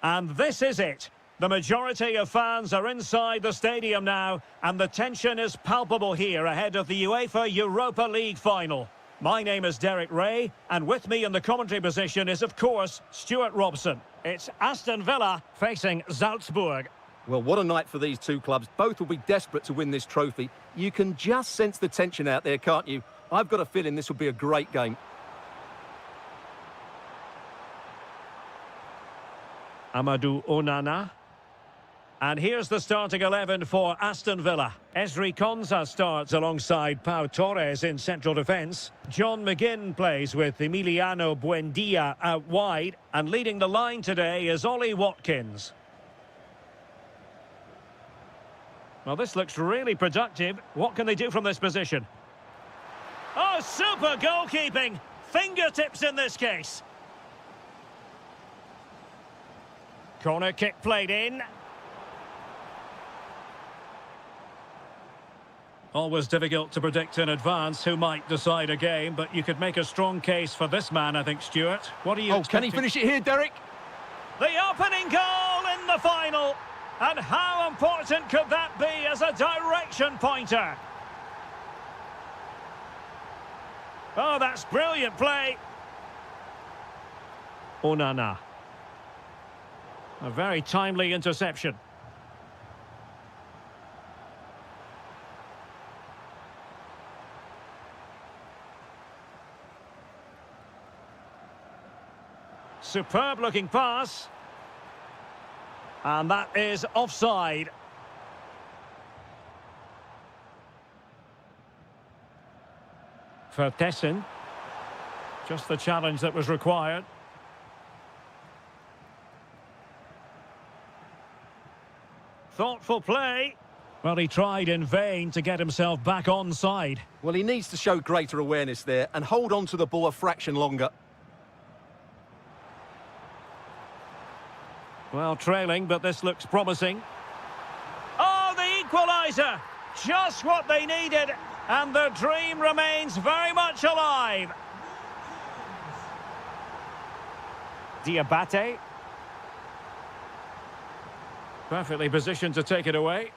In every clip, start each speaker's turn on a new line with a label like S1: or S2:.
S1: And this is it. The majority of fans are inside the stadium now, and the tension is palpable here ahead of the UEFA Europa League final. My name is Derek Ray, and with me in the commentary position is, of course, Stuart Robson. It's Aston Villa facing Salzburg.
S2: Well, what a night for these two clubs. Both will be desperate to win this trophy. You can just sense the tension out there, can't you? I've got a feeling this will be a great game.
S1: Amadou Onana. And here's the starting 11 for Aston Villa. Esri Konsa starts alongside Pau Torres in central defence. John McGinn plays with Emiliano Buendia out wide. And leading the line today is Ollie Watkins. Well, this looks really productive. What can they do from this position? Oh, super goalkeeping! Fingertips in this case. Corner kick played in. Always difficult to predict in advance who might decide a game, but you could make a strong case for this man, I think, Stuart. What are you expecting?
S2: Can he finish it here, Derek?
S1: The opening goal in the final. And how important could that be as a direction pointer? Oh, that's brilliant play. Onana. A very timely interception. Superb looking pass. And that is offside. Vertessen. Just the challenge that was required. Thoughtful play. Well, he tried in vain to get himself back onside.
S2: Well, he needs to show greater awareness there and hold on to the ball a fraction longer.
S1: Well, trailing, but this looks promising. Oh, the equaliser! Just what they needed, and the dream remains very much alive. Diabate. Perfectly positioned to take it away.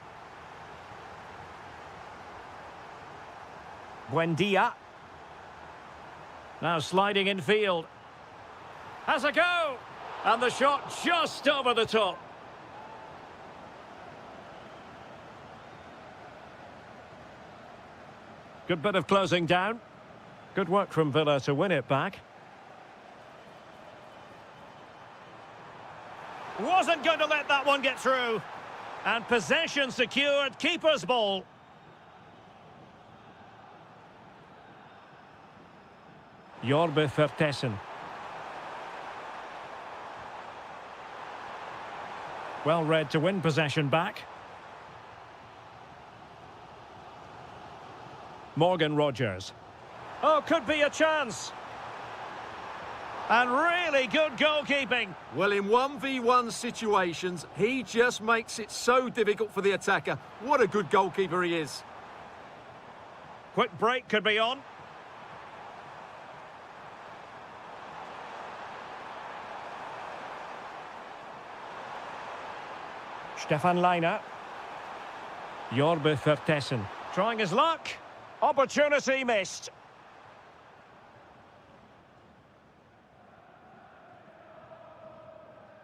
S1: Buendia. Now sliding in field. Has a go! And the shot just over the top. Good bit of closing down. Good work from Villa to win it back. Wasn't going to let that one get through. And possession secured, keeper's ball. Jorbe Vertessen. Well read to win possession back. Morgan Rogers. Oh, could be a chance. And really good goalkeeping.
S2: Well, in 1v1 situations, he just makes it so difficult for the attacker. What a good goalkeeper he is.
S1: Quick break could be on. Stefan Leiner. Jorbe Vertessen. Trying his luck. Opportunity missed.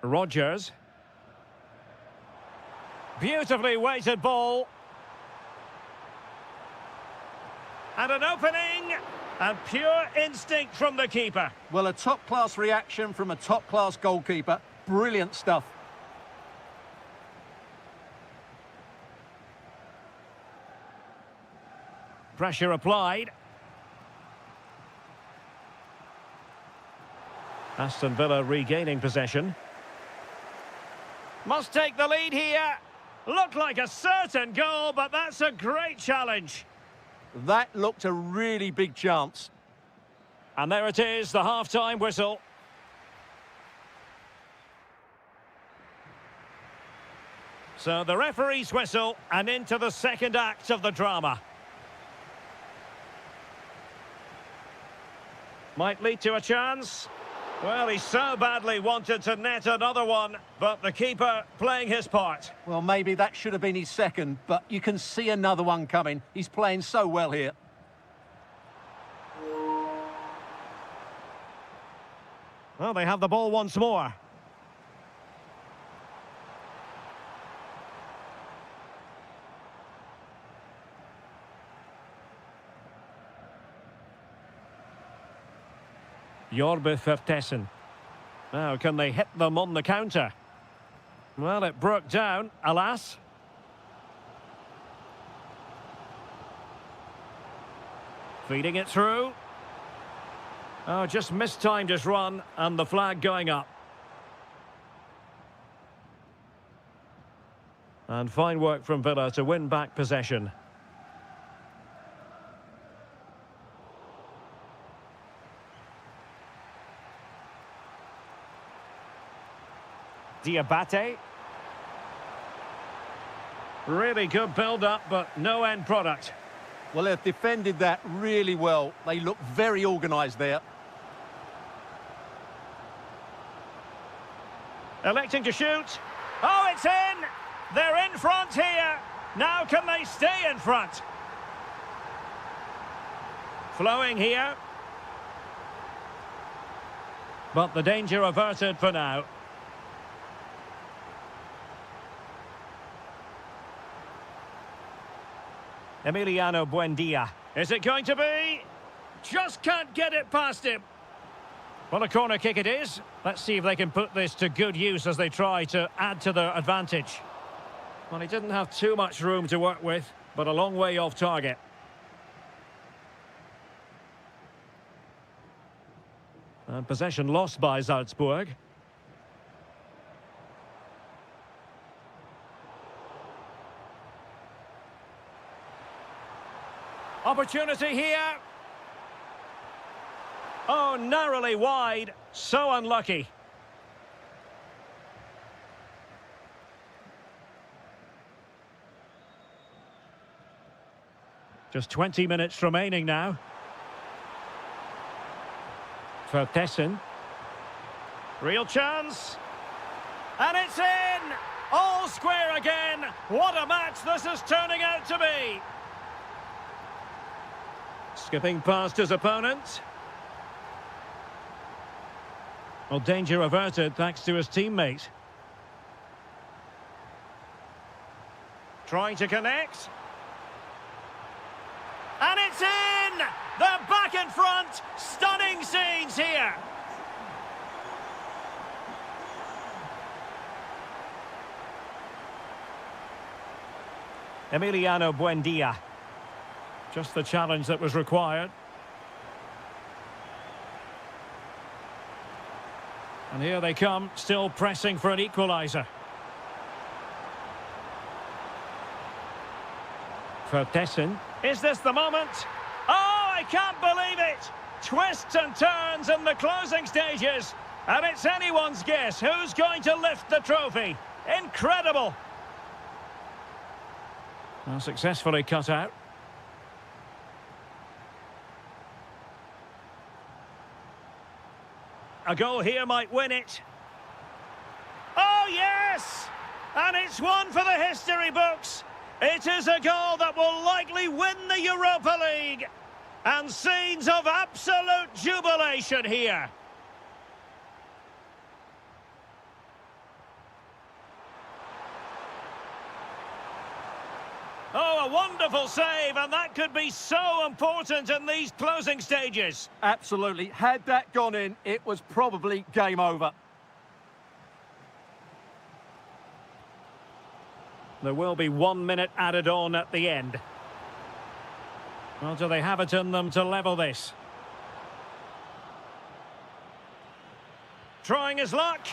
S1: Rogers. Beautifully weighted ball. And an opening. And pure instinct from the keeper.
S2: Well, a top-class reaction from a top-class goalkeeper. Brilliant stuff.
S1: Pressure applied. Aston Villa regaining possession. Must take the lead here. Looked like a certain goal, but that's a great challenge.
S2: That looked a really big chance.
S1: And there it is, the half-time whistle. So the referee's whistle, and into the second act of the drama. Might lead to a chance. Well, he so badly wanted to net another one, but the keeper playing his part.
S2: Well, maybe that should have been his second, but you can see another one coming. He's playing so well here.
S1: Well, they have the ball once more. Vertessen. Now, can they hit them on the counter? Well, it broke down, alas. Feeding it through. Oh, just mistimed his run, and the flag going up. And fine work from Villa to win back possession. Diabate. Really good build-up, but no end product.
S2: Well, they've defended that really well. They look very organised there.
S1: Electing to shoot. Oh, it's in! They're in front here. Now can they stay in front? Flowing here. But the danger averted for now. Emiliano Buendia. Is it going to be? Just can't get it past him. Well, a corner kick it is. Let's see if they can put this to good use as they try to add to their advantage. Well, he didn't have too much room to work with, but a long way off target. And possession lost by Salzburg. Opportunity here. Oh, narrowly wide. So unlucky. Just 20 minutes remaining now. Vertessen. Real chance. And it's in! All square again. What a match this is turning out to be. Skipping past his opponent. Well, danger averted thanks to his teammate. Trying to connect. And it's in! They're back in front! Stunning scenes here! Emiliano Buendia. Just the challenge that was required. And here they come, still pressing for an equaliser. Vertessen. Is this the moment? Oh, I can't believe it! Twists and turns in the closing stages. And it's anyone's guess who's going to lift the trophy. Incredible! Well, successfully cut out. A goal here might win it. Oh, yes! And it's one for the history books. It is a goal that will likely win the Europa League. And scenes of absolute jubilation here. Oh, a wonderful save, and that could be so important in these closing stages.
S2: Absolutely. Had that gone in, it was probably game over.
S1: There will be 1 minute added on at the end. Well, do they have it in them to level this? Trying his luck.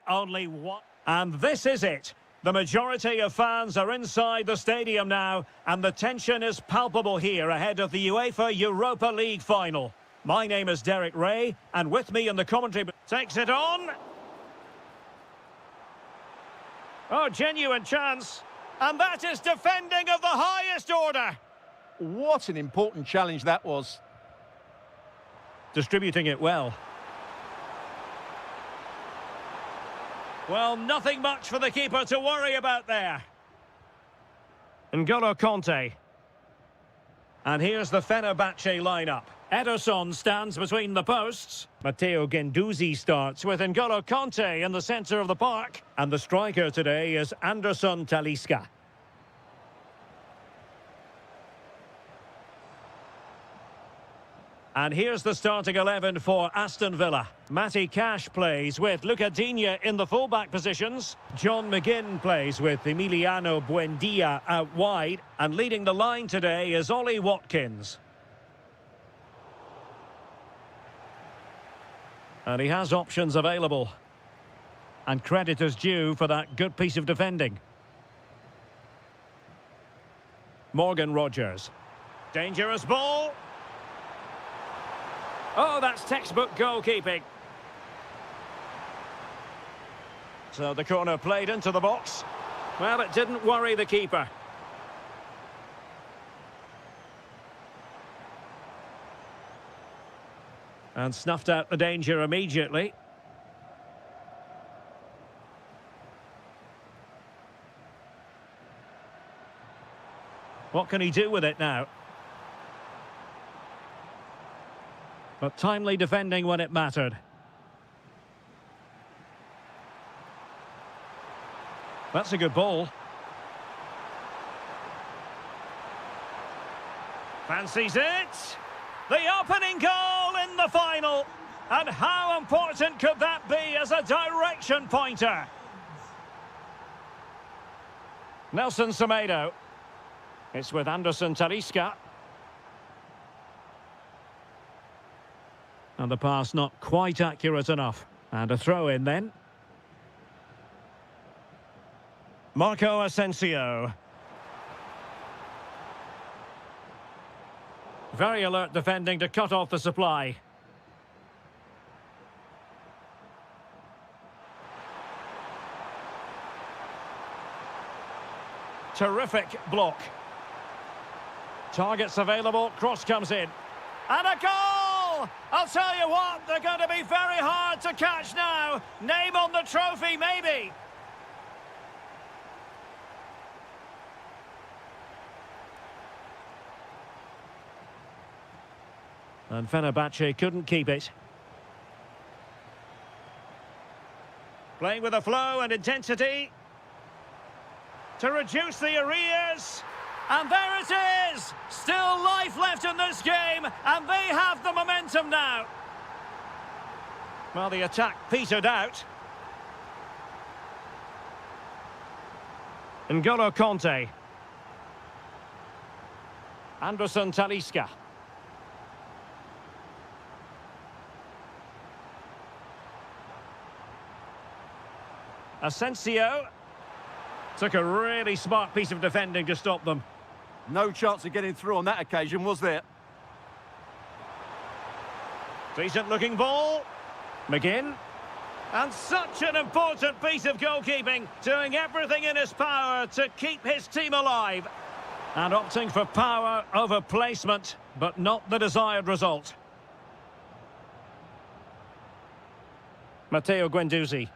S1: only one. And this is it. The majority of fans are inside the stadium now, and the tension is palpable here ahead of the UEFA Europa League final. My name is Derek Ray, and with me in the commentary... Takes it on. Oh, genuine chance. And that is defending of the highest order.
S2: What an important challenge that was.
S1: Distributing it well. Well, nothing much for the keeper to worry about there. N'Golo Kanté. And here's the Fenerbahce lineup. Ederson stands between the posts. Matteo Guendouzi starts with N'Golo Kanté in the centre of the park. And the striker today is Anderson Talisca. And here's the starting 11 for Aston Villa. Matty Cash plays with Luca Digne in the fullback positions. John McGinn plays with Emiliano Buendia out wide. And leading the line today is Ollie Watkins. And he has options available. And credit is due for that good piece of defending. Morgan Rogers. Dangerous ball. Oh, that's textbook goalkeeping. So the corner played into the box. Well, it didn't worry the keeper. And snuffed out the danger immediately. What can he do with it now? But timely defending when it mattered. That's a good ball. Fancies it. The opening goal in the final. And how important could that be as a direction pointer? Nelson Semedo. It's with Anderson Talisca. And the pass not quite accurate enough. And a throw in then. Marco Asensio. Very alert defending to cut off the supply. Terrific block. Targets available, cross comes in. And a goal! I'll tell you what, they're going to be very hard to catch now. Name on the trophy, maybe. And Fenerbahce couldn't keep it. Playing with a flow and intensity to reduce the arrears. And there it is! Still life left in this game, and they have the momentum now. Well, the attack petered out. N'Golo Kanté. Anderson Talisca. Asensio. Took a really smart piece of defending to stop them.
S2: No chance of getting through on that occasion, was there?
S1: Decent looking ball. McGinn. And such an important piece of goalkeeping, doing everything in his power to keep his team alive. And opting for power over placement, but not the desired result. Matteo Guendouzi.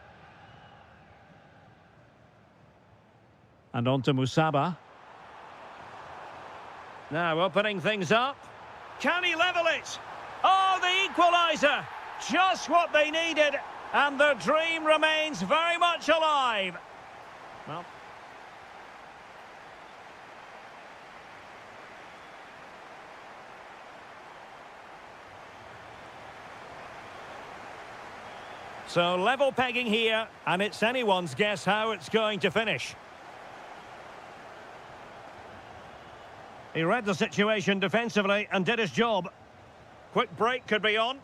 S1: And on to Musaba. Now opening things up. Can he level it? Oh, the equaliser! Just what they needed, and the dream remains very much alive. Well, so level pegging here, and it's anyone's guess how it's going to finish. He read the situation defensively and did his job. Quick break could be on.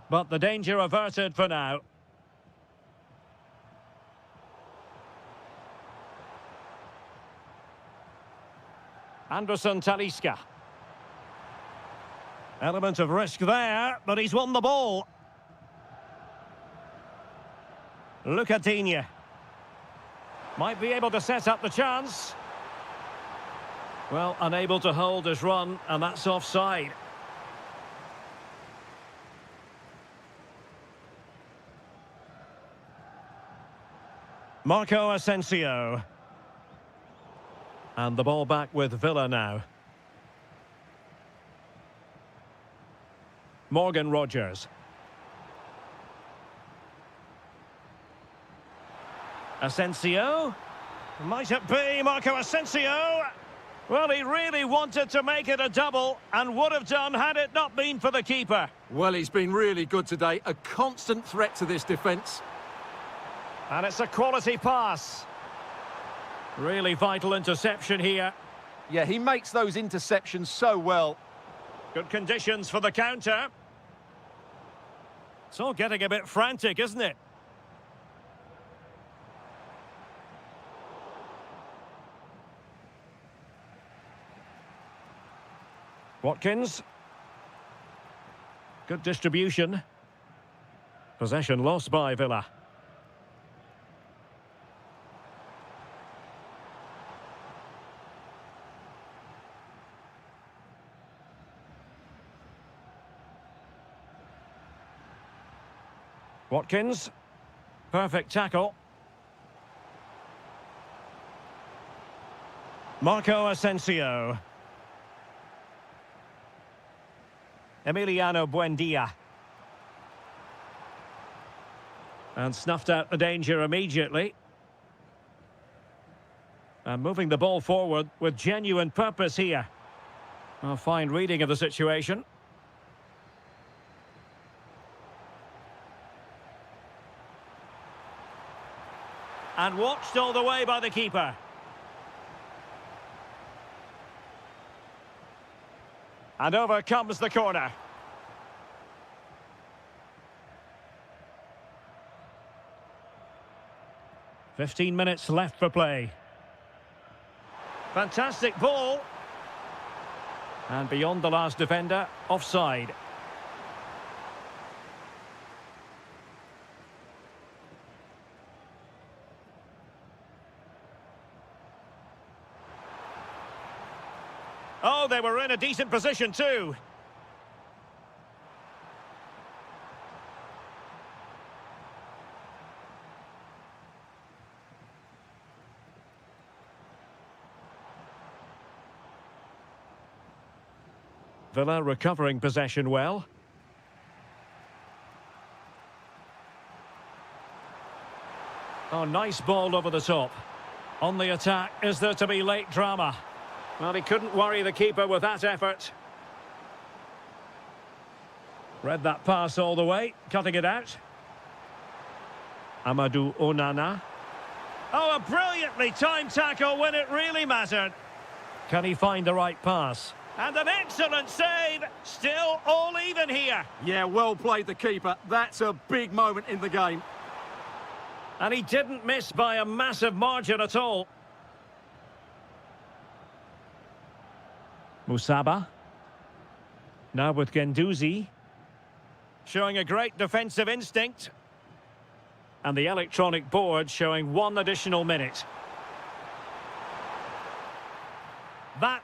S1: But the danger averted for now. Anderson Talisca. Element of risk there, but he's won the ball. Lucadinha. Might be able to set up the chance. Well, unable to hold his run, and that's offside. Marco Asensio. And the ball back with Villa now. Morgan Rogers. Asensio. Might it be Marco Asensio? Well, he really wanted to make it a double and would have done had it not been for the keeper.
S2: Well, he's been really good today. A constant threat to this defence.
S1: And it's a quality pass. Really vital interception here.
S2: Yeah, he makes those interceptions so well.
S1: Good conditions for the counter. It's all getting a bit frantic, isn't it? Watkins. Good distribution. Possession lost by Villa. Watkins. Perfect tackle. Marco Asensio. Emiliano Buendia. And snuffed out the danger immediately. And moving the ball forward with genuine purpose here. A fine reading of the situation. And watched all the way by the keeper. And over comes the corner. "15 minutes left for play. Fantastic ball. And beyond the last defender, offside. Oh, they were in a decent position too. Villa recovering possession well. Oh, nice ball over the top. On the attack, is there to be late drama? Well, he couldn't worry the keeper with that effort. Read that pass all the way, cutting it out. Amadou Onana. Oh, a brilliantly timed tackle when it really mattered. Can he find the right pass? And an excellent save. Still all even here.
S2: Yeah, well played the keeper. That's a big moment in the game.
S1: And he didn't miss by a massive margin at all. Musaba. Now with Guendouzi. Showing a great defensive instinct. And the electronic board showing 1 additional minute. That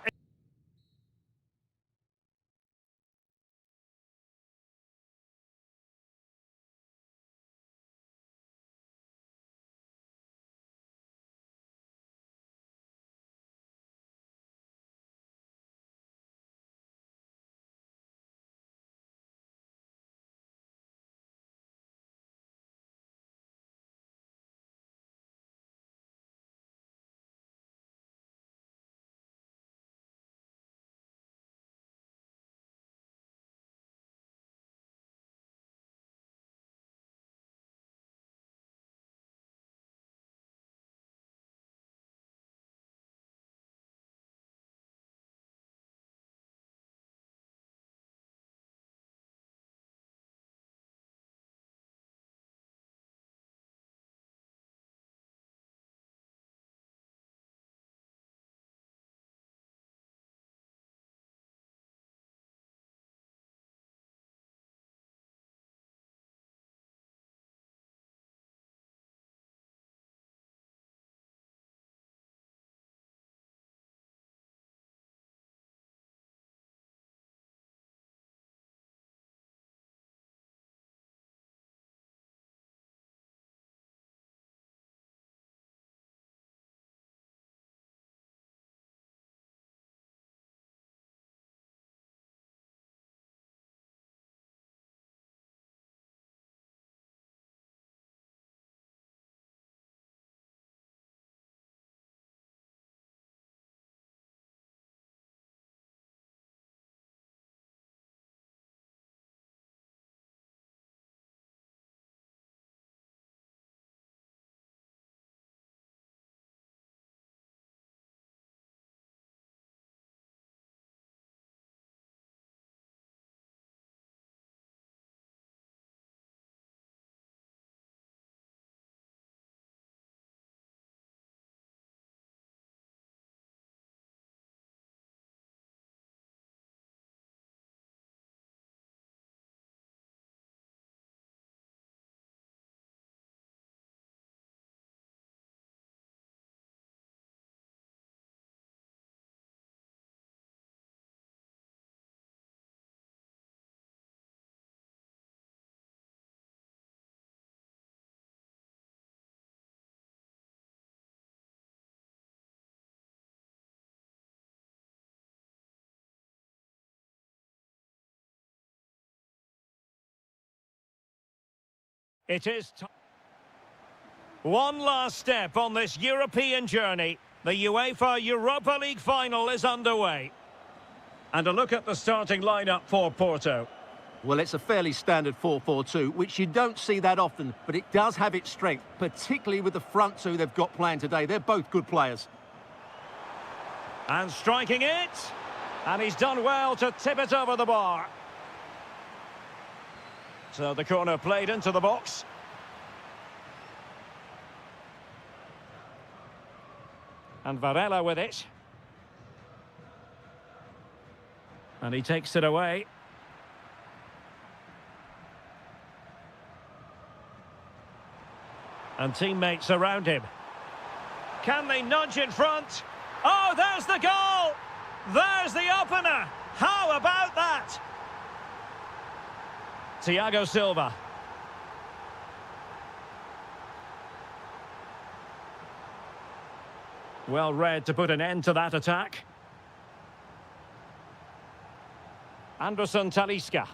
S1: It is one last step on this European journey. The UEFA Europa League final is underway. And a look at the starting lineup for Porto.
S2: Well, it's a fairly standard 4-4-2, which you don't see that often, but it does have its strength, particularly with the front two they've got playing today. They're both good players.
S1: And striking it. And he's done well to tip it over the bar. So the corner played into the box. And Varela with it. And he takes it away. And teammates around him. Can they nudge in front? Oh, there's the goal! There's the opener! How about that? Thiago Silva. Well read to put an end to that attack. Anderson Talisca.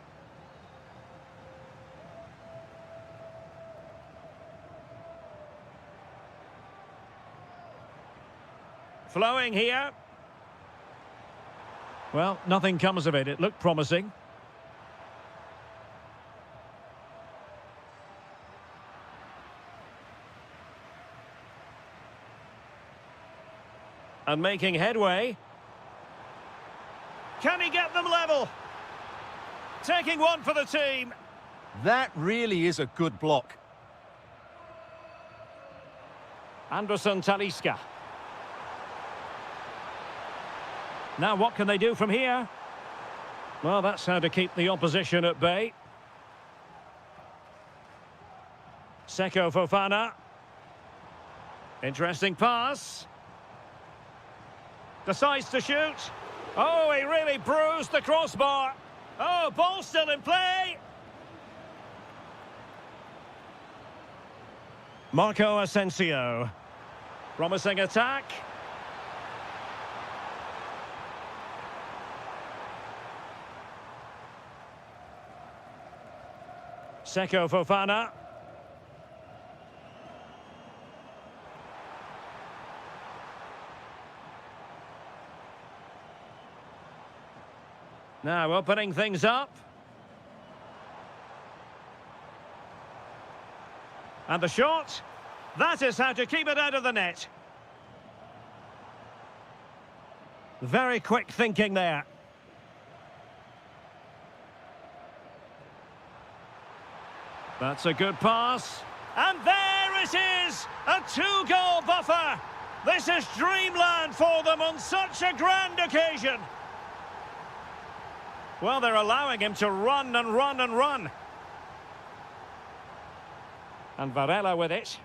S1: Flowing here. Well, nothing comes of it. It looked promising. And making headway. Can he get them level? Taking one for the team.
S2: That really is a good block.
S1: Anderson Talisca. Now what can they do from here? Well, that's how to keep the opposition at bay. Seko Fofana. Interesting pass. Decides to shoot. Oh, he really bruised the crossbar. Oh, ball still in play. Marco Asensio. Promising attack. Seko Fofana. Now opening things up. And the shot. That is how to keep it out of the net. Very quick thinking there. That's a good pass. And there it is! A two-goal buffer! This is dreamland for them on such a grand occasion. Well, they're allowing him to run and run and run. And Varela with it.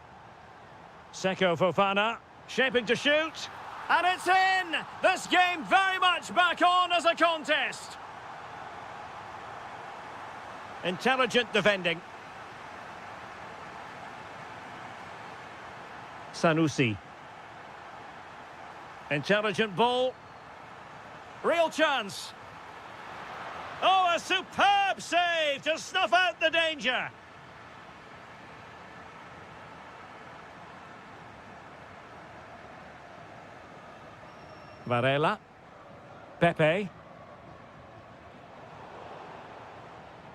S1: Seko Fofana, shaping to shoot. And it's in! This game very much back on as a contest. Intelligent defending. Sanusi. Intelligent ball. Real chance. Oh, a superb save to snuff out the danger. Varela. Pepe.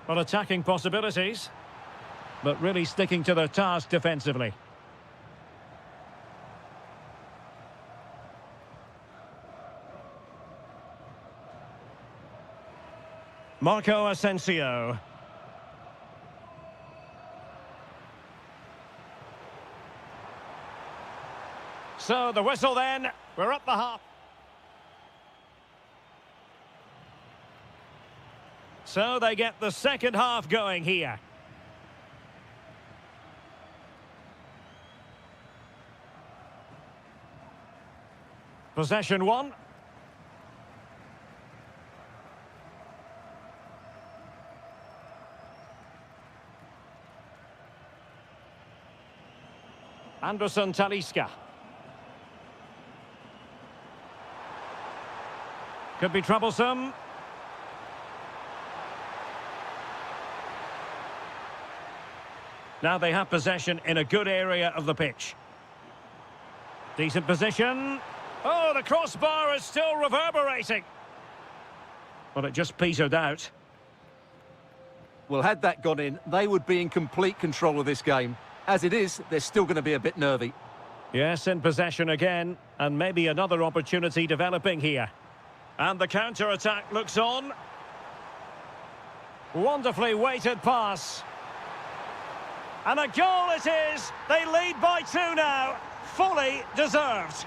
S1: Well, attacking possibilities, but really sticking to their task defensively. Marco Asensio. So the whistle then, we're up the half. So they get the second half going here. Possession one. Anderson Talisca. Could be troublesome. Now they have possession in a good area of the pitch. Decent position. Oh, the crossbar is still reverberating. But it just petered out.
S2: Well, had that gone in, they would be in complete control of this game. As it is, they're still going to be a bit nervy.
S1: Yes, in possession again, and maybe another opportunity developing here. And the counter-attack looks on. Wonderfully weighted pass. And a goal it is! They lead by 2 now. Fully deserved.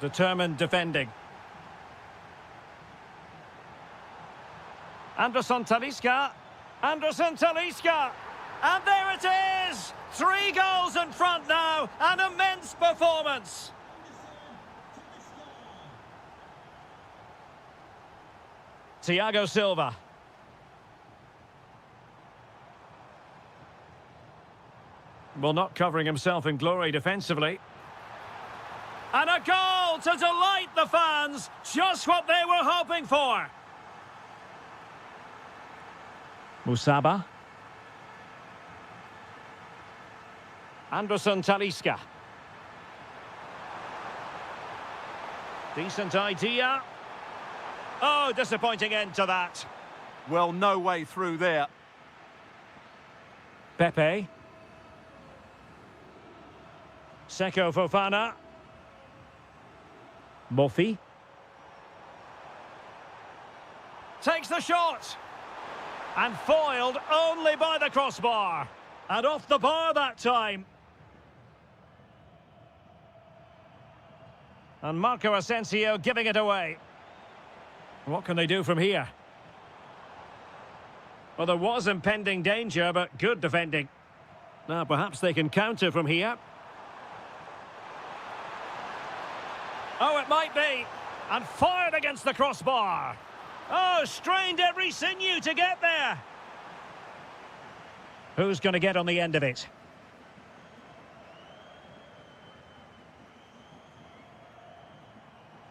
S1: Determined defending. Anderson Talisca. Anderson Talisca. And there it is! 3 goals in front now. An immense performance. Thiago Silva. Well, not covering himself in glory defensively. And a goal to delight the fans. Just what they were hoping for. Musaba. Anderson Talisca. Decent idea. Oh, disappointing end to that.
S2: Well, no way through there.
S1: Pepe. Seko Fofana. Murphy. Takes the shot. And foiled only by the crossbar. And off the bar that time. And Marco Asensio giving it away. What can they do from here? Well, there was impending danger, but good defending. Now, perhaps they can counter from here. Oh, it might be. And fired against the crossbar. Oh, strained every sinew to get there. Who's going to get on the end of it?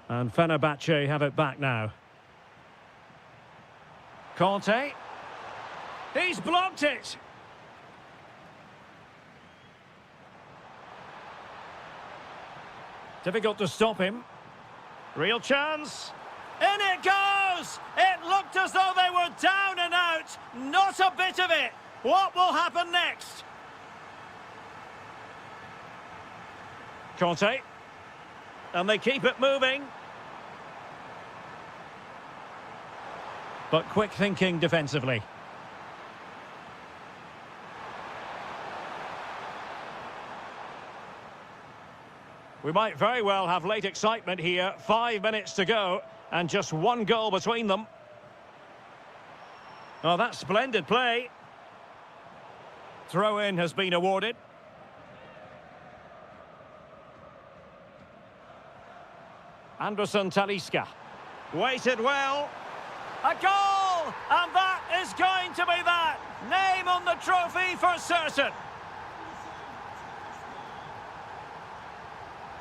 S1: And Fenerbahce have it back now. Conte. He's blocked it. Difficult to stop him. Real chance. In it goes! It looked as though they were down and out. Not a bit of it. What will happen next? Conte. And they keep it moving. But quick thinking defensively. We might very well have late excitement here. 5 minutes to go and just 1 goal between them. Oh, that's splendid play. Throw-in has been awarded. Anderson Talisca. Waited well. A goal! And that is going to be that. Name on the trophy for certain.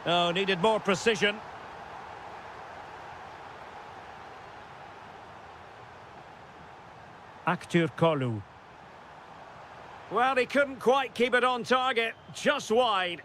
S1: Oh, needed more precision. Aktür Kolu. Well, he couldn't quite keep it on target. Just wide.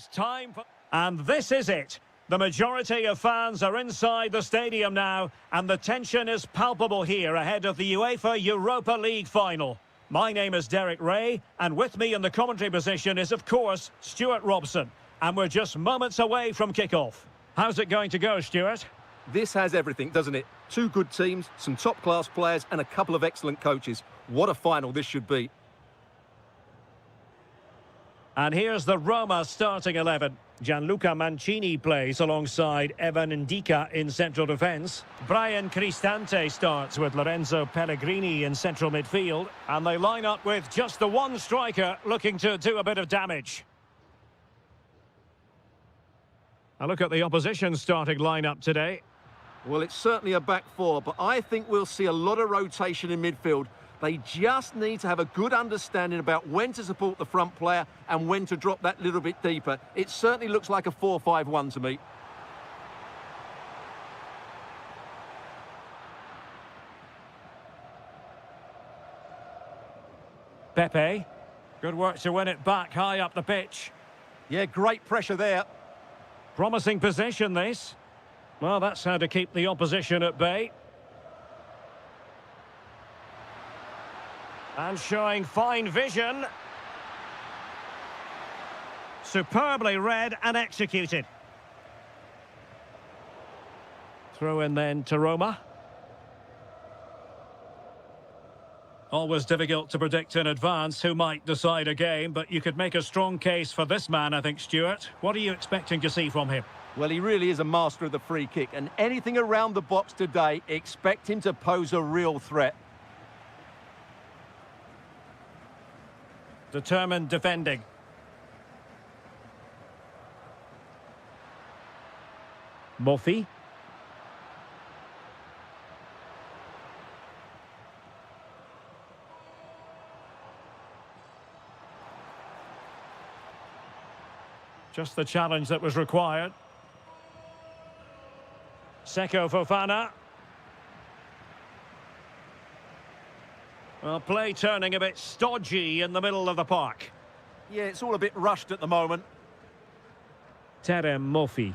S1: it's time for... And this is it. The majority of fans are inside the stadium now, and the tension is palpable here ahead of the UEFA Europa League final. My name is Derek Ray, and with me in the commentary position is, of course, Stuart Robson. And we're just moments away from kick-off. How's it going to go, Stuart?
S2: This has everything, doesn't it? Two good teams, some top-class players, and a couple of excellent coaches. What a final this should be.
S1: And here's the Roma starting 11. Gianluca Mancini plays alongside Evan Ndika in central defence. Brian Cristante starts with Lorenzo Pellegrini in central midfield. And they line up with just the one striker looking to do a bit of damage. A look at the opposition starting lineup today.
S2: Well, it's certainly a back four, but I think we'll see a lot of rotation in midfield. They just need to have a good understanding about when to support the front player and when to drop that little bit deeper. It certainly looks like a 4-5-1 to me.
S1: Pepe. Good work to win it back high up the pitch.
S2: Yeah, great pressure there.
S1: Promising possession, this. Well, that's how to keep the opposition at bay. And showing fine vision. Superbly read and executed. Throw in then to Roma. Always difficult to predict in advance who might decide a game, but you could make a strong case for this man, I think, Stuart. What are you expecting to see from him?
S2: Well, he really is a master of the free kick, and anything around the box today, expect him to pose a real threat.
S1: Determined defending. Murphy. Just the challenge that was required. Seko Fofana. Well, play turning a bit stodgy in the middle of the park.
S2: Yeah, it's all a bit rushed at the moment.
S1: Terem Murphy.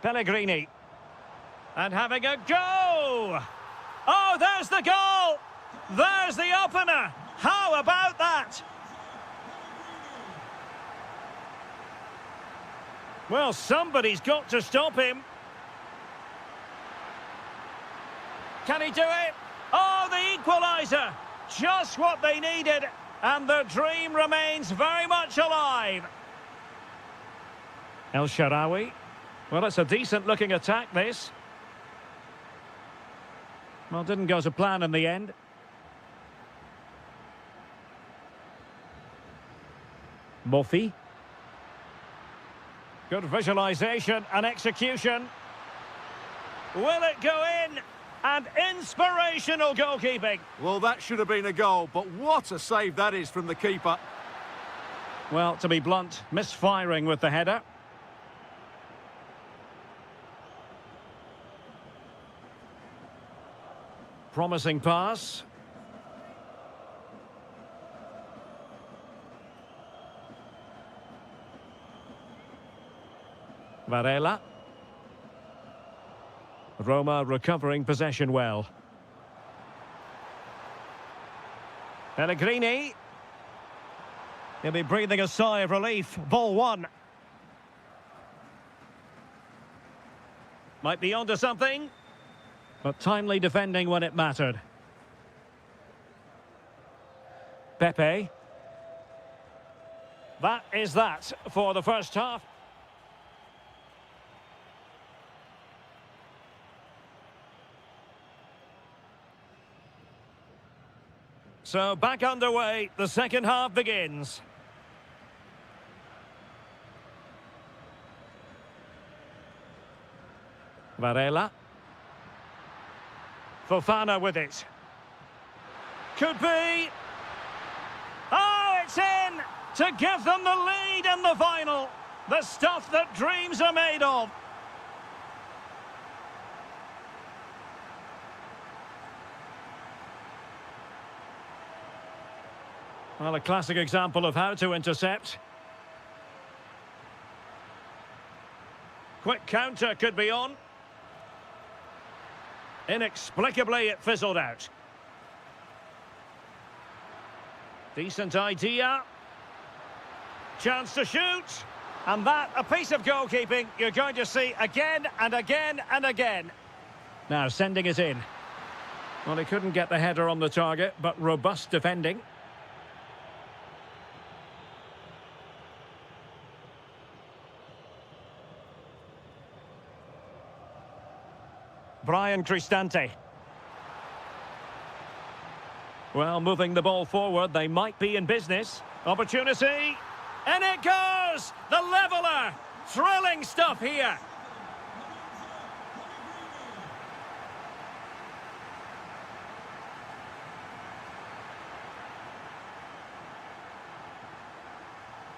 S1: Pellegrini. And having a go! Oh, there's the goal! There's the opener! How about that? Well, somebody's got to stop him. Can he do it? Oh, the equaliser! Just what they needed, and the dream remains very much alive. El Shaarawy. Well, it's a decent-looking attack, this. Well, didn't go to plan in the end. Murphy. Good visualisation and execution. Will it go in? And inspirational goalkeeping.
S2: Well, that should have been a goal, but what a save that is from the keeper.
S1: Well, to be blunt, misfiring with the header. Promising pass. Varela. Roma recovering possession well. Pellegrini. He'll be breathing a sigh of relief. Ball one. Might be onto something. But timely defending when it mattered. Pepe. That is that for the first half. So back underway, the second half begins. Varela. Fofana with it. Could be. Oh, it's in to give them the lead in the final. The stuff that dreams are made of. Well, a classic example of how to intercept. Quick counter could be on. Inexplicably, it fizzled out. Decent idea. Chance to shoot. And that, a piece of goalkeeping you're going to see again and again and again. Now sending it in. Well, he couldn't get the header on the target, but robust defending. Brian Cristante. Well, moving the ball forward, they might be in business. Opportunity. And it goes! The leveller! Thrilling stuff here.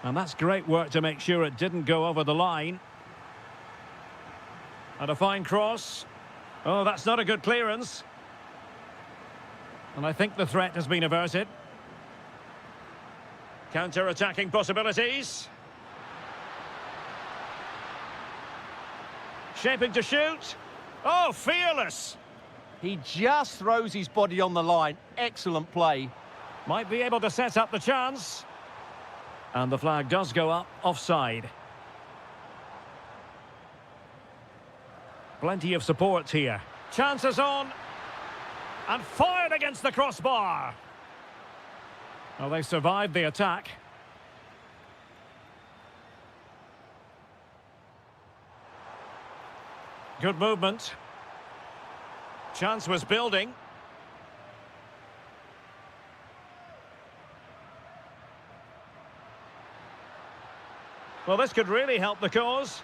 S1: And that's great work to make sure it didn't go over the line. And a fine cross. Oh, that's not a good clearance. And I think the threat has been averted. Counter-attacking possibilities. Shaping to shoot. Oh, fearless.
S2: He just throws his body on the line. Excellent play.
S1: Might be able to set up the chance. And the flag does go up, offside. Plenty of support here. Chances on. And fired against the crossbar. Well, they survived the attack. Good movement. Chance was building. Well, this could really help the cause.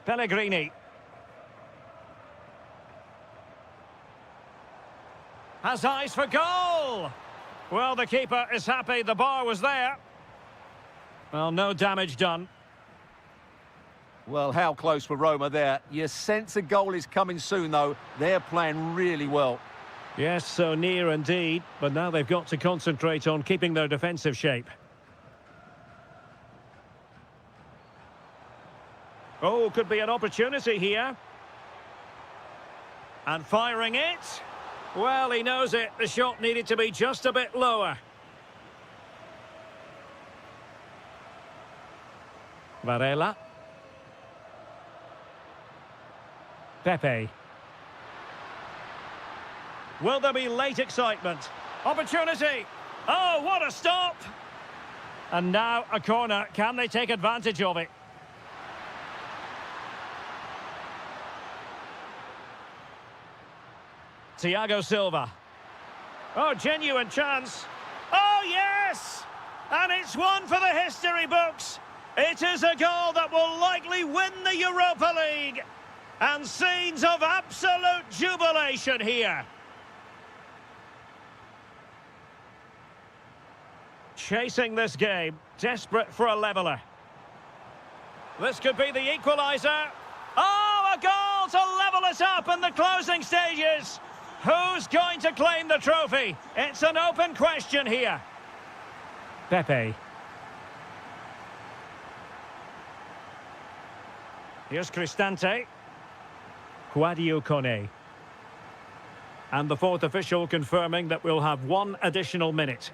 S1: Pellegrini. Has eyes for goal! Well, the keeper is happy the bar was there. Well, no damage done.
S2: Well, how close were Roma there? You sense a goal is coming soon, though. They're playing really well.
S1: Yes, so near indeed. But now they've got to concentrate on keeping their defensive shape. Oh, could be an opportunity here. And firing it. Well, he knows it. The shot needed to be just a bit lower. Varela. Pepe. Will there be late excitement? Opportunity. Oh, what a stop. And now a corner. Can they take advantage of it? Thiago Silva. Oh, genuine chance. Oh, yes! And it's one for the history books. It is a goal that will likely win the Europa League. And scenes of absolute jubilation here. Chasing this game, desperate for a leveller. This could be the equaliser. Oh, a goal to level us up in the closing stages. Who's going to claim the trophy? It's an open question here. Pepe. Here's Cristante. Quadio Kone. And the fourth official confirming that we'll have one additional minute.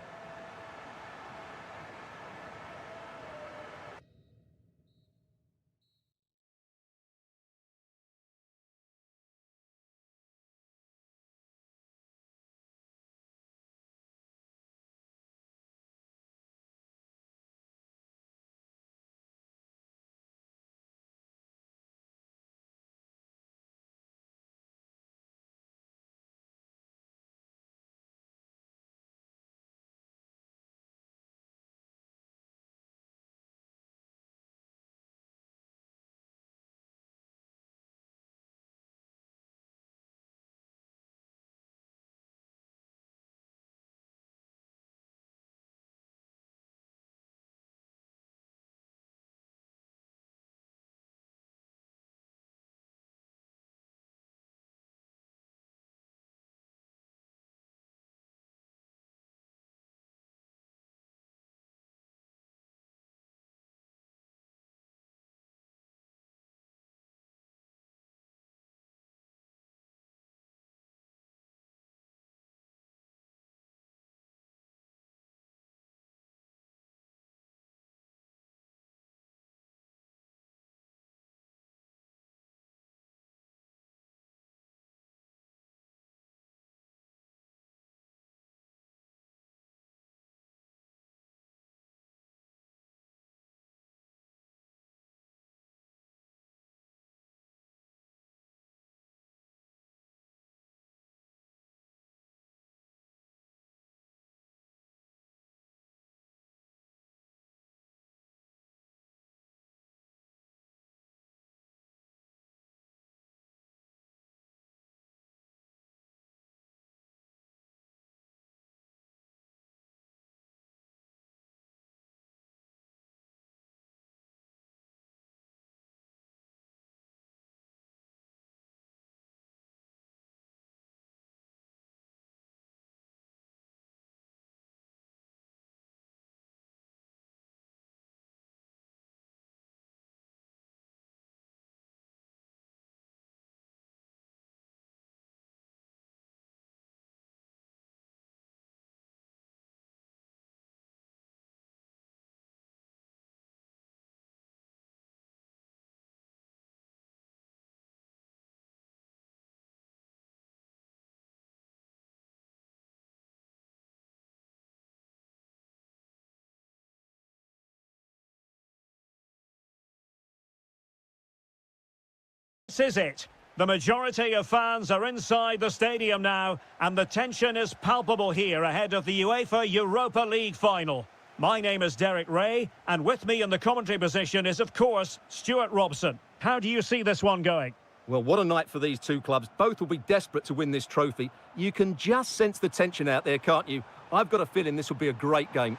S1: This is it. The majority of fans are inside the stadium now, and the tension is palpable here ahead of the UEFA Europa League final. My name is Derek Ray, and with me in the commentary position is, of course, Stuart Robson. How do you see this one going?
S2: Well, what a night for these two clubs. Both will be desperate to win this trophy. You can just sense the tension out there, can't you? I've got a feeling this will be a great game.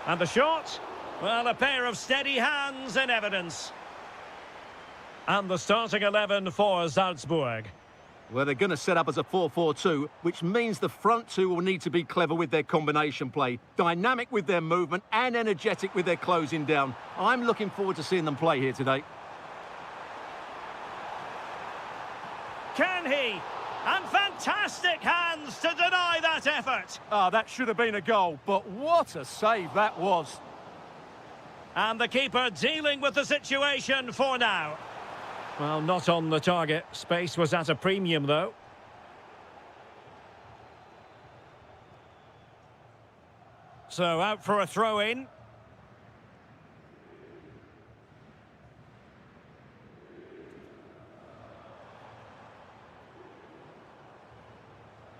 S1: And the shot? Well, a pair of steady hands in evidence. And the starting 11 for Salzburg.
S2: Well, they're going to set up as a 4-4-2, which means the front two will need to be clever with their combination play, dynamic with their movement and energetic with their closing down. I'm looking forward to seeing them play here today.
S1: Can he? And fantastic hands to deny that effort.
S2: That should have been a goal, but what a save that was.
S1: And the keeper dealing with the situation for now. Well, not on the target. Space was at a premium, though. So out for a throw-in.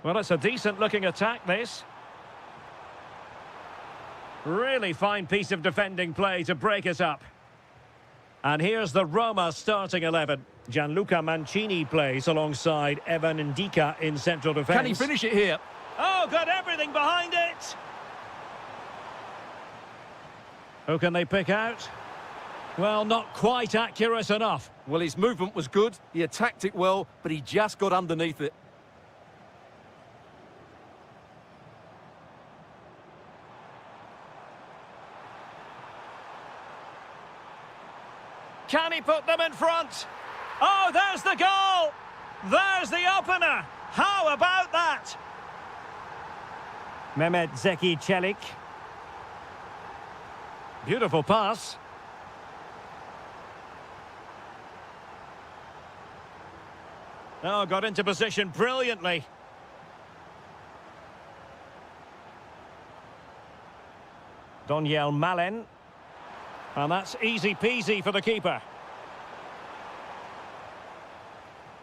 S1: Well, it's a decent-looking attack, this. Really fine piece of defending play to break it up. And here's the Roma starting 11. Gianluca Mancini plays alongside Evan Ndika in central defence.
S2: Can he finish it here?
S1: Oh, got everything behind it! Who can they pick out? Well, not quite accurate enough.
S2: Well, his movement was good, he attacked it well, but he just got underneath it.
S1: Can he put them in front? Oh, there's the goal! There's the opener! How about that? Mehmet Zeki Çelik. Beautiful pass. Oh, got into position brilliantly. Doniel Malen. And that's easy peasy for the keeper.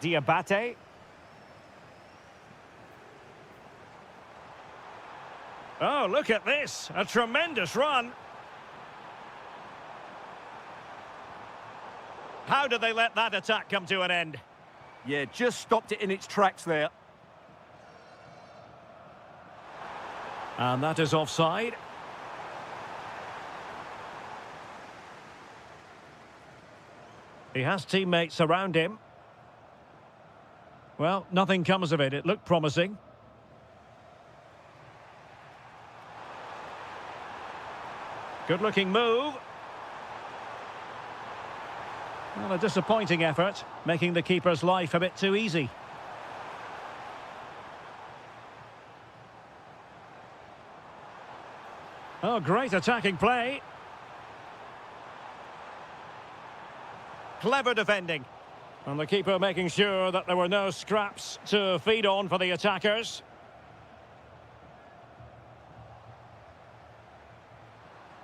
S1: Diabate. Oh, look at this. A tremendous run. How did they let that attack come to an end?
S2: Yeah, just stopped it in its tracks there.
S1: And that is offside. He has teammates around him. Well, nothing comes of it. It looked promising. Good-looking move. Well, a disappointing effort, making the keeper's life a bit too easy. Oh, great attacking play. Clever defending. And the keeper making sure that there were no scraps to feed on for the attackers.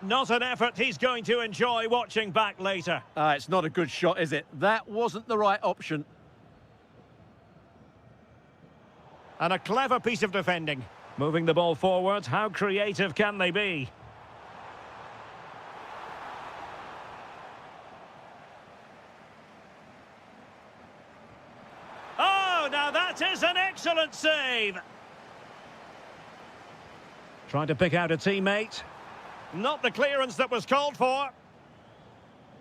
S1: Not an effort he's going to enjoy watching back later.
S2: It's not a good shot, is it? That wasn't the right option.
S1: And a clever piece of defending. Moving the ball forward, how creative can they be? Now that is an excellent save. Trying to pick out a teammate. Not the clearance that was called for.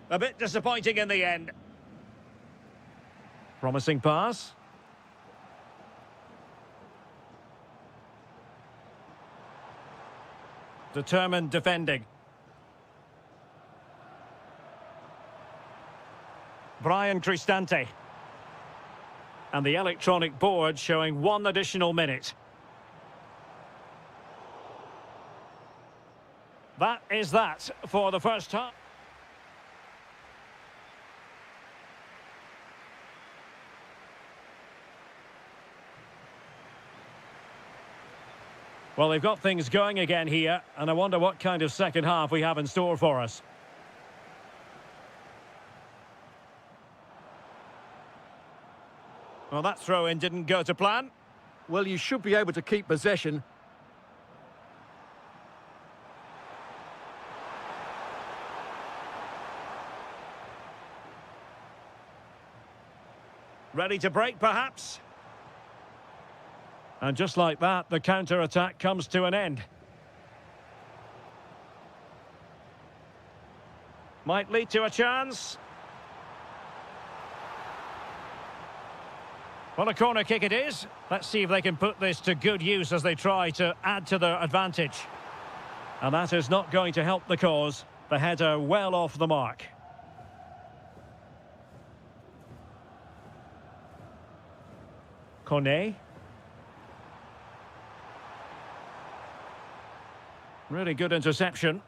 S1: A bit disappointing in the end. Promising pass. Determined defending. Brian Cristante. And the electronic board showing 1 additional minute. That is that for the first half. Well, they've got things going again here, and I wonder what kind of second half we have in store for us. Well, that throw-in didn't go to plan.
S2: Well, you should be able to keep possession.
S1: Ready to break, perhaps? And just like that, the counter-attack comes to an end. Might lead to a chance. Well, a corner kick it is. Let's see if they can put this to good use as they try to add to their advantage. And that is not going to help the cause. The header well off the mark. Cornet. Really good interception.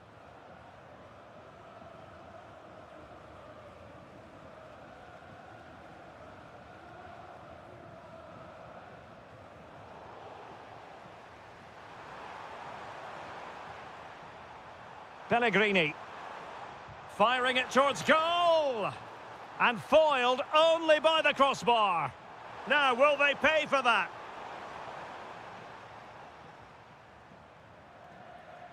S1: Pellegrini. Firing it towards goal. And foiled only by the crossbar. Now, will they pay for that?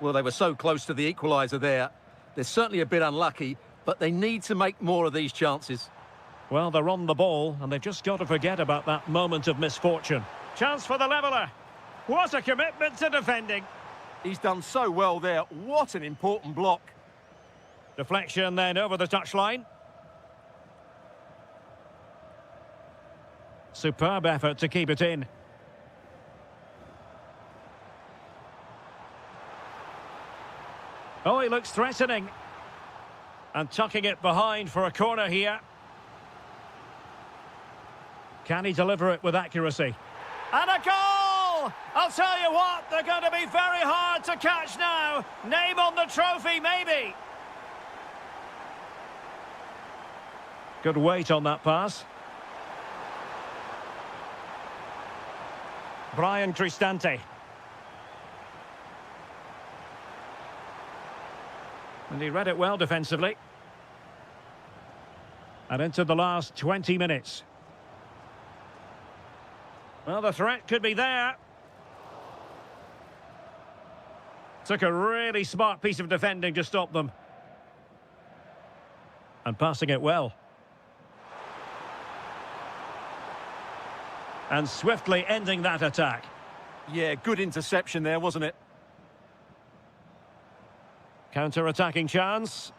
S2: Well, they were so close to the equaliser there. They're certainly a bit unlucky, but they need to make more of these chances.
S1: Well, they're on the ball, and they've just got to forget about that moment of misfortune. Chance for the leveller. What a commitment to defending.
S2: He's done so well there. What an important block.
S1: Deflection then over the touchline. Superb effort to keep it in. Oh, he looks threatening. And tucking it behind for a corner here. Can he deliver it with accuracy? And a goal! I'll tell you what, they're going to be very hard to catch now. Name on the trophy, maybe. Good weight on that pass. Brian Cristante. And he read it well defensively. And into the last 20 minutes. Well, the threat could be there. Took a really smart piece of defending to stop them. And passing it well. And swiftly ending that attack.
S2: Yeah, good interception there, wasn't it?
S1: Counter-attacking chance.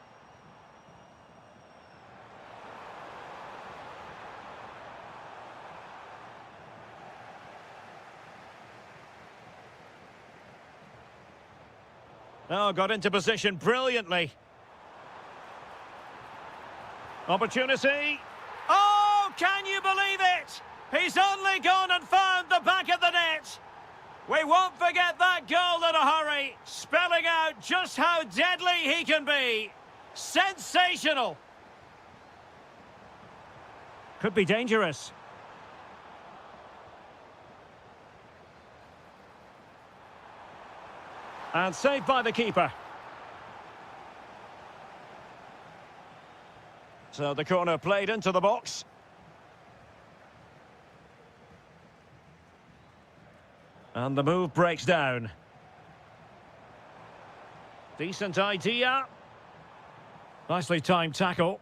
S1: Oh, got into position brilliantly. Opportunity. Oh, can you believe it? He's only gone and found the back of the net. We won't forget that goal in a hurry, spelling out just how deadly he can be. Sensational. Could be dangerous. And saved by the keeper. So the corner played into the box. And the move breaks down. Decent idea. Nicely timed tackle.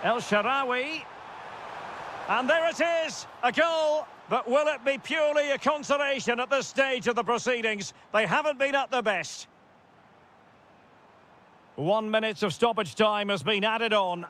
S1: El Shaarawy. And there it is, a goal. But will it be purely a consolation at this stage of the proceedings? They haven't been at their best. 1 minute of stoppage time has been added on.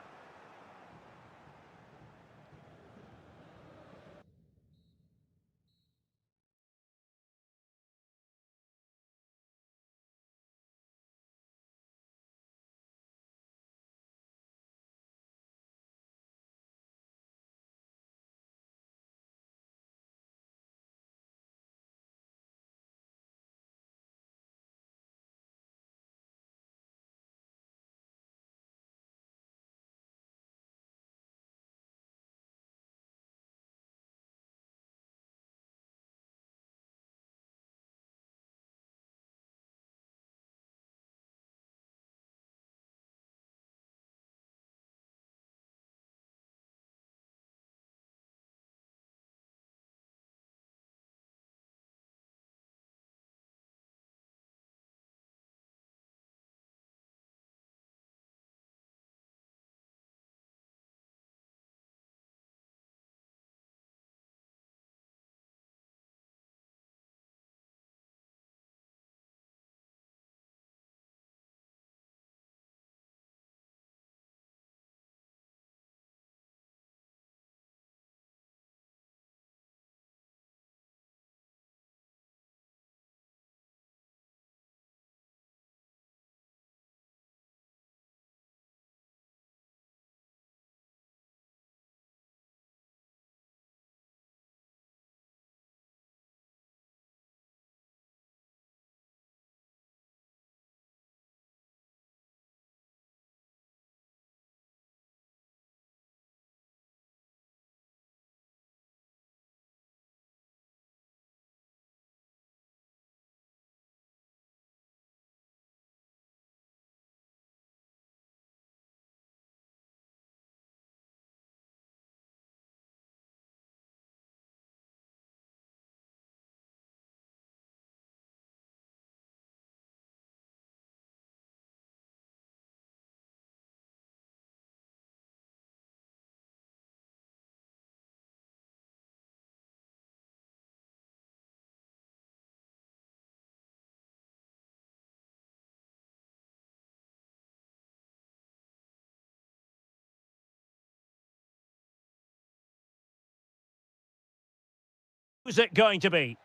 S1: Who's it going to be?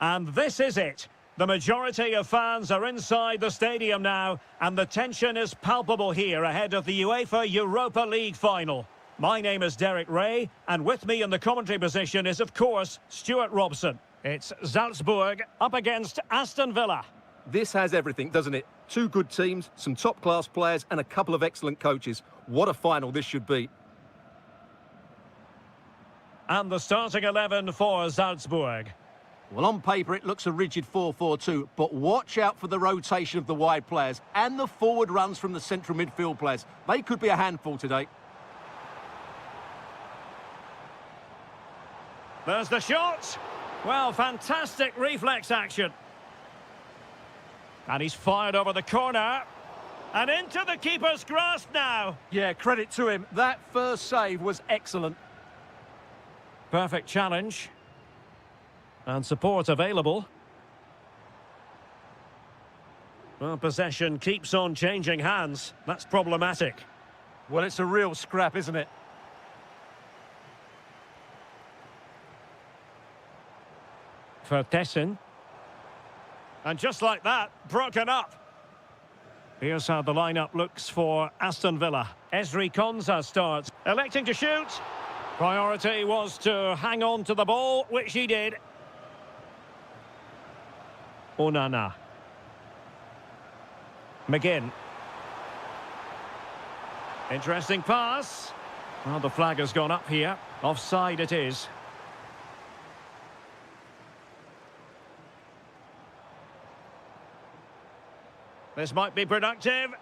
S1: And this is it. The majority of fans are inside the stadium now, and the tension is palpable here ahead of the UEFA Europa League final. My name is Derek Ray, and with me in the commentary position is, of course, Stuart Robson. It's Salzburg up against Aston Villa.
S2: This has everything, doesn't it? Two good teams, some top-class players, and a couple of excellent coaches. What a final this should be.
S1: And the starting 11 for Salzburg.
S2: Well, on paper, it looks a rigid 4-4-2, but watch out for the rotation of the wide players and the forward runs from the central midfield players. They could be a handful today.
S1: There's the shot. Well, fantastic reflex action. And he's fired over the corner. And into the keeper's grasp now.
S2: Yeah, credit to him. That first save was excellent.
S1: Perfect challenge. And support available. Well, possession keeps on changing hands. That's problematic.
S2: Well, it's a real scrap, isn't it?
S1: For Tessin. And just like that, broken up. Here's how the lineup looks for Aston Villa. Ezri Konsa starts, electing to shoot. Priority was to hang on to the ball, which he did. Onana. McGinn. Interesting pass. Well, the flag has gone up here. Offside it is. This might be productive.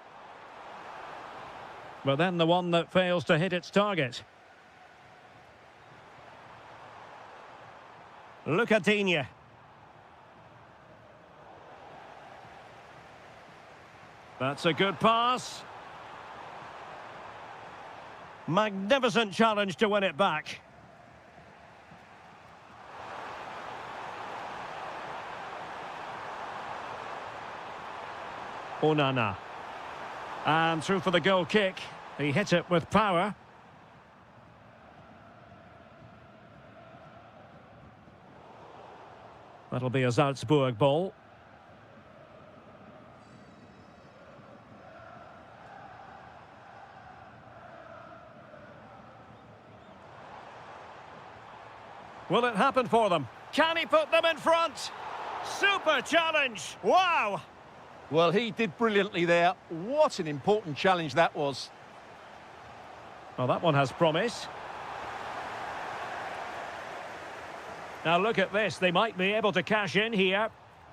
S1: But then the one that fails to hit its target. Lucadinha. That's a good pass. Magnificent challenge to win it back. Onana. And through for the goal kick. He hit it with power. That'll be a Salzburg ball. Will it happen for them? Can he put them in front? Super challenge! Wow!
S2: Well, he did brilliantly there. What an important challenge that was.
S1: Well, that one has promise. Now look at this. They might be able to cash in here,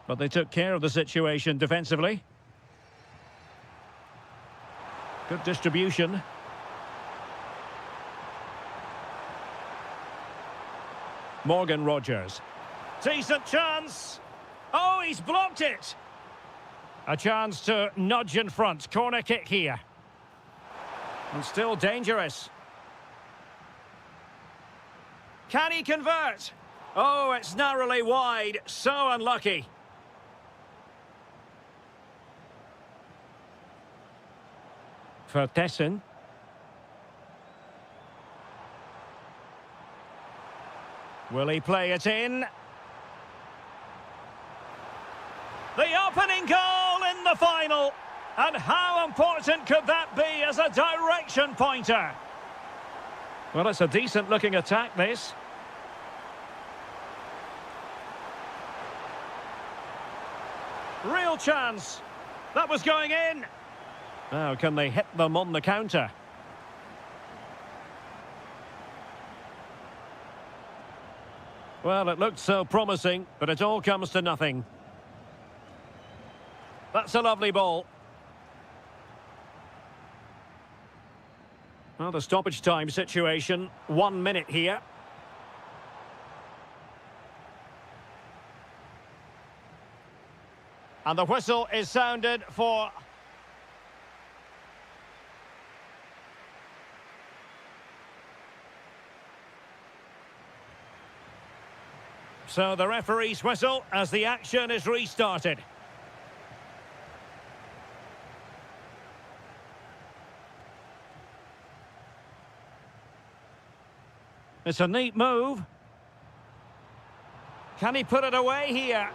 S1: but they took care of the situation defensively. Good distribution. Morgan Rogers. Decent chance. Oh, he's blocked it. A chance to nudge in front. Corner kick here. And still dangerous. Can he convert? Oh, it's narrowly wide. So unlucky. For Tessin. Will he play it in? The opening goal in the final. And how important could that be as a direction pointer? Well, it's a decent looking attack, this. Real chance. That was going in. Now, can they hit them on the counter? Well, it looked so promising, but it all comes to nothing. That's a lovely ball. Well, the stoppage time situation, 1 minute here. And the whistle is sounded for... So the referee's whistle as the action is restarted. It's a neat move. Can he put it away here?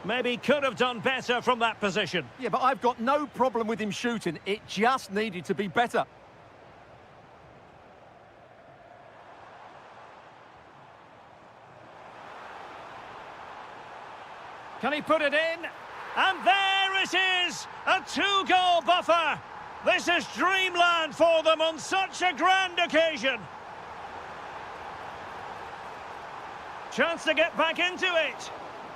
S1: Maybe could have done better from that position.
S2: Yeah, but I've got no problem with him shooting. It just needed to be better.
S1: Can he put it in? And there it is! A two-goal buffer! This is dreamland for them on such a grand occasion. Chance to get back into it.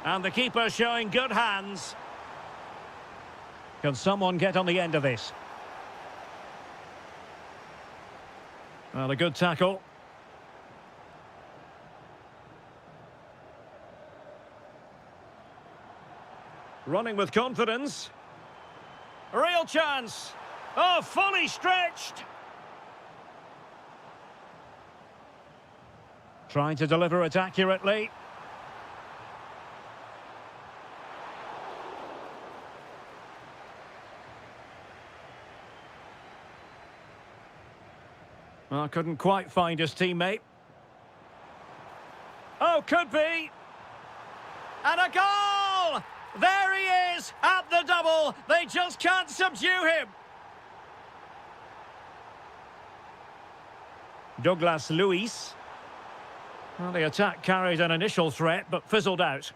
S1: And the keeper showing good hands. Can someone get on the end of this? Well, a good tackle. Running with confidence. Real chance. Oh, fully stretched. Trying to deliver it accurately. Well, couldn't quite find his teammate. Oh, could be. And a goal! There he is at the double. They just can't subdue him. Douglas Luiz. Well, the attack carried an initial threat, but fizzled out.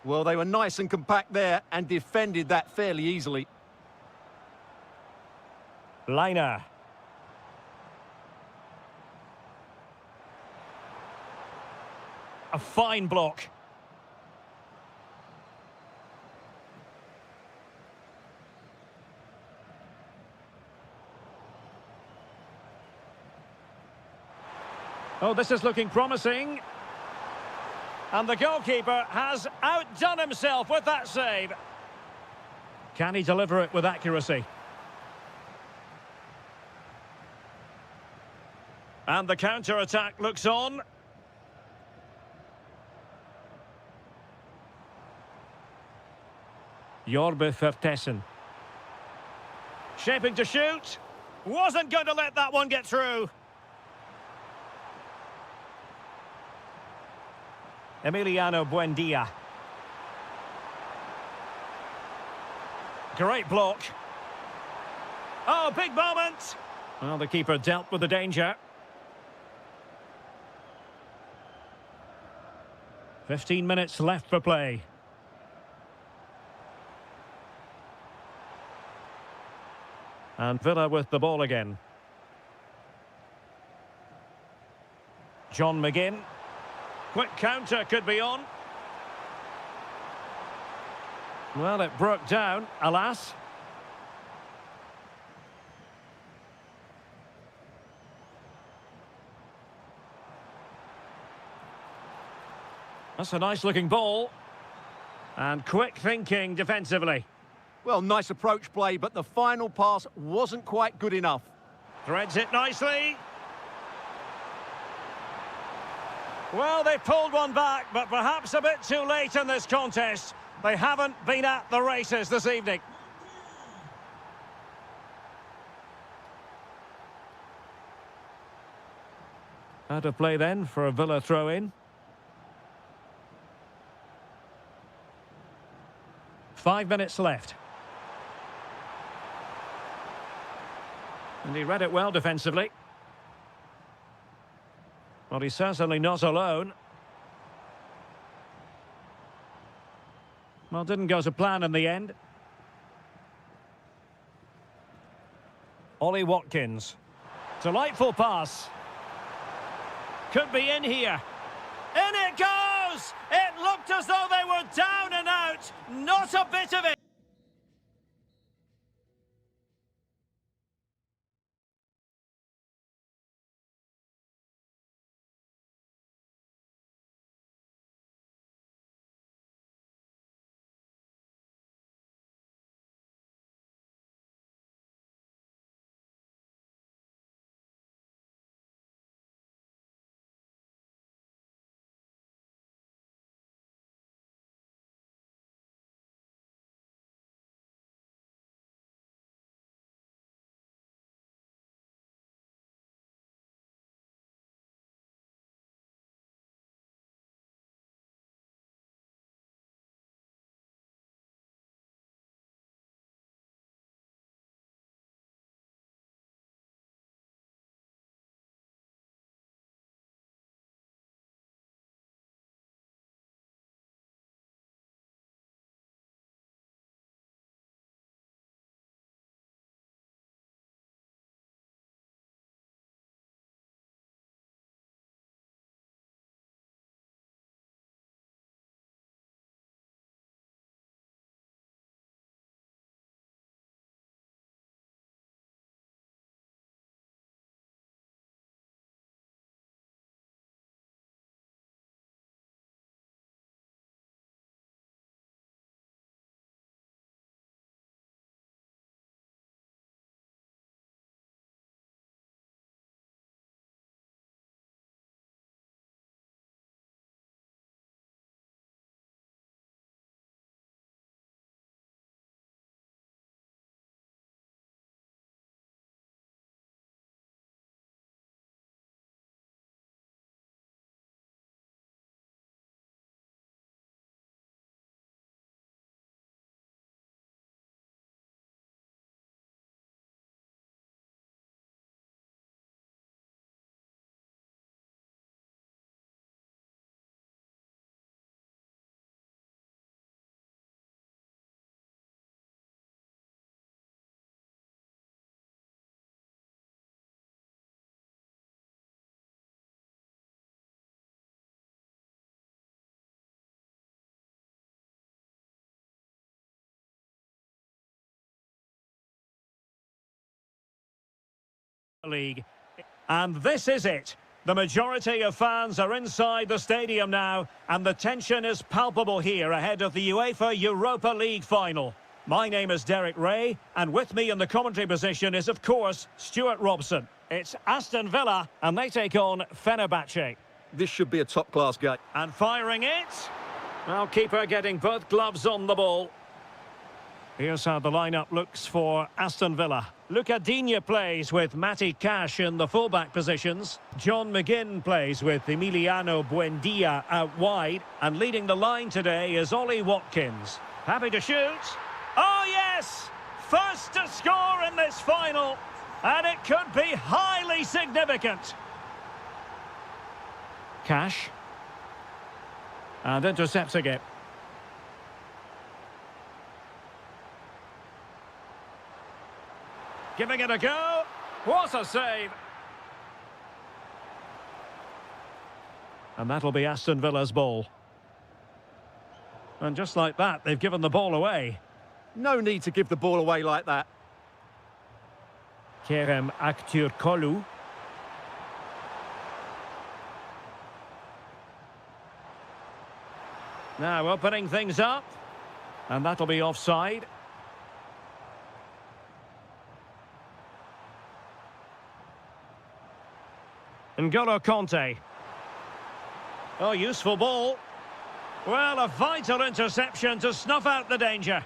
S2: Well, they were nice and compact there and defended that fairly easily.
S1: Liner. A fine block. Oh, this is looking promising. And the goalkeeper has outdone himself with that save. Can he deliver it with accuracy? And the counter-attack looks on. Jorbe Vertessen. Shaping to shoot. Wasn't going to let that one get through. Emiliano Buendia. Great block. Oh, big moment. Well, the keeper dealt with the danger. 15 minutes left for play. And Villa with the ball again. John McGinn. Quick counter could be on. Well, it broke down, alas. That's a nice-looking ball. And quick thinking defensively.
S2: Well, nice approach play, but the final pass wasn't quite good enough.
S1: Threads it nicely. Well, they pulled one back, but perhaps a bit too late in this contest. They haven't been at the races this evening. Out of play then for a Villa throw-in. 5 minutes left. And he read it well defensively. Well, he's certainly not alone. Well, didn't go to plan in the end. Ollie Watkins. Delightful pass. Could be in here. In it goes! It looked as though they were down and out. Not a bit of it. League. And this is it. The majority of fans are inside the stadium now, and the tension is palpable here ahead of the UEFA Europa League final. My name is Derek Ray, and with me in the commentary position is, of course, Stuart Robson. It's Aston Villa, and they take on Fenerbahce.
S2: This should be a top-class game.
S1: And firing it. Well, keeper getting both gloves on the ball. Here's how the lineup looks for Aston Villa. Luca Digne plays with Matty Cash in the fullback positions. John McGinn plays with Emiliano Buendia out wide. And leading the line today is Ollie Watkins. Happy to shoot. Oh, yes! First to score in this final. And it could be highly significant. Cash. And intercepting it. Giving it a go. What a save. And that'll be Aston Villa's ball. And just like that, they've given the ball away.
S2: No need to give the ball away like that.
S1: Kerem Aktürkoğlu. Now opening things up. And that'll be offside. N'Golo Kanté. Oh, useful ball. Well, a vital interception to snuff out the danger.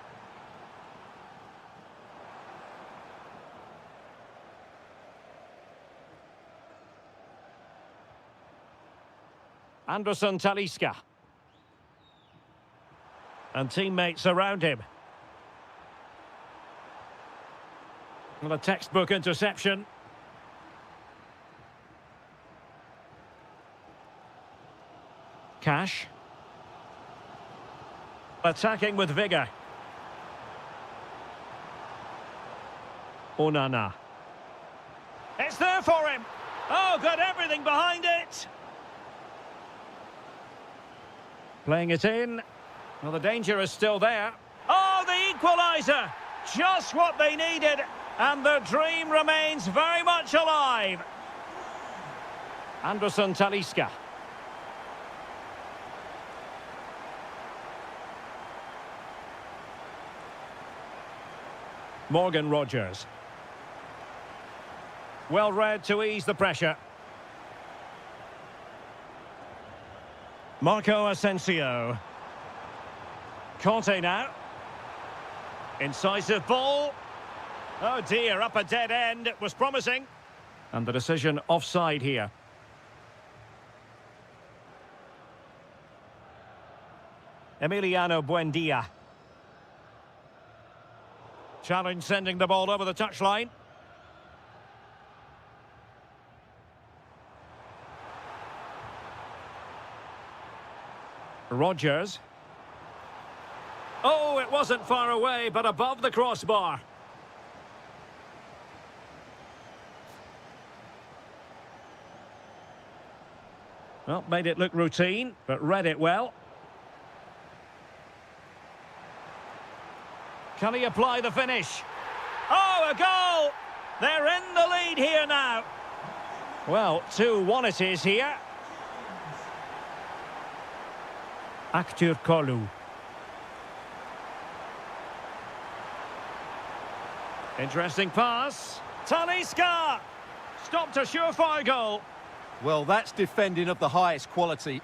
S1: Anderson Talisca. And teammates around him. Well, a textbook interception. Cash. Attacking with vigour. Onana. It's there for him. Oh, got everything behind it. Playing it in. Well, the danger is still there. Oh, the equaliser. Just what they needed. And the dream remains very much alive. Anderson Talisca. Morgan Rogers. Well read to ease the pressure. Marco Asensio. Kanté now. Incisive ball. Oh dear, up a dead end. It was promising. And the decision offside here. Emiliano Buendia. Challenge sending the ball over the touchline. Rogers. Oh, it wasn't far away, but above the crossbar. Well, made it look routine, but read it well. Can he apply the finish? Oh, a goal! They're in the lead here now. Well, 2-1 it is here. Aktürkoğlu. Interesting pass. Talisca! Stopped a surefire goal.
S2: Well, that's defending of the highest quality.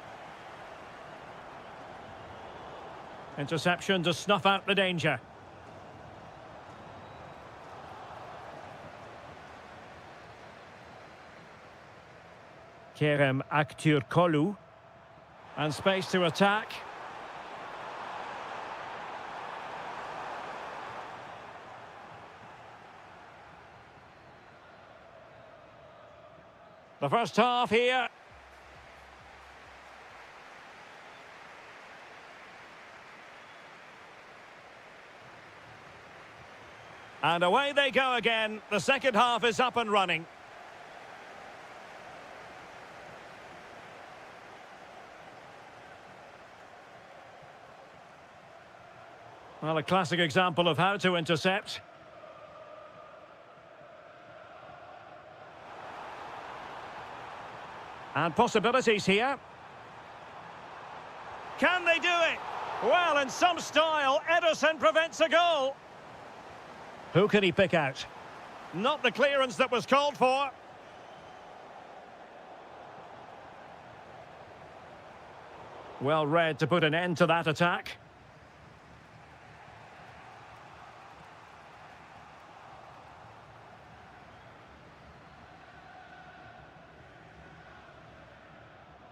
S1: Interception to snuff out the danger. Kerem Aktürkoğlu. And space to attack. The first half here. And away they go again. The second half is up and running. Well, a classic example of how to intercept. And possibilities here. Can they do it? Well, in some style, Ederson prevents a goal. Who can he pick out? Not the clearance that was called for. Well read to put an end to that attack.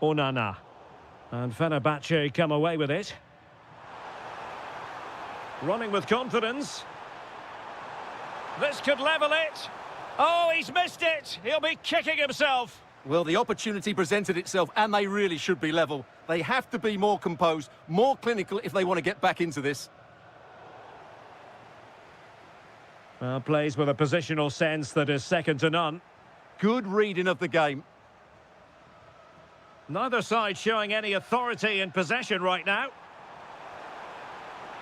S1: Onana. And Fenerbahce come away with it. Running with confidence. This could level it. Oh, he's missed it. He'll be kicking himself.
S2: Well, the opportunity presented itself, and they really should be level. They have to be more composed, more clinical if they want to get back into this.
S1: Well, plays with a positional sense that is second to none.
S2: Good reading of the game.
S1: Neither side showing any authority in possession right now.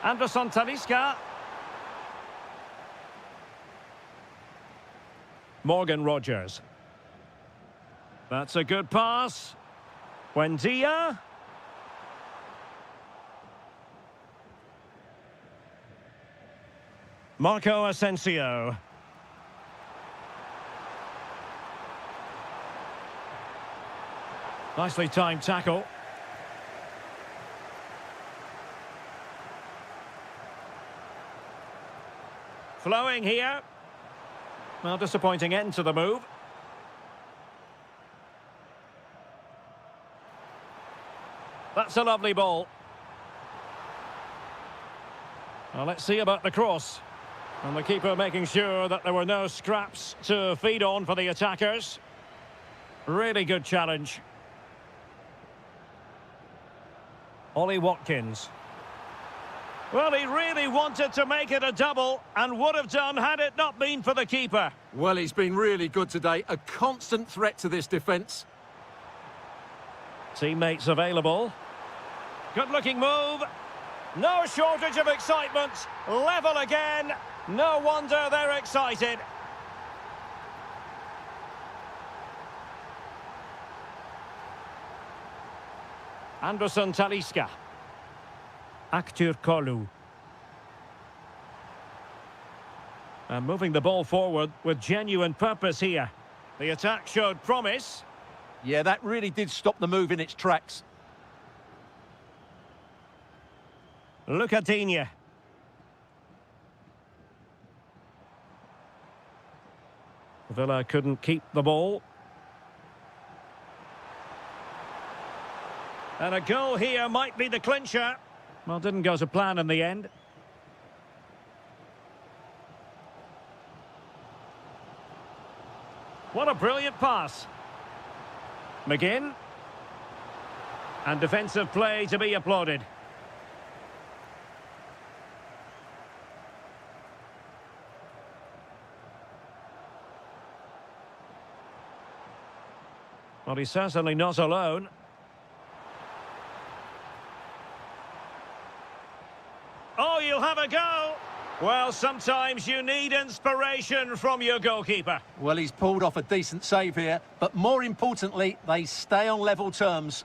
S1: Anderson Talisca. Morgan Rogers. That's a good pass. Buendia. Marco Asensio. Nicely timed tackle. Flowing here. Well, disappointing end to the move. That's a lovely ball. Well, let's see about the cross. And the keeper making sure that there were no scraps to feed on for the attackers. Really good challenge. Ollie Watkins. Well, he really wanted to make it a double and would have done had it not been for the keeper.
S2: Well, he's been really good today. A constant threat to this defence.
S1: Teammates available. Good-looking move. No shortage of excitement. Level again. No wonder they're excited. Anderson Talisca. Aktur Kolu. And moving the ball forward with genuine purpose here. The attack showed promise.
S2: Yeah, that really did stop the move in its tracks.
S1: Lucatinia. Villa couldn't keep the ball. And a goal here might be the clincher. Well, didn't go to plan in the end. What a brilliant pass. McGinn. And defensive play to be applauded. Well, he's certainly not alone. Oh, you'll have a go. Well, sometimes you need inspiration from your goalkeeper.
S2: Well, he's pulled off a decent save here, but more importantly, they stay on level terms.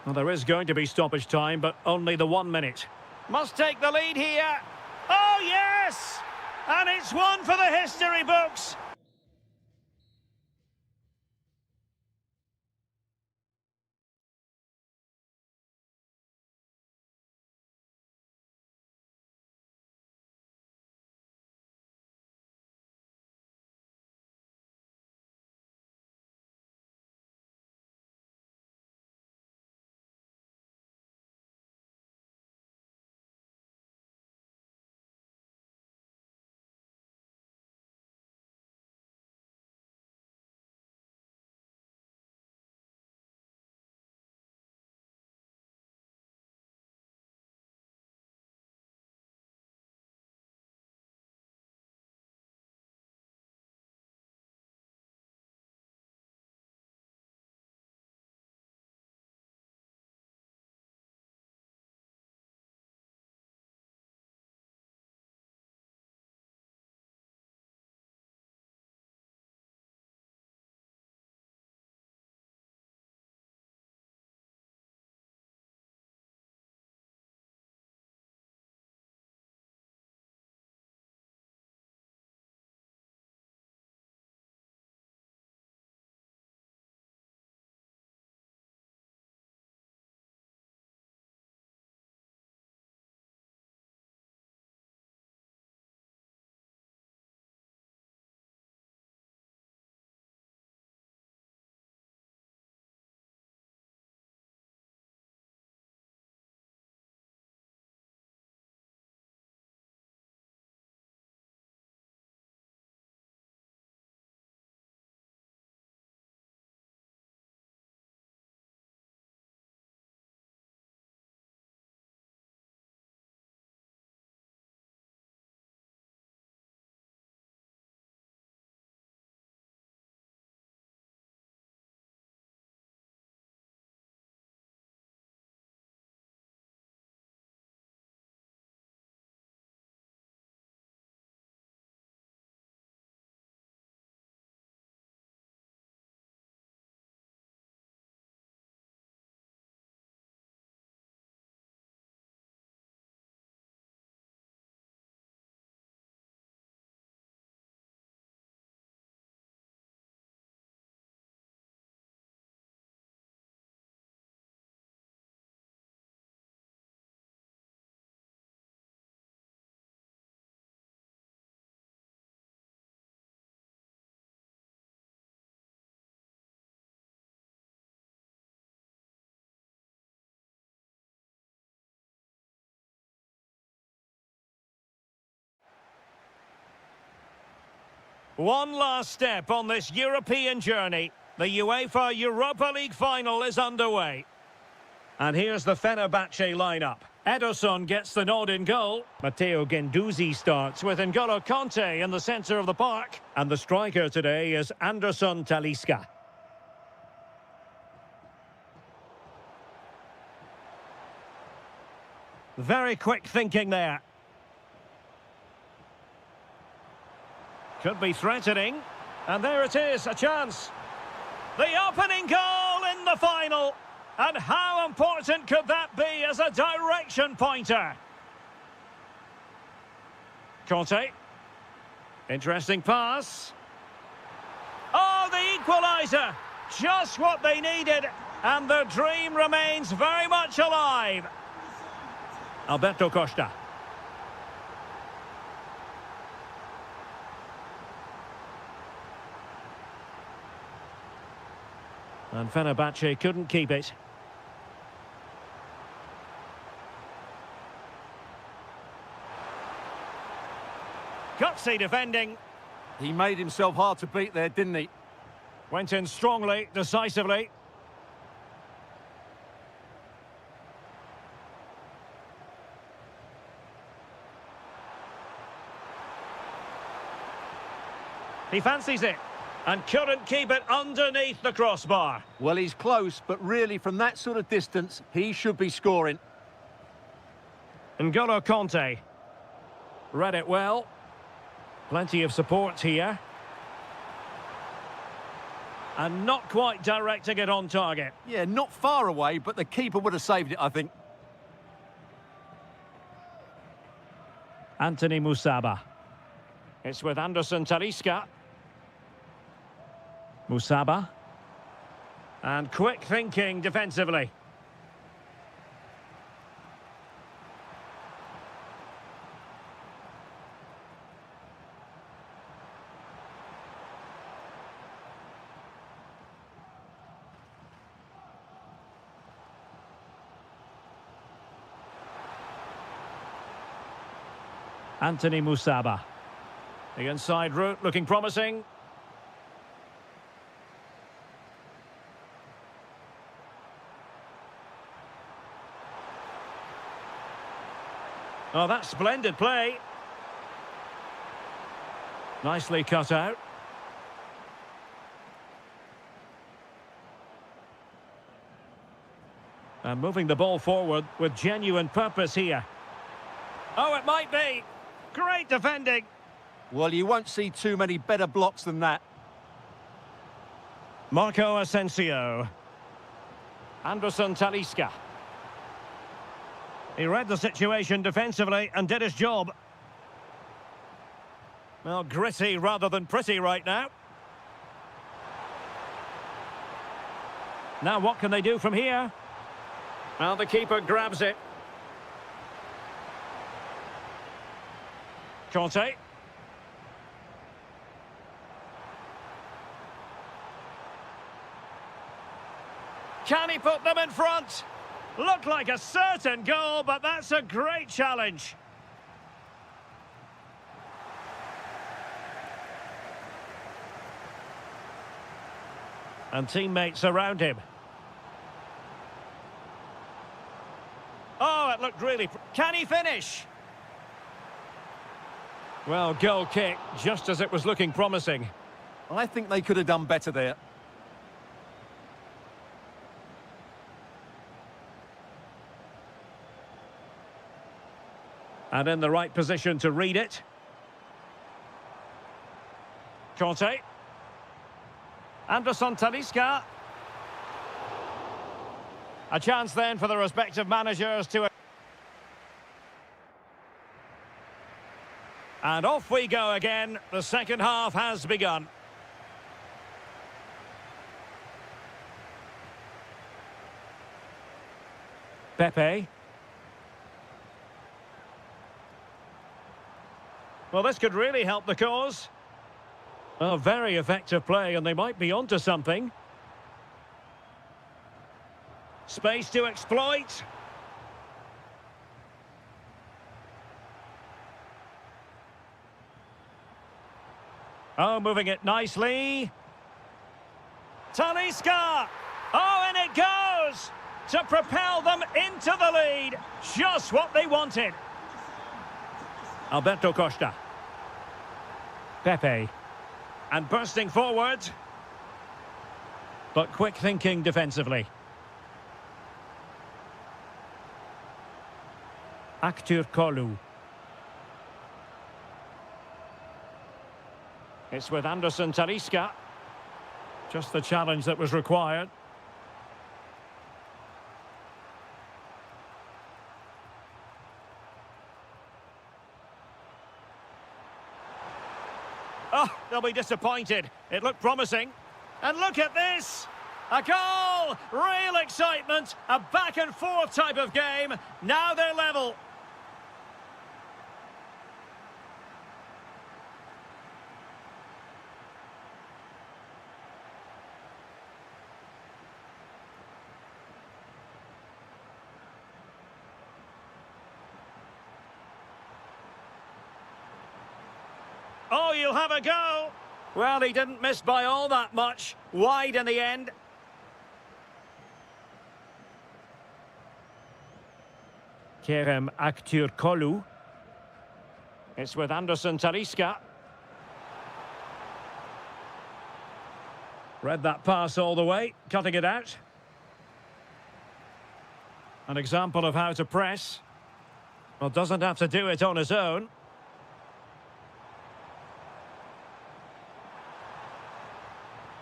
S1: Well, there is going to be stoppage time, but only the 1 minute. Must take the lead here. Oh, yes! And it's one for the history books. One last step on this European journey. The UEFA Europa League final is underway. And here's the Fenerbahce lineup. Ederson gets the nod in goal. Matteo Guendouzi starts with N'Golo Kanté in the centre of the park. And the striker today is Anderson Talisca. Very quick thinking there. Could be threatening. And there it is, a chance. The opening goal in the final. And how important could that be as a direction pointer? Kanté. Interesting pass. Oh, the equaliser. Just what they needed. And the dream remains very much alive. Alberto Costa. And Fenerbahce couldn't keep it. Gutsy defending.
S2: He made himself hard to beat there, didn't he?
S1: Went in strongly, decisively. He fancies it and couldn't keep it underneath the crossbar.
S2: Well, he's close, but really from that sort of distance, he should be scoring.
S1: N'Golo Kanté. Read it well. Plenty of support here. And not quite directing it on target.
S2: Yeah, not far away, but the keeper would have saved it, I think.
S1: Anthony Musaba. It's with Anderson Talisca. Musaba. And quick thinking defensively. Anthony Musaba. The inside route looking promising. Oh, that's splendid play. Nicely cut out. And moving the ball forward with genuine purpose here. Oh, it might be. Great defending.
S2: Well, you won't see too many better blocks than that.
S1: Marco Asensio. Anderson Talisca. He read the situation defensively and did his job. Well, gritty rather than pretty right now. Now what can they do from here? Well, the keeper grabs it. Kanté. Can he put them in front? Looked like a certain goal, but that's a great challenge. And teammates around him. Oh, it looked really... Can he finish? Well, goal kick, just as it was looking promising.
S2: I think they could have done better there.
S1: And in the right position to read it. Kanté. Anderson Talisca. A chance then for the respective managers to... And off we go again. The second half has begun. Pepe. Well, this could really help the cause. Well, very effective play, and they might be onto something. Space to exploit. Oh, moving it nicely. Talisca! Oh, and it goes! To propel them into the lead. Just what they wanted. Alberto Costa. Pepe. And bursting forward. But quick thinking defensively. Aktür Kolu. It's with Anderson Talisca. Just the challenge that was required. Oh, they'll be disappointed. It looked promising. And look at this! A goal! Real excitement! A back and forth type of game. Now they're level. Oh, you'll have a go. Well, he didn't miss by all that much. Wide in the end. Kerem Aktürkoğlu. It's with Anderson Talisca. Read that pass all the way, cutting it out. An example of how to press. Well, doesn't have to do it on his own.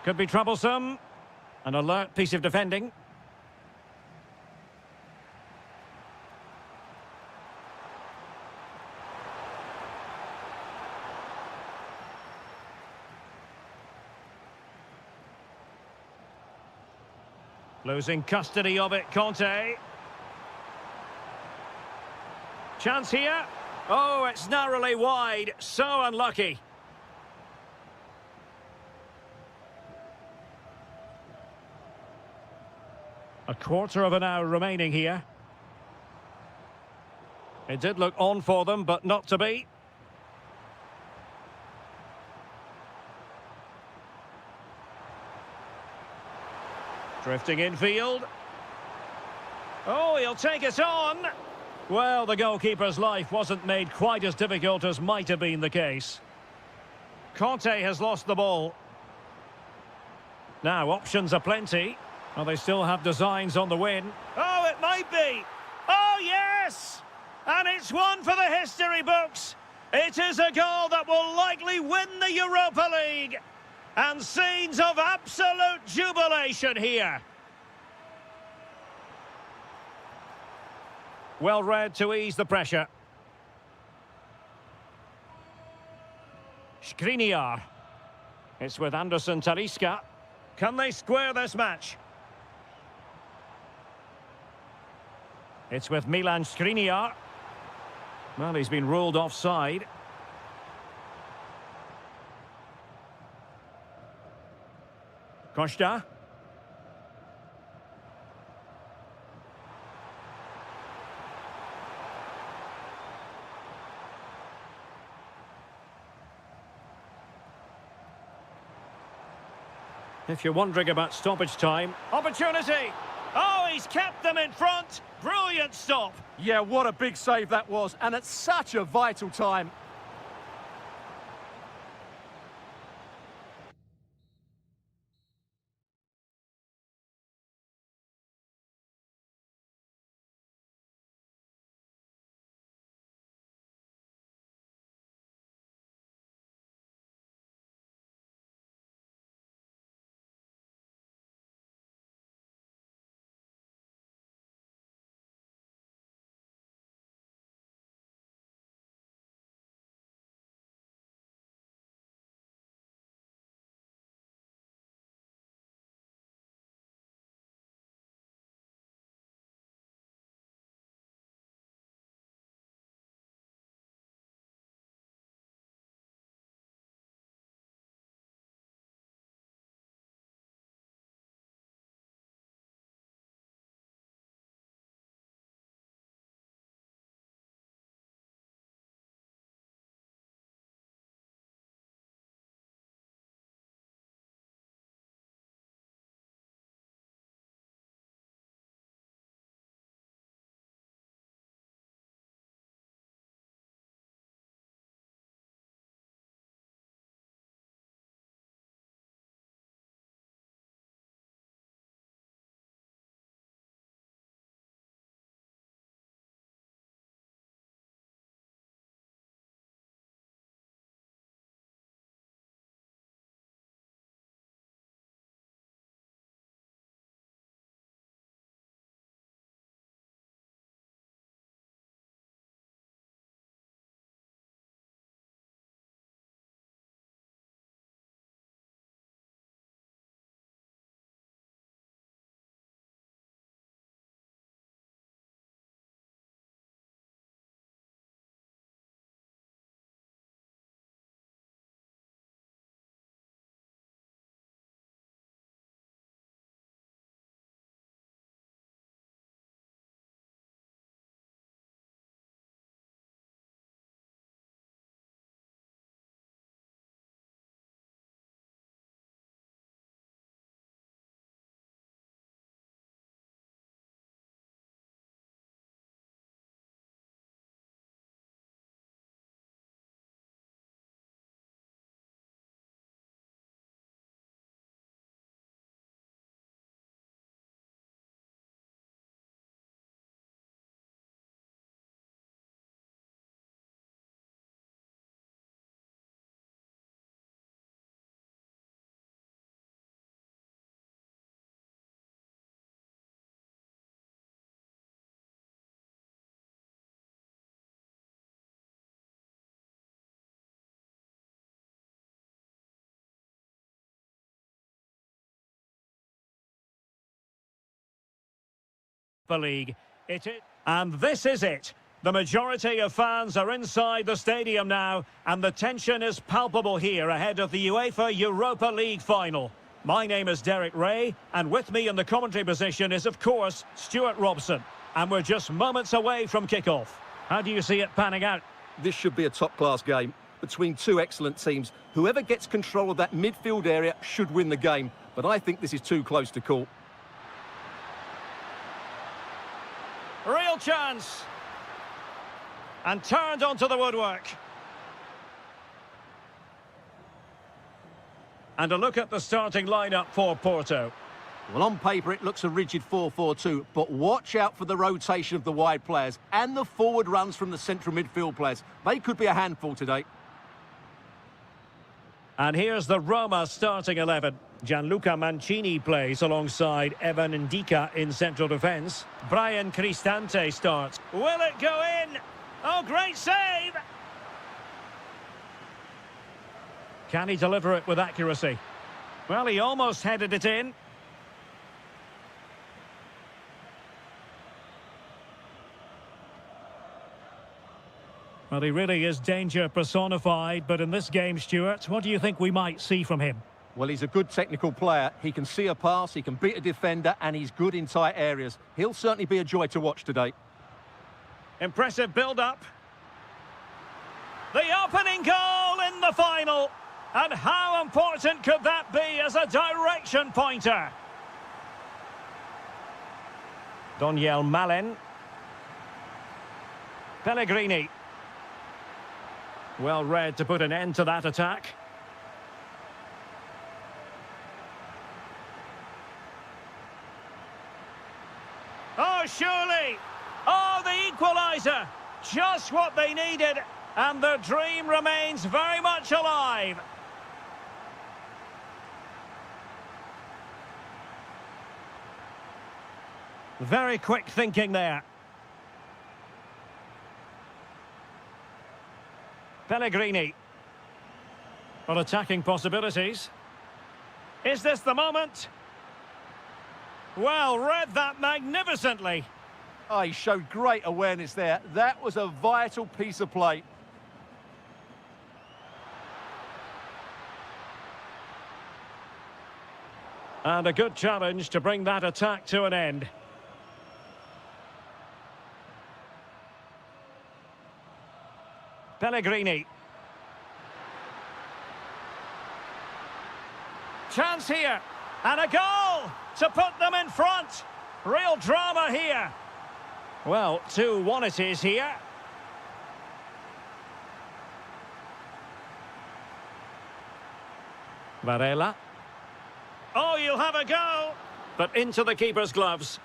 S1: Could be troublesome. An alert piece of defending. Losing custody of it, Conte. Chance here. Oh, it's narrowly wide. So unlucky. A quarter of an hour remaining here. It did look on for them, but not to be. Drifting infield. Oh, he'll take it on. Well, the goalkeeper's life wasn't made quite as difficult as might have been the case. Conte has lost the ball. Now, options are plenty. Well, they still have designs on the win. Oh, it might be. Oh, yes! And it's one for the history books. It is a goal that will likely win the Europa League. And scenes of absolute jubilation here. Well read to ease the pressure. Skriniar. It's with Anderson Talisca. Can they square this match? It's with Milan Skriniar. Well, he's been ruled offside. Costa. If you're wondering about stoppage time, opportunity! Oh, he's kept them in front. Brilliant stop.
S2: Yeah, what a big save that was, and at such a vital time.
S1: the league. And this is it. The majority of fans are inside the stadium now, and the tension is palpable here ahead of the UEFA Europa League final. My name is Derek Ray, and with me in the commentary position is, of course, Stuart Robson. And we're just moments away from kickoff. How do you see it panning out?
S2: This should be a top-class game between two excellent teams. Whoever gets control of that midfield area should win the game, but I think this is too close to call.
S1: Real chance. And turned onto the woodwork. And a look at the starting lineup for Porto.
S2: Well, on paper, it looks a rigid 4-4-2, but watch out for the rotation of the wide players and the forward runs from the central midfield players. They could be a handful today.
S1: And here's the Roma starting 11. Gianluca Mancini plays alongside Evan Ndika in central defence. Brian Cristante starts. Will it go in? Oh, great save! Can he deliver it with accuracy? Well, he almost headed it in. Well, he really is danger personified, but in this game, Stuart, what do you think we might see from him?
S2: Well, he's a good technical player. He can see a pass, he can beat a defender, and he's good in tight areas. He'll certainly be a joy to watch today.
S1: Impressive build-up. The opening goal in the final. And how important could that be as a direction pointer? Daniel Malen. Pellegrini. Well read to put an end to that attack. Oh, surely! Oh, the equaliser! Just what they needed, and the dream remains very much alive. Very quick thinking there. Pellegrini. Well, attacking possibilities. Is this the moment? Well, read that magnificently.
S2: Oh, he showed great awareness there. That was a vital piece of play.
S1: And a good challenge to bring that attack to an end. Pellegrini. Chance here. And a goal to put them in front. Real drama here. Well, 2-1 it is here. Varela. Oh, you'll have a go. But into the keeper's gloves.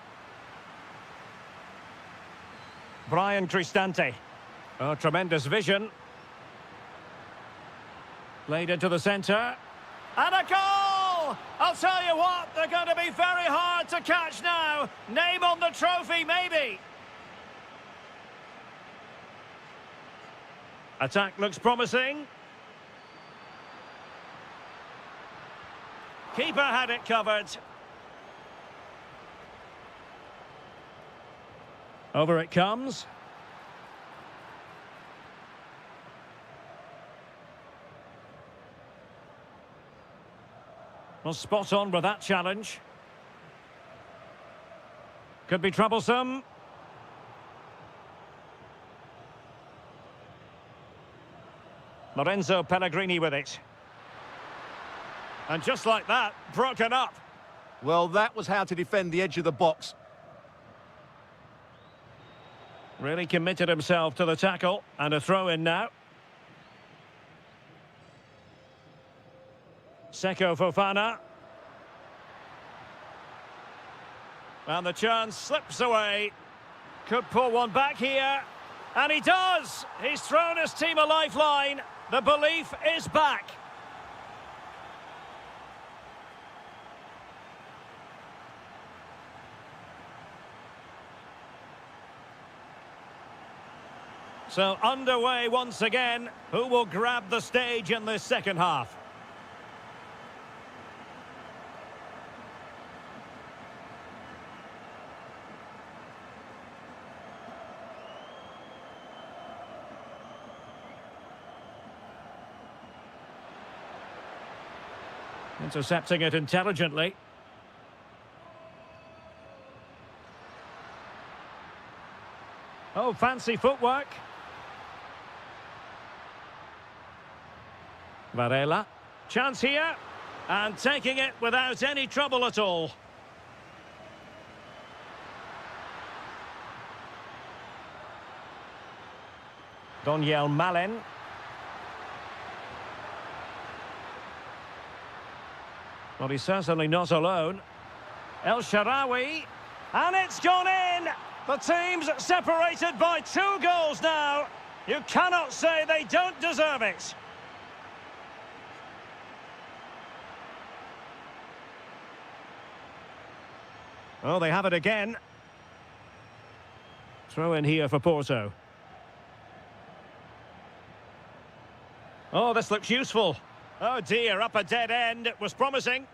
S1: Brian Cristante. Oh, tremendous vision. Played into the centre. And a goal! I'll tell you what, they're going to be very hard to catch now. Name on the trophy, maybe. Attack looks promising. Keeper had it covered. Over it comes. Well, spot on with that challenge. Could be troublesome. Lorenzo Pellegrini with it. And just like that, broken up.
S2: Well, that was how to defend the edge of the box.
S1: Really committed himself to the tackle. And a throw-in now. Seko Fofana. And the chance slips away. Could pull one back here. And he does! He's thrown his team a lifeline. The belief is back. So underway once again. Who will grab the stage in this second half? Intercepting it intelligently. Oh, fancy footwork. Varela. Chance here. And taking it without any trouble at all. Donyell Malen. Well, he's certainly not alone. El Shaarawy. And it's gone in! The team's separated by 2 goals now. You cannot say they don't deserve it. Oh, they have it again. Throw in here for Porto. Oh, this looks useful. Oh dear, up a dead end. It was promising.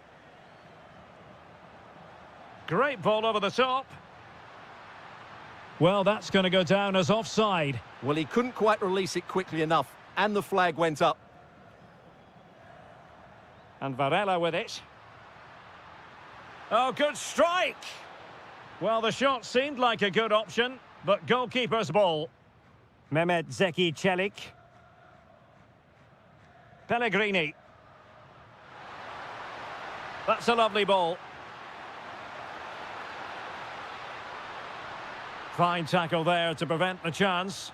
S1: Great ball over the top. Well, that's going to go down as offside.
S2: Well, he couldn't quite release it quickly enough, and the flag went up.
S1: And Varela with it. Oh, good strike! Well, the shot seemed like a good option, but goalkeeper's ball. Mehmet Zeki Çelik. Pellegrini. That's a lovely ball. Fine tackle there to prevent the chance.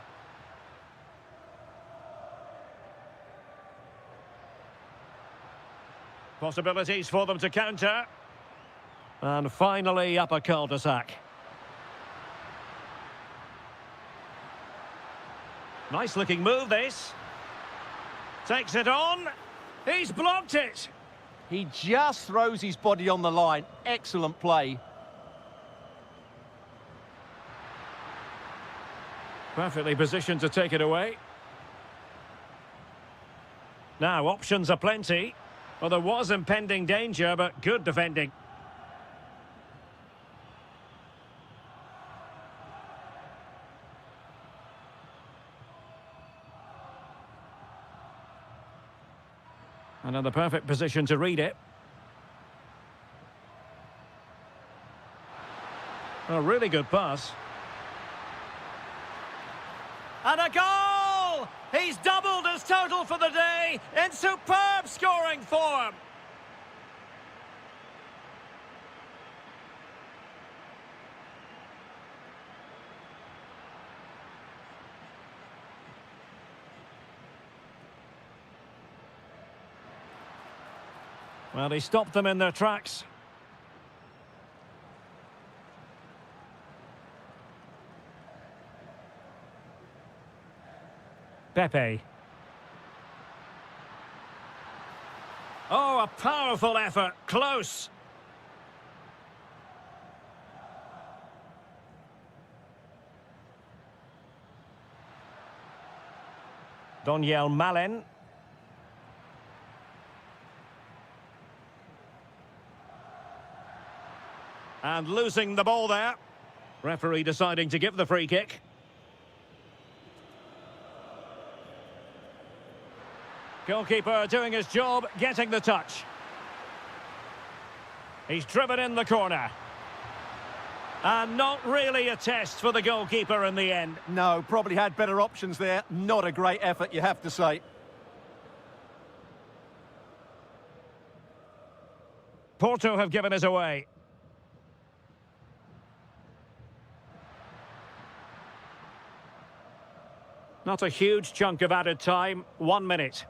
S1: Possibilities for them to counter. And finally up a cul-de-sac. Nice looking move this. Takes it on. He's blocked it.
S2: He just throws his body on the line. Excellent play.
S1: Perfectly positioned to take it away. Now, options are plenty. Well, there was impending danger, but good defending. Another perfect position to read it. A really good pass. And a goal! He's doubled his total for the day in superb scoring form. Well, he stopped them in their tracks. Pepe. Oh, a powerful effort. Close. Donyell Malen. And losing the ball there. Referee deciding to give the free kick. Goalkeeper doing his job, getting the touch. He's driven in the corner. And not really a test for the goalkeeper in the end.
S2: No, probably had better options there. Not a great effort, you have to say.
S1: Porto have given us away. Not a huge chunk of added time, 1 minute.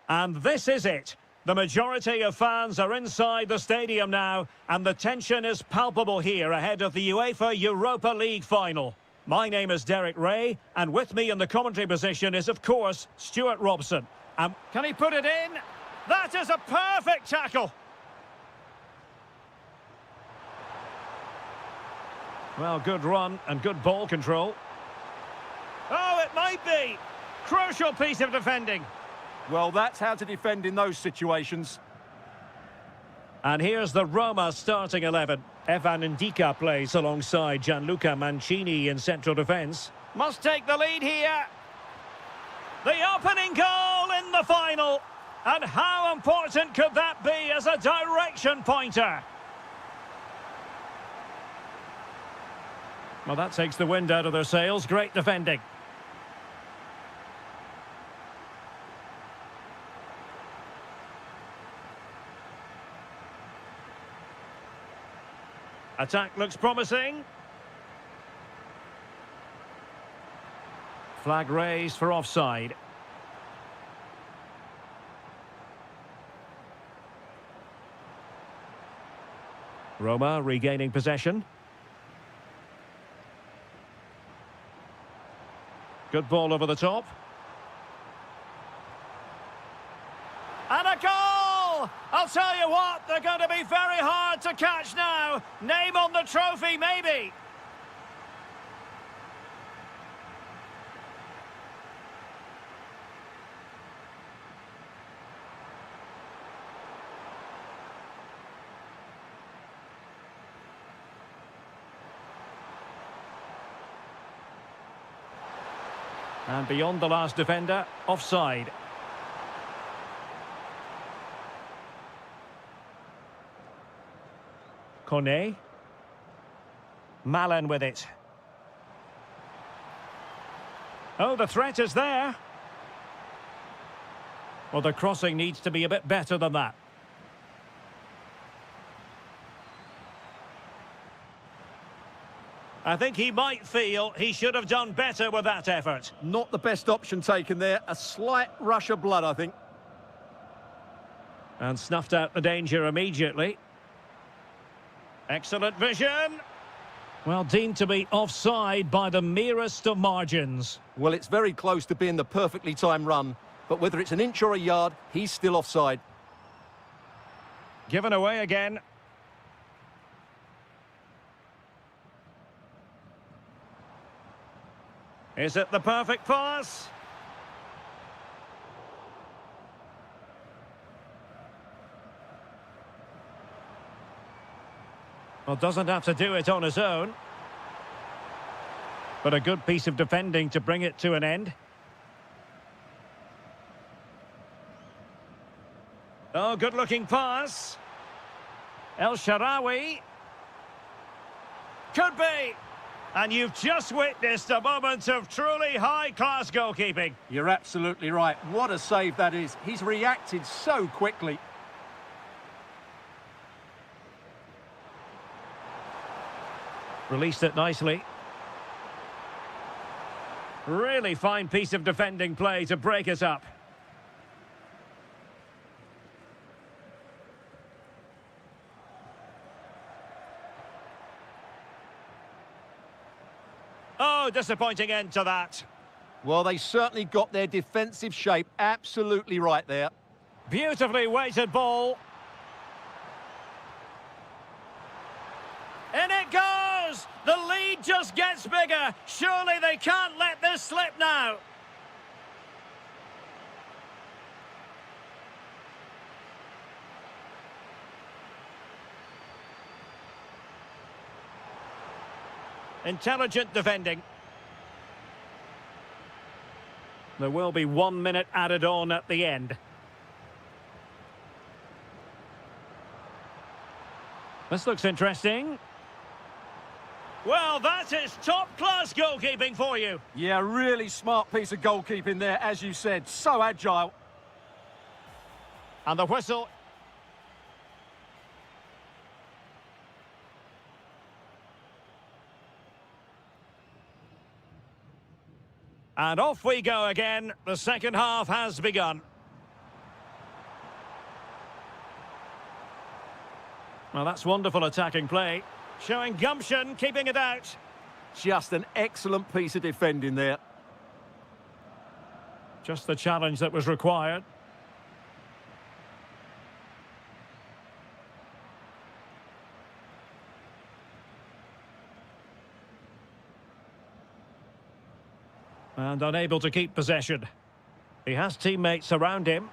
S1: And this is it. The majority of fans are inside the stadium now, and the tension is palpable here ahead of the UEFA Europa League final. My name is Derek Ray, and with me in the commentary position is, of course, Stuart Robson. Can he put it in? That is a perfect tackle. Well, good run and good ball control. Oh, it might be. Crucial piece of defending.
S2: Well, that's how to defend in those situations.
S1: And here's the Roma starting 11. Evan Ndika plays alongside Gianluca Mancini in central defence. Must take the lead here. The opening goal in the final. And how important could that be as a direction pointer? Well, that takes the wind out of their sails. Great defending. Attack looks promising. Flag raised for offside. Roma regaining possession. Good ball over the top. And a goal! I'll tell you what, they're going to be very hard to catch now. Name on the trophy, maybe. And beyond the last defender, offside. Kone. Malen with it. Oh, the threat is there. Well, the crossing needs to be a bit better than that. I think he might feel he should have done better with that effort.
S2: Not the best option taken there. A slight rush of blood, I think.
S1: And snuffed out the danger immediately. Excellent vision. Well, deemed to be offside by the merest of margins.
S2: Well, it's very close to being the perfectly timed run, but whether it's an inch or a yard, he's still offside.
S1: Given away again. Is it the perfect pass? Well, doesn't have to do it on his own. But a good piece of defending to bring it to an end. Oh, good-looking pass. El Shaarawy. Could be. And you've just witnessed a moment of truly high-class goalkeeping.
S2: You're absolutely right. What a save that is. He's reacted so quickly.
S1: Released it nicely. Really fine piece of defending play to break us up. Oh, disappointing end to that.
S2: Well, they certainly got their defensive shape absolutely right there.
S1: Beautifully weighted ball. In it goes! The lead just gets bigger. Surely they can't let this slip now. Intelligent defending. There will be 1 minute added on at the end. This looks interesting. Well, that is top-class goalkeeping for you.
S2: Yeah, really smart piece of goalkeeping there, as you said. So agile.
S1: And the whistle. And off we go again. The second half has begun. Well, that's wonderful attacking play. Showing gumption, keeping it out.
S2: Just an excellent piece of defending there.
S1: Just the challenge that was required. And unable to keep possession. He has teammates around him.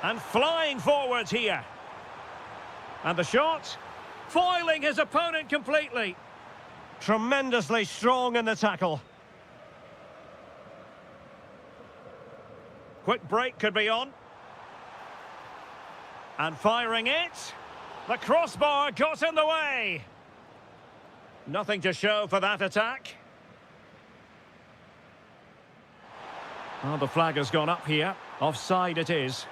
S1: And flying forwards here. And the shot, foiling his opponent completely. Tremendously strong in the tackle. Quick break could be on. And firing it. The crossbar got in the way. Nothing to show for that attack. Oh, the flag has gone up here. Offside it is.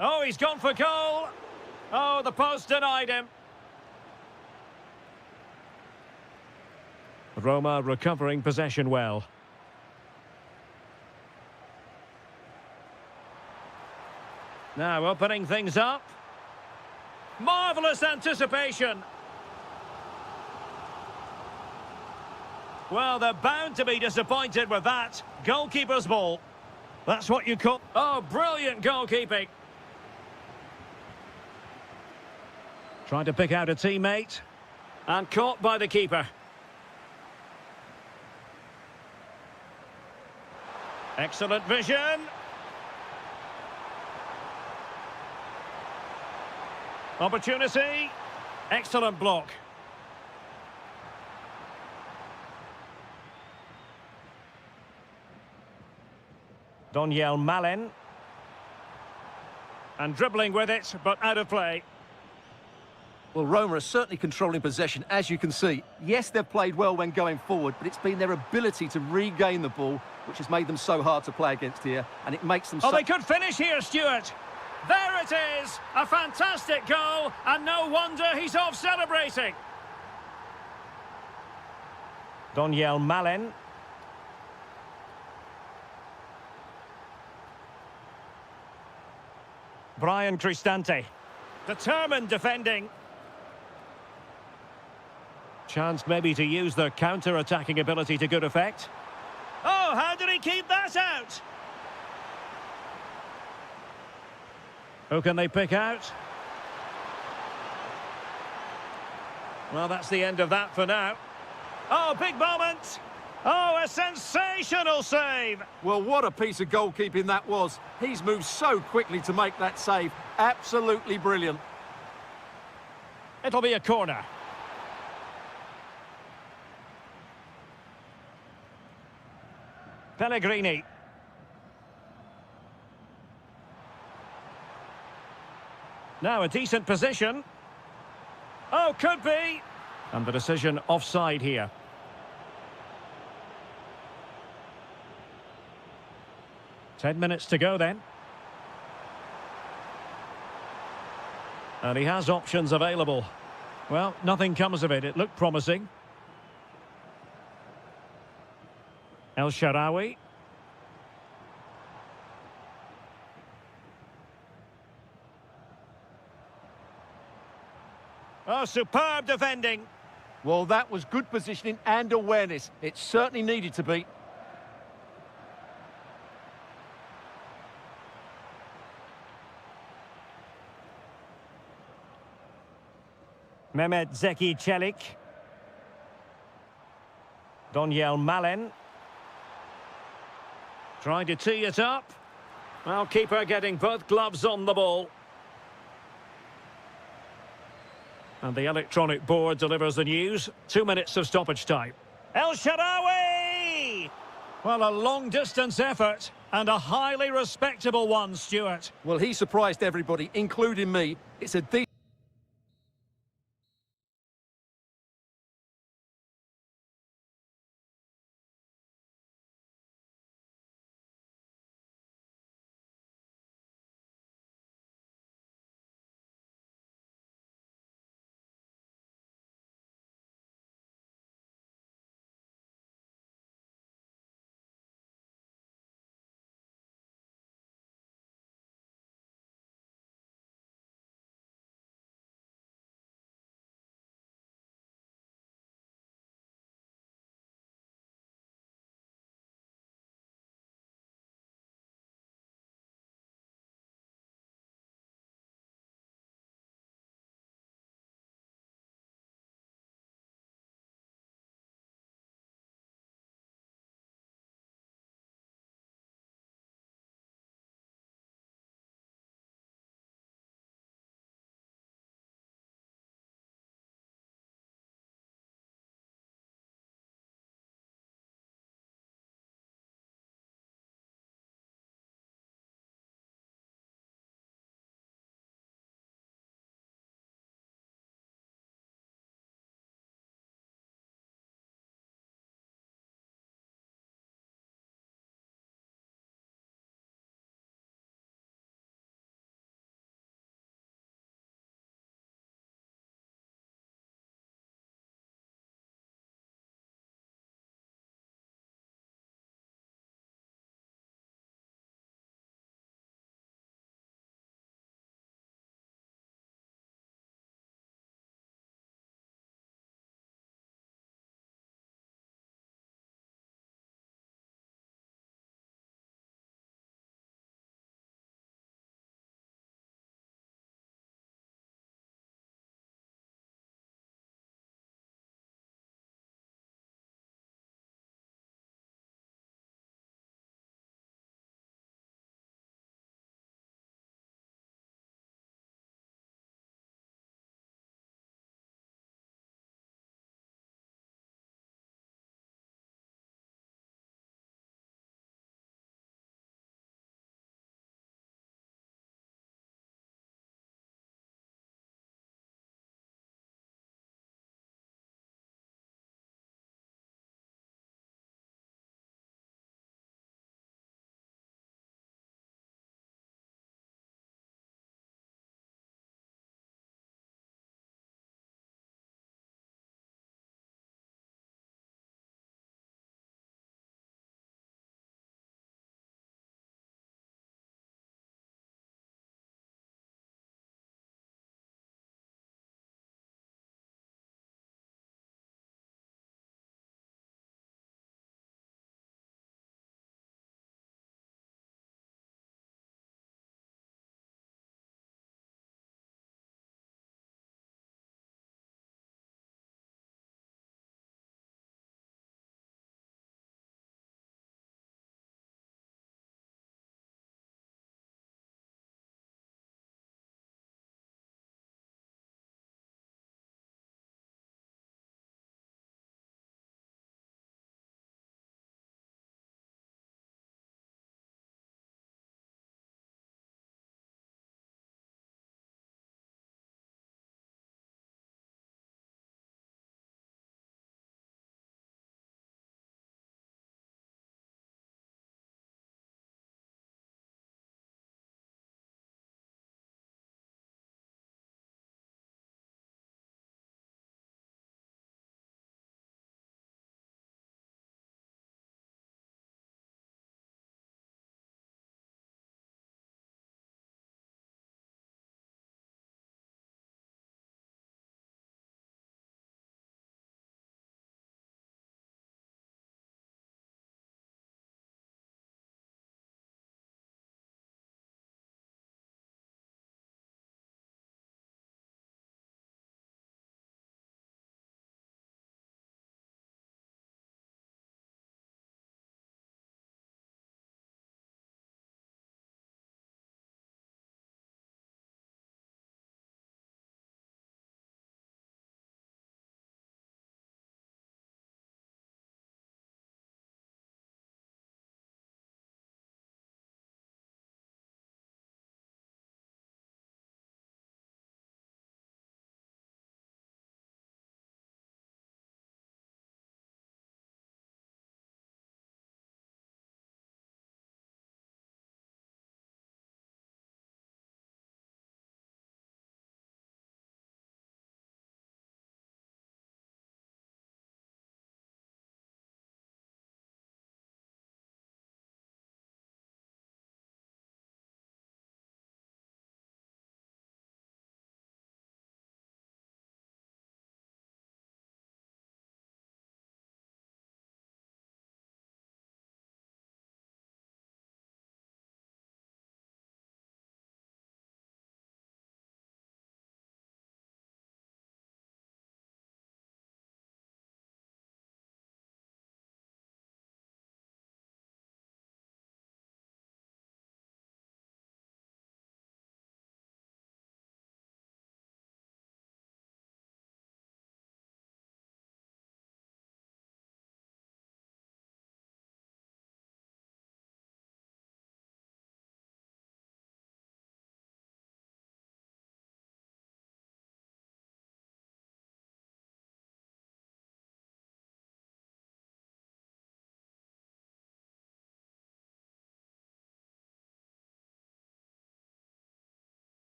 S1: Oh, he's gone for goal. Oh, the post denied him. Roma recovering possession well. Now opening things up. Marvellous anticipation. Well, they're bound to be disappointed with that. Goalkeeper's ball. That's what you call... Oh, brilliant goalkeeping. Trying to pick out a teammate. And caught by the keeper. Excellent vision. Opportunity. Excellent block. Daniel Malen. And dribbling with it, but out of play.
S2: Well, Roma are certainly controlling possession, as you can see. Yes, they've played well when going forward, but it's been their ability to regain the ball which has made them so hard to play against here, and it makes them...
S1: Oh, they could finish here, Stuart. There it is! A fantastic goal, and no wonder he's off celebrating. Daniel Malen. Brian Cristante. Determined defending. Chance maybe to use their counter-attacking ability to good effect. Oh, how did he keep that out? Who can they pick out? Well, that's the end of that for now. Oh, big moment. Oh, a sensational save.
S2: Well, what a piece of goalkeeping that was. He's moved so quickly to make that save. Absolutely brilliant.
S1: It'll be a corner. Pellegrini. Now a decent position. Oh, could be. And the decision offside here. Ten minutes to go then. And he has options available. Well, nothing comes of it. It looked promising. El Shaarawy. Oh, superb defending.
S2: Well, that was good positioning and awareness. It certainly needed to be.
S1: Mehmet Zeki Çelik. Daniel Malen. Trying to tee it up. Well, keeper getting both gloves on the ball. And the electronic board delivers the news. 2 minutes of stoppage time. El Shaarawy! Well, a long-distance effort and a highly respectable one, Stuart.
S2: Well, he surprised everybody, including me. It's a decent...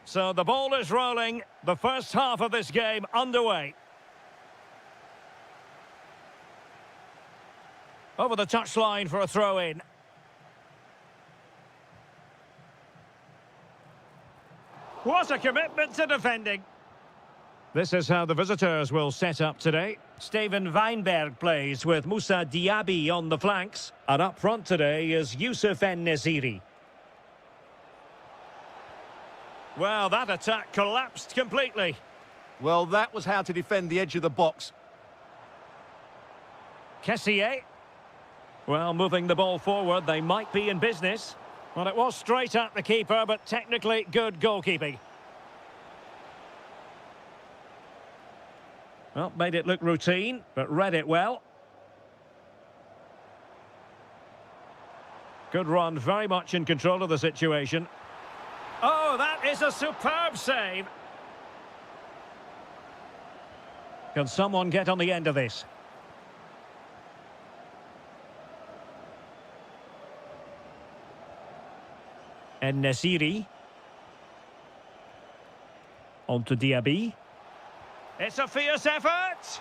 S1: So the ball is rolling. The first half of this game underway. Over the touchline for a throw-in. What a commitment to defending. This is how the visitors will set up today. Steven Weinberg plays with Moussa Diaby on the flanks. And up front today is Youssef En-Nesyri. Well, that attack collapsed completely.
S2: Well, that was how to defend the edge of the box.
S1: Kessié. Well, moving the ball forward, they might be in business. Well, it was straight at the keeper, but technically good goalkeeping. Well, made it look routine, but read it well. Good run, very much in control of the situation. Oh, that is a superb save. Can someone get on the end of this? En-Nesyri. On to Diaby. It's a fierce effort.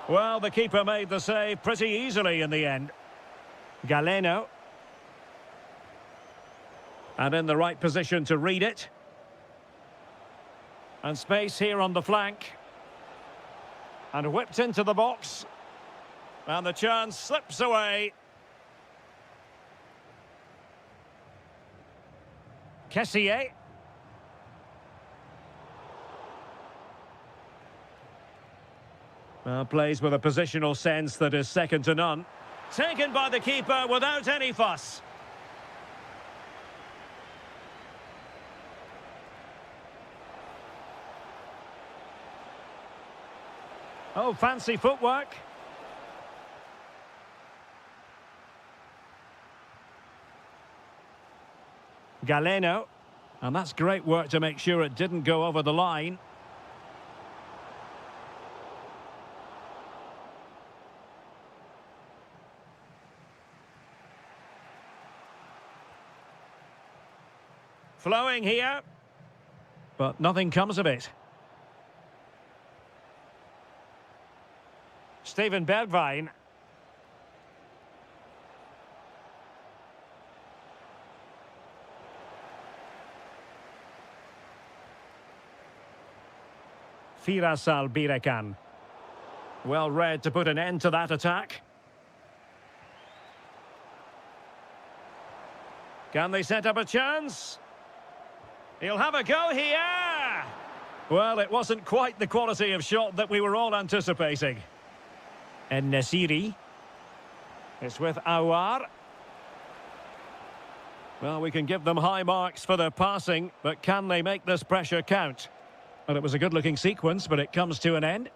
S1: Well, the keeper made the save pretty easily in the end. Galeno. And in the right position to read it. And space here on the flank. And whipped into the box. And the chance slips away. Kessié. Plays with a positional sense that is second to none. Taken by the keeper without any fuss. Oh, fancy footwork. Galeno. And that's great work to make sure it didn't go over the line. Flowing here. But nothing comes of it. Steven Bergwijn. Firas Al-Birekan. Well read to put an end to that attack. Can they set up a chance? He'll have a go here! Well, it wasn't quite the quality of shot that we were all anticipating. En-Nesyri. It's with Aouar. Well, we can give them high marks for their passing, but can they make this pressure count? Well, it was a good-looking sequence, but it comes to an end.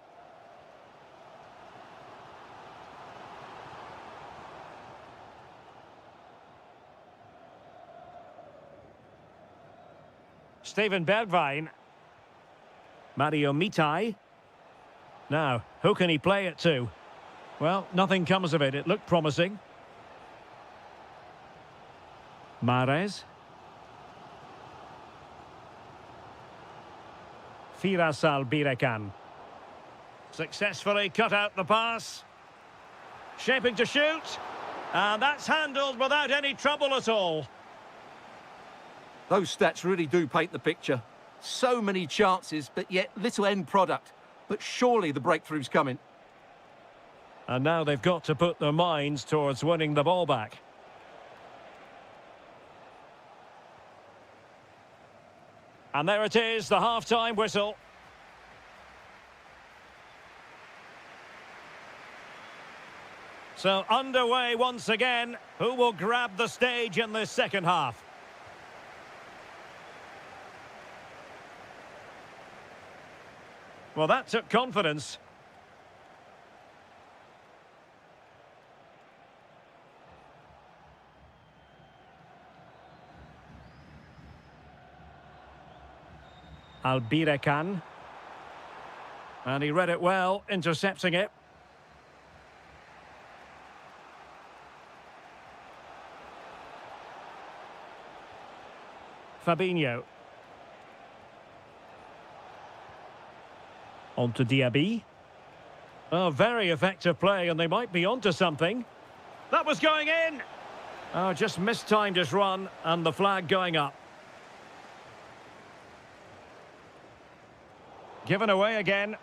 S1: Steven Bergwijn. Mario Mitai. Now, who can he play it to? Well, nothing comes of it. It looked promising. Mahrez. Firas Al-Birekan. Successfully cut out the pass. Shaping to shoot. And that's handled without any trouble at all.
S2: Those stats really do paint the picture. So many chances, but yet little end product. But surely the breakthrough's coming.
S1: And now they've got to put their minds towards winning the ball back. And there it is, the half-time whistle. So underway once again. Who will grab the stage in this second half? Well, that took confidence. Al-Birekan. And he read it well, intercepting it. Fabinho. On to Diaby. Oh, very effective play, and they might be onto something. That was going in! Oh, just mistimed his run, and the flag going up. Given away again.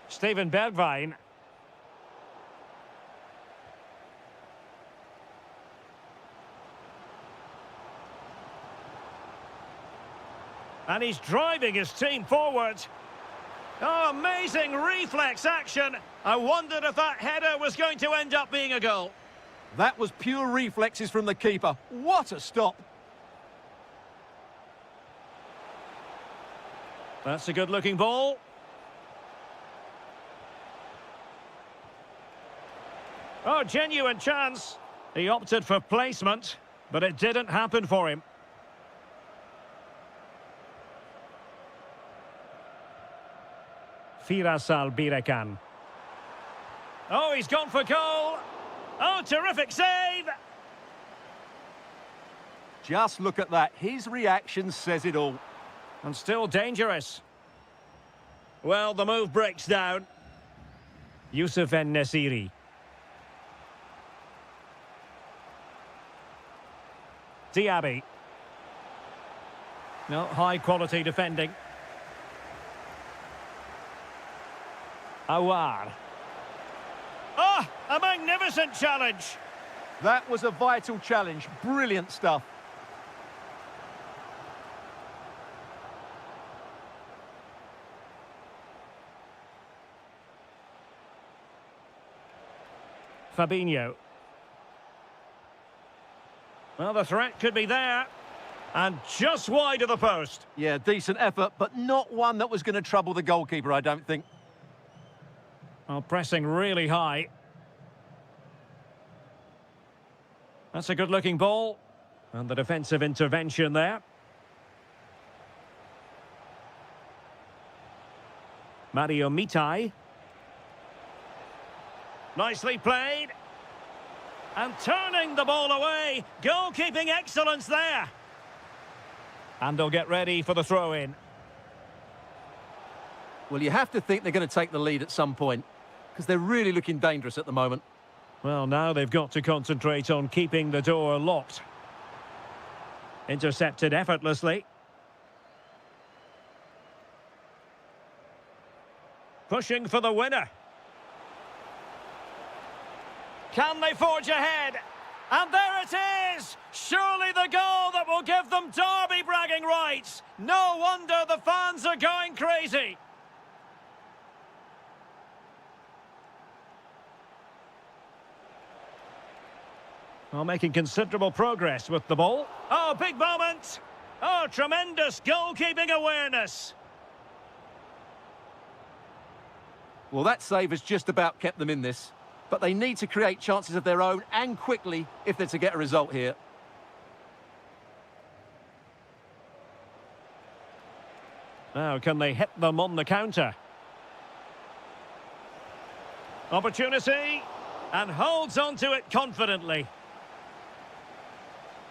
S1: Steven Bergwijn. And he's driving his team forward. Oh, amazing reflex action. I wondered if that header was going to end up being a goal.
S2: That was pure reflexes from the keeper. What a stop.
S1: That's a good-looking ball. Oh, genuine chance. He opted for placement, but it didn't happen for him. Firas Al-Birekan. Oh, he's gone for goal. Oh, terrific save.
S2: Just look at that. His reaction says it all.
S1: And still dangerous. Well, the move breaks down. Youssef En-Nesyri. Diaby. No, high-quality defending. Awar. Ah, a magnificent challenge.
S2: That was a vital challenge. Brilliant stuff.
S1: Fabinho. Well, the threat could be there. And just wide of the post.
S2: Yeah, decent effort, but not one that was going to trouble the goalkeeper, I don't think.
S1: Well, pressing really high. That's a good-looking ball. And the defensive intervention there. Mario Mitai. Nicely played. And turning the ball away. Goalkeeping excellence there. And they'll get ready for the throw-in.
S2: Well, you have to think they're going to take the lead at some point, because they're really looking dangerous at the moment.
S1: Well, now they've got to concentrate on keeping the door locked. Intercepted effortlessly. Pushing for the winner. Can they forge ahead? And there it is! Surely the goal that will give them derby bragging rights. No wonder the fans are going crazy. Well, making considerable progress with the ball. Oh, big moment! Oh, tremendous goalkeeping awareness.
S2: Well, that save has just about kept them in this. But they need to create chances of their own, and quickly, if they're to get a result here.
S1: Now, can they hit them on the counter? Opportunity, and holds on to it confidently.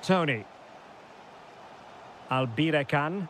S1: Tony. Al-Birekan.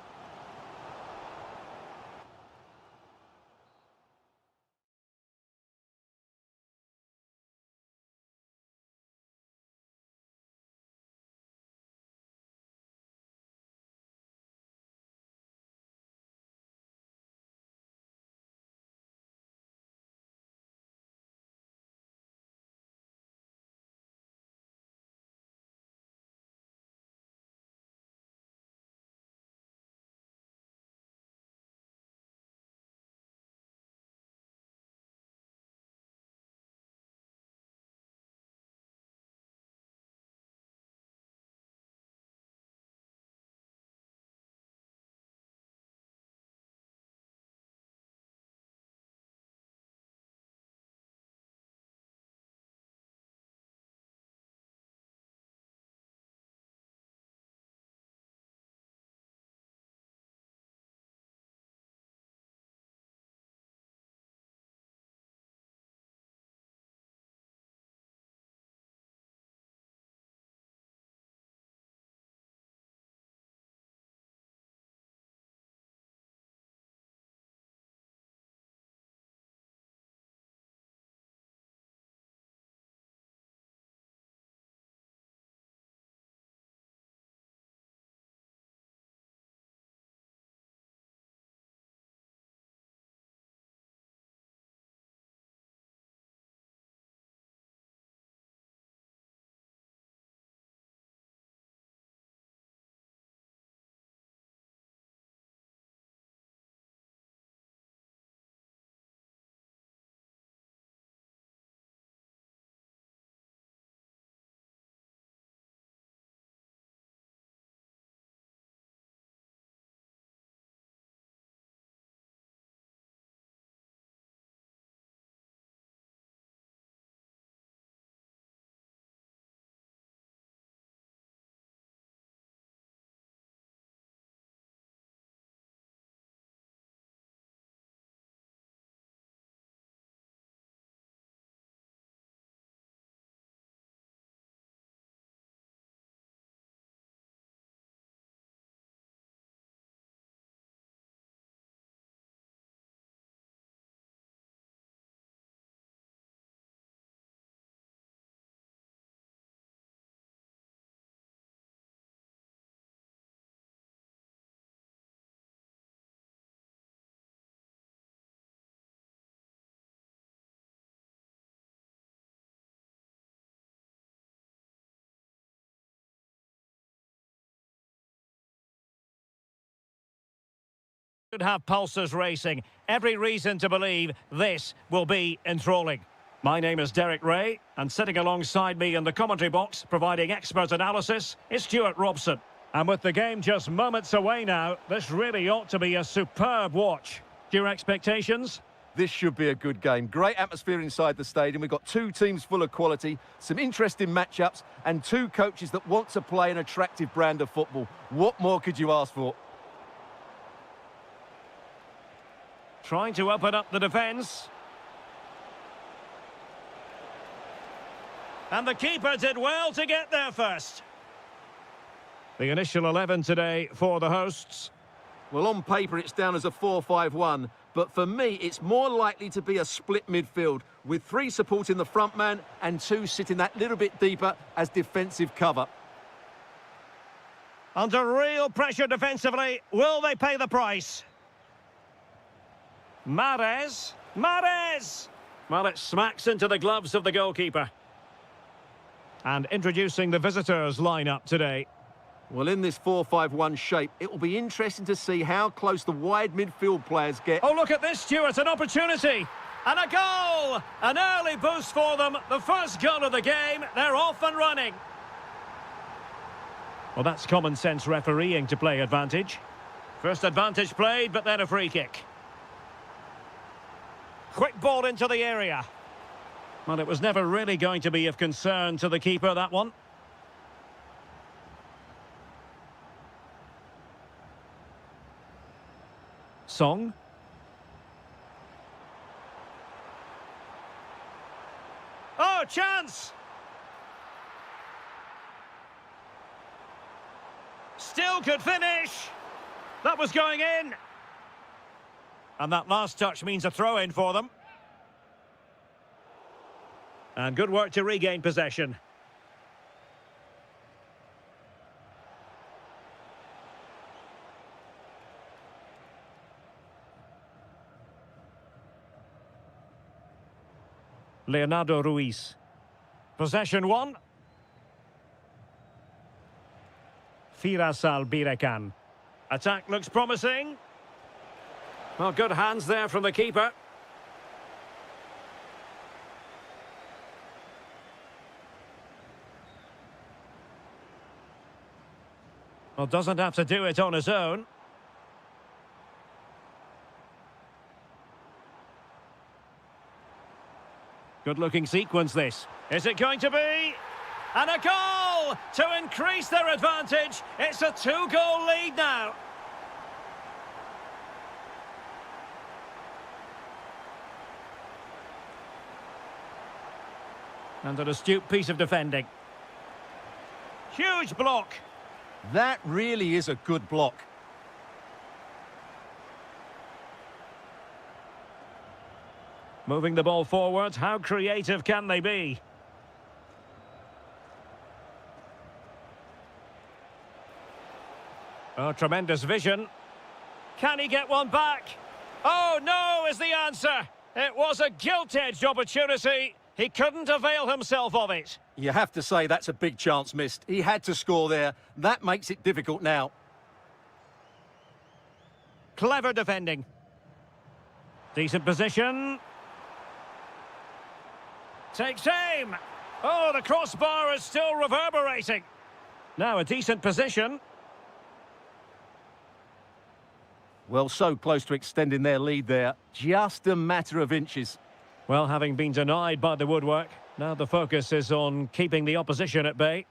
S1: Have pulses racing. Every reason to believe this will be enthralling. My name is Derek Ray, and sitting alongside me in the commentary box, providing expert analysis, is Stuart Robson. And with the game just moments away now, this really ought to be a superb watch. Your expectations?
S2: This should be a good game. Great atmosphere inside the stadium. We've got two teams full of quality, some interesting matchups, and two coaches that want to play an attractive brand of football. What more could you ask for?
S1: Trying to open up the defence. And the keeper did well to get there first. The initial 11 today for the hosts.
S2: Well, on paper, it's down as a 4-5-1, but for me, it's more likely to be a split midfield, with three supporting the front man and two sitting that little bit deeper as defensive cover.
S1: Under real pressure defensively, will they pay the price? Mahrez. Well, it smacks into the gloves of the goalkeeper. And introducing the visitors' lineup today.
S2: Well, in this 4-5-1 shape, it will be interesting to see how close the wide midfield players get.
S1: Oh, look at this, Stuart, an opportunity. And a goal! An early boost for them. The first goal of the game. They're off and running. Well, that's common sense refereeing to play advantage. First advantage played, but then a free kick. Quick ball into the area. Well, it was never really going to be of concern to the keeper, that one. Song. Oh, chance! Still could finish. That was going in. And that last touch means a throw-in for them. And good work to regain possession. Leonardo Ruiz. Possession one. Firas Al-Birekan. Attack looks promising. Well, good hands there from the keeper. Well, doesn't have to do it on his own. Good-looking sequence, this. Is it going to be? And a goal to increase their advantage. It's a two-goal lead now. And an astute piece of defending. Huge block.
S2: That really is a good block.
S1: Moving the ball forward, how creative can they be? Oh, tremendous vision. Can he get one back? Oh, no, is the answer. It was a gilt-edged opportunity. He couldn't avail himself of it.
S2: You have to say that's a big chance missed. He had to score there. That makes it difficult now.
S1: Clever defending. Decent position. Takes aim. Oh, the crossbar is still reverberating. Now a decent position.
S2: Well, so close to extending their lead there. Just a matter of inches.
S1: Well, having been denied by the woodwork, now the focus is on keeping the opposition at bay.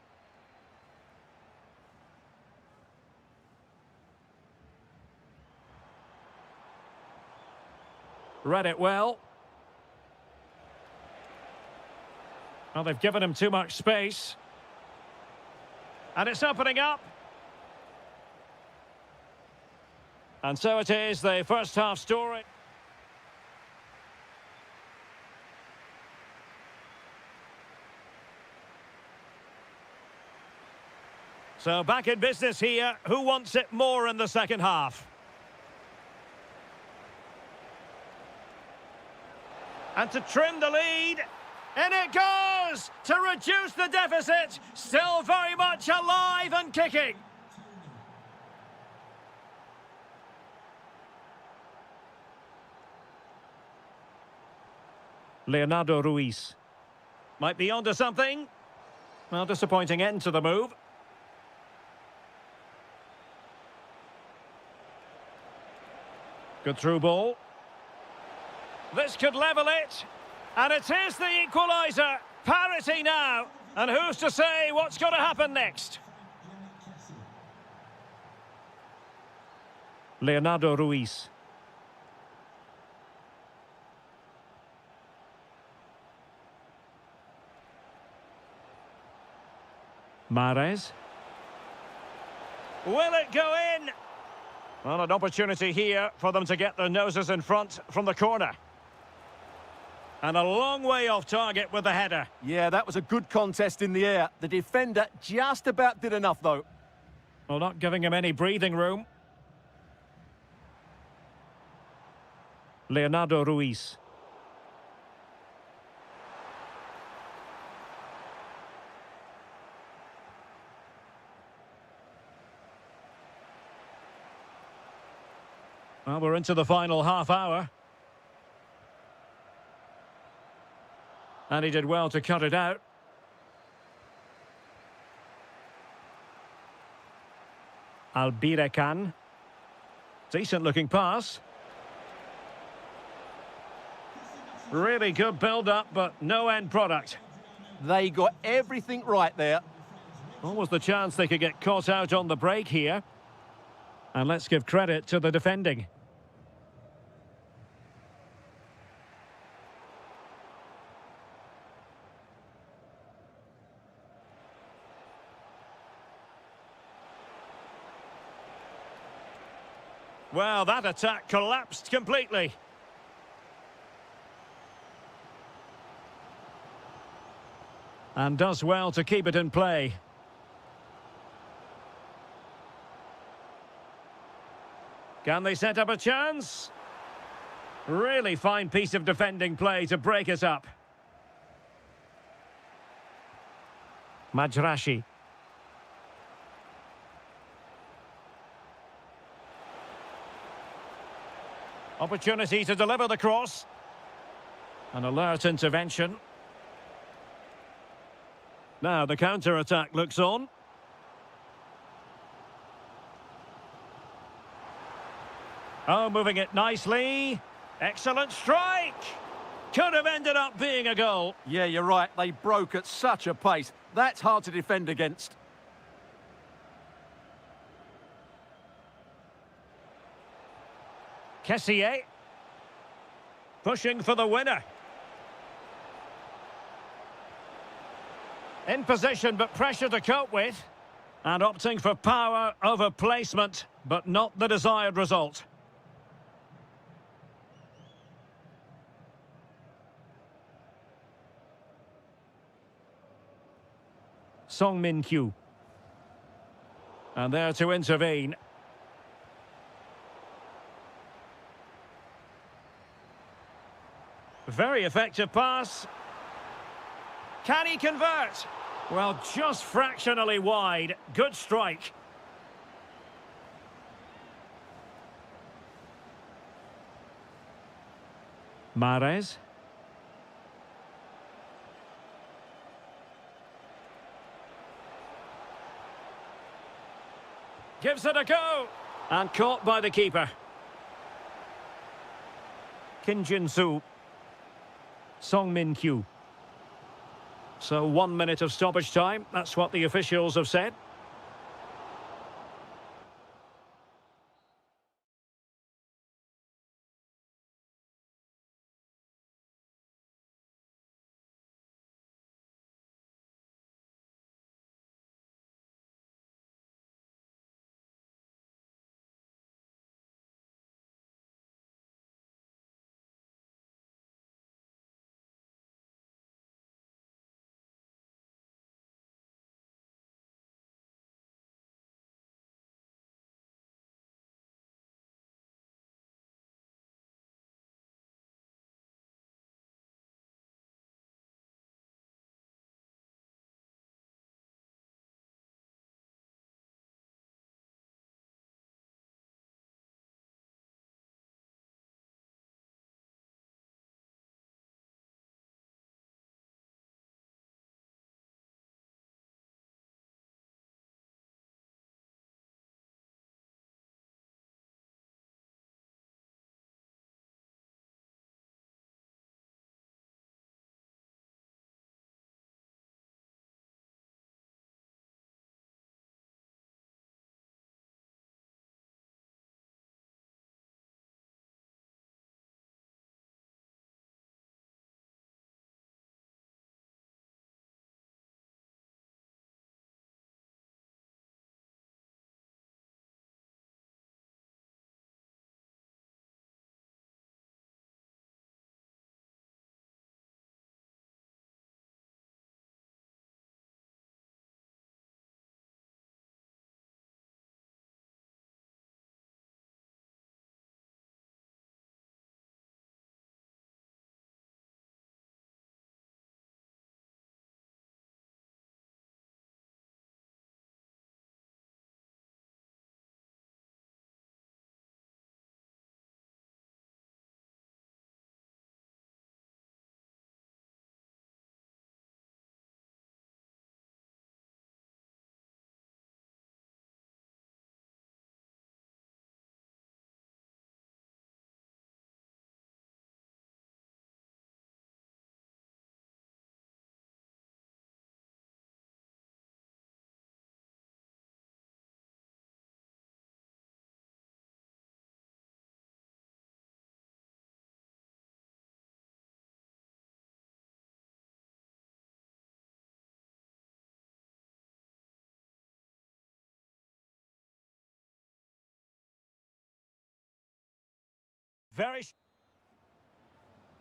S1: Read it well. Well, they've given him too much space. And it's opening up. And so it is, the first half story. So back in business here. Who wants it more in the second half? And to trim the lead. In it goes! To reduce the deficit. Still very much alive and kicking. Leonardo Ruiz. Might be onto something. Well, disappointing end to the move. Good through ball. This could level it. And it is the equaliser. Parity now. And who's to say what's going to happen next? Leonardo Ruiz. Mahrez. Will it go in? Well, an opportunity here for them to get their noses in front from the corner. And a long way off target with the header.
S2: Yeah, that was a good contest in the air. The defender just about did enough, though.
S1: Well, not giving him any breathing room. Leonardo Ruiz. Well, we're into the final half hour. And he did well to cut it out. Albirekan. Decent looking pass. Really good build-up, but no end product.
S2: They got everything right there.
S1: What was the chance they could get caught out on the break here? And let's give credit to the defending. Well, that attack collapsed completely. And does well to keep it in play. Can they set up a chance? Really fine piece of defending play to break us up. Majrashi. Opportunity to deliver the cross. An alert intervention. Now the counter-attack looks on. Oh, moving it nicely. Excellent strike. Could have ended up being a goal.
S2: Yeah, you're right. They broke at such a pace. That's hard to defend against.
S1: Kessié. Pushing for the winner. In position, but pressure to cope with. And opting for power over placement, but not the desired result. Song Min-kyu. And there to intervene. Very effective pass. Can he convert? Well, just fractionally wide. Good strike. Mahrez. Gives it a go. And caught by the keeper. Kim Jin-soo. Song Min-kyu. So 1 minute of stoppage time. That's what the officials have said.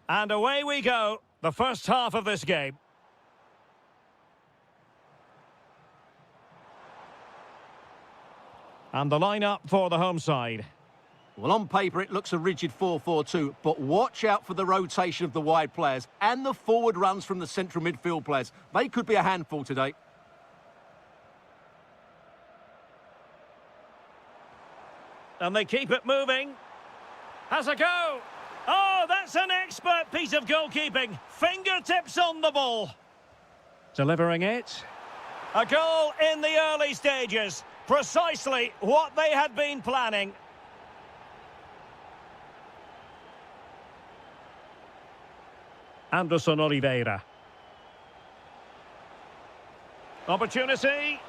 S1: And away we go, the first half of this game. And the lineup for the home side.
S2: Well, on paper, it looks a rigid 4-4-2, but watch out for the rotation of the wide players and the forward runs from the central midfield players. They could be a handful today.
S1: And they keep it moving. Has a go. Oh, that's an expert piece of goalkeeping. Fingertips on the ball. Delivering it. A goal in the early stages. Precisely what they had been planning. Anderson Oliveira. Opportunity.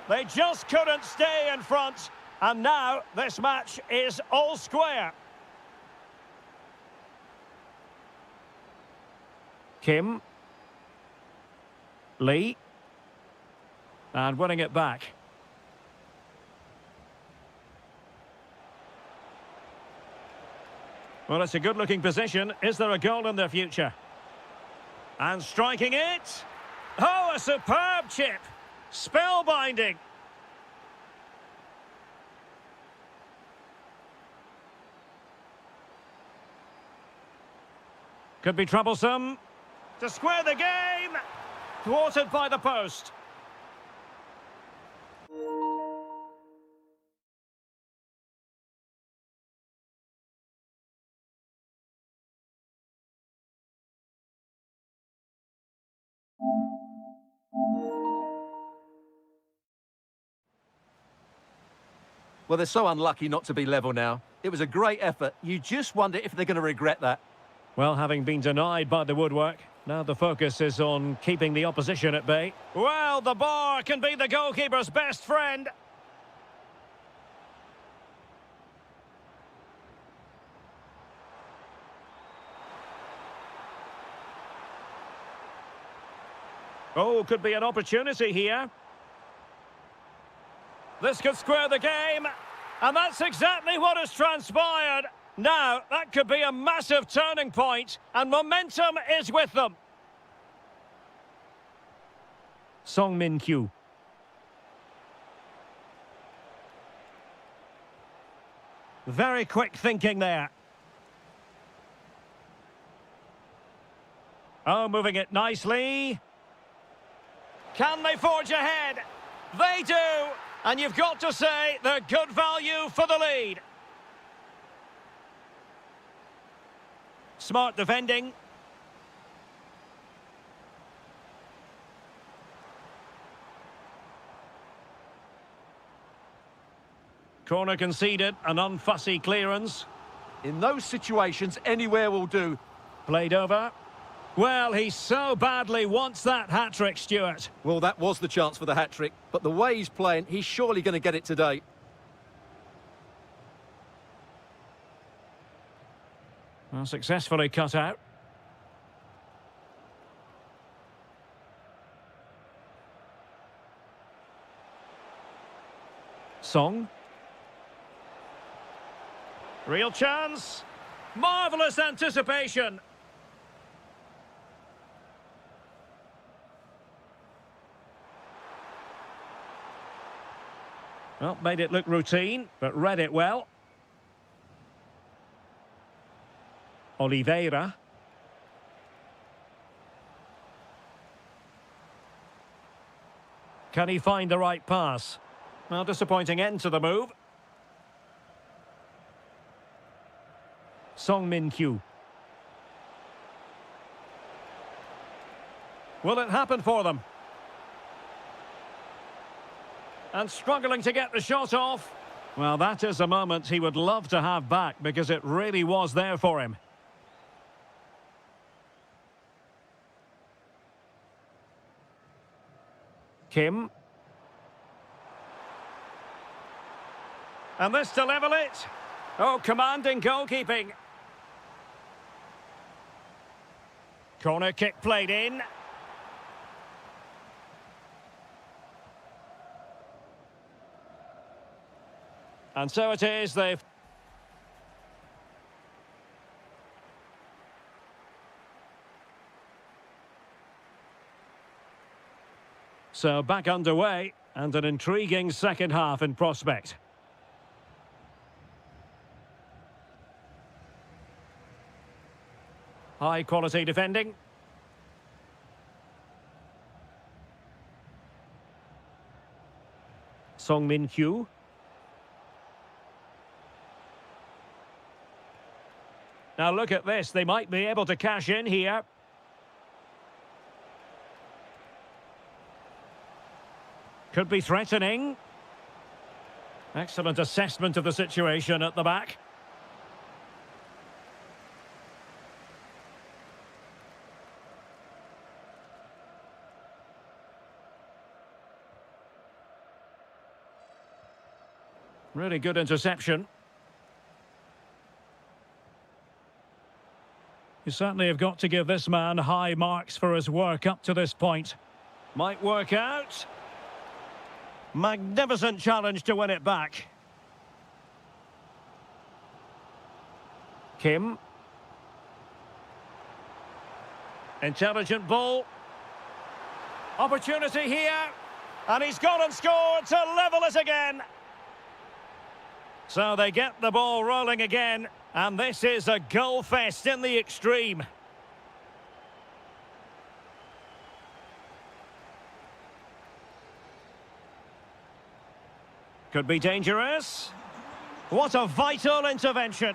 S1: They just couldn't stay in front. And now this match is all square. Kim. Lee. And winning it back. Well, it's a good-looking position. Is there a goal in the future? And striking it. Oh, a superb chip. Spellbinding. Could be troublesome. To square the game. Thwarted by the post.
S2: Well, they're so unlucky not to be level now. It was a great effort. You just wonder if they're going to regret that.
S1: Well, having been denied by the woodwork, now the focus is on keeping the opposition at bay. Well, the bar can be the goalkeeper's best friend. Oh, could be an opportunity here. This could square the game. And that's exactly what has transpired. Now, that could be a massive turning point, and momentum is with them. Song Min Kyu. Very quick thinking there. Oh, moving it nicely. Can they forge ahead? They do. And you've got to say they're good value for the lead. Smart defending. Corner conceded, an unfussy clearance.
S2: In those situations, anywhere will do.
S1: Played over. Well, he so badly wants that hat-trick, Stuart.
S2: Well, that was the chance for the hat-trick, but the way he's playing, he's surely going to get it today.
S1: Well, successfully cut out. Song. Real chance. Marvellous anticipation. Well, made it look routine, but read it well. Oliveira. Can he find the right pass? Well, disappointing end to the move. Song Min Kyu. Will it happen for them? And struggling to get the shot off. Well, that is a moment he would love to have back because it really was there for him. Kim. And this to level it. Oh, commanding goalkeeping. Corner kick played in. And so it is, they've... So back underway and an intriguing second half in prospect. High quality defending. Song Min-kyu. Now look at this, they might be able to cash in here. Could be threatening. Excellent assessment of the situation at the back. Really good interception. You certainly have got to give this man high marks for his work up to this point. Might work out. Magnificent challenge to win it back. Kim. Intelligent ball. Opportunity here. And he's gone and scored to level it again. So they get the ball rolling again. And this is a goal fest in the extreme. Could be dangerous. What a vital intervention.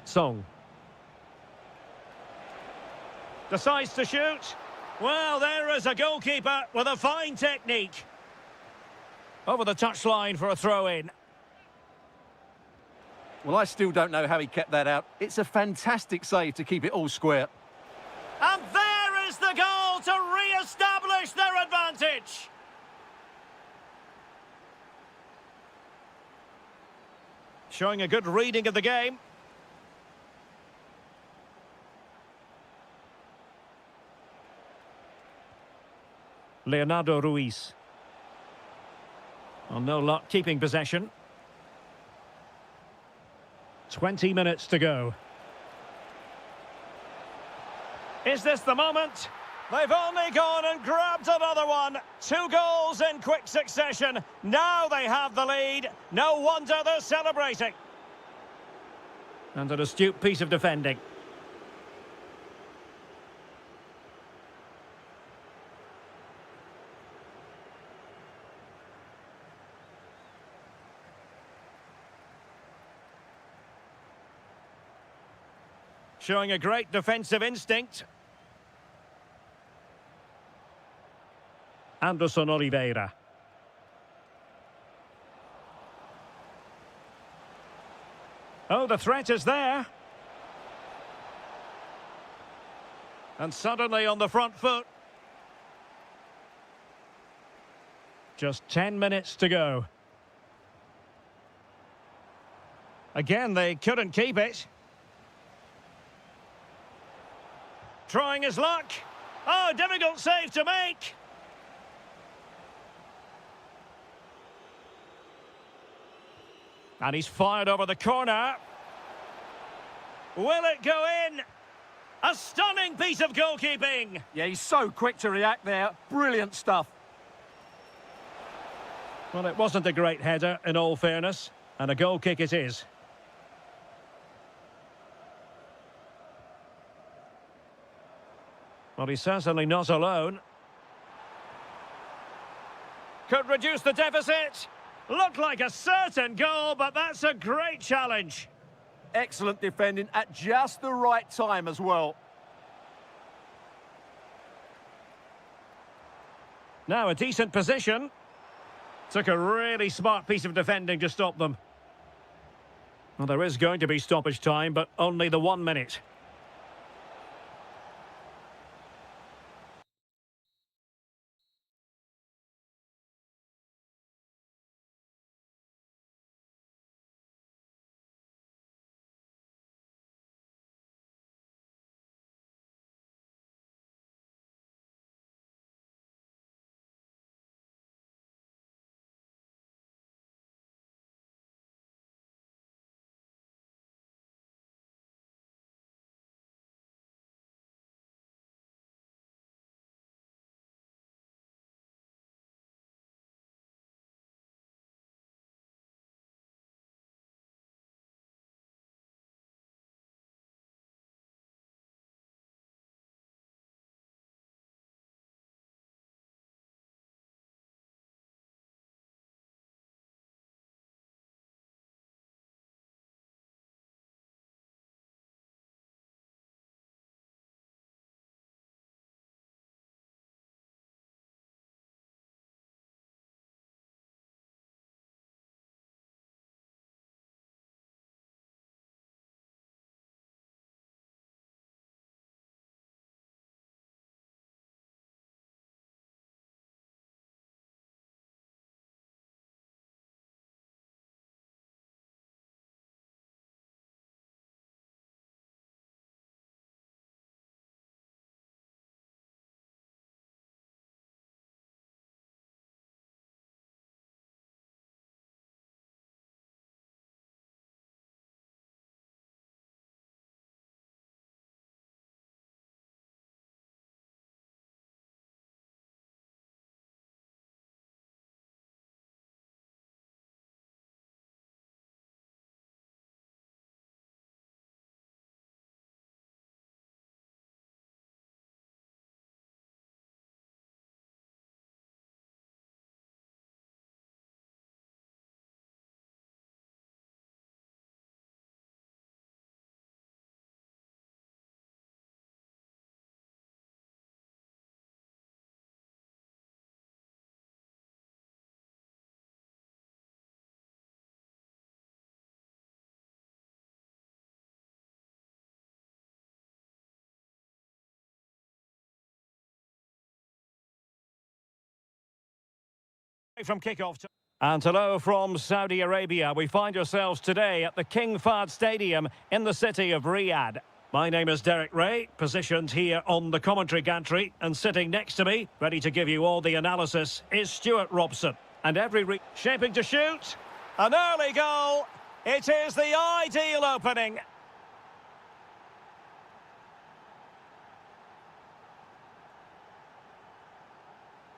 S1: Song. Decides to shoot. Well, there is a goalkeeper with a fine technique. Over the touchline for a throw-in.
S2: Well, I still don't know how he kept that out. It's a fantastic save to keep it all square.
S1: And there is the goal to re-establish their advantage. Showing a good reading of the game. Leonardo Ruiz. Well, no luck keeping possession. 20 minutes to go. Is this the moment? They've only gone and grabbed another one. 2 goals in quick succession. Now they have the lead. No wonder they're celebrating. And an astute piece of defending. Showing a great defensive instinct. Anderson Oliveira. Oh, the threat is there. And suddenly on the front foot. Just 10 minutes to go. Again, they couldn't keep it. Trying his luck. Oh, difficult save to make. And he's fired over the corner. Will it go in? A stunning piece of goalkeeping.
S2: Yeah, he's so quick to react there. Brilliant stuff.
S1: Well, it wasn't a great header, in all fairness. And a goal kick it is. Well, he's certainly not alone. Could reduce the deficit. Looked like a certain goal, but that's a great challenge.
S2: Excellent defending at just the right time as well.
S1: Now a decent position. Took a really smart piece of defending to stop them. Well, there is going to be stoppage time, but only the 1 minute. From kickoff. And hello from Saudi Arabia. We find ourselves today at the King Fahd Stadium in the city of Riyadh. My name is Derek Ray, positioned here on the commentary gantry, and sitting next to me, ready to give you all the analysis, is Stuart Robson. And shaping to shoot. An early goal. It is the ideal opening.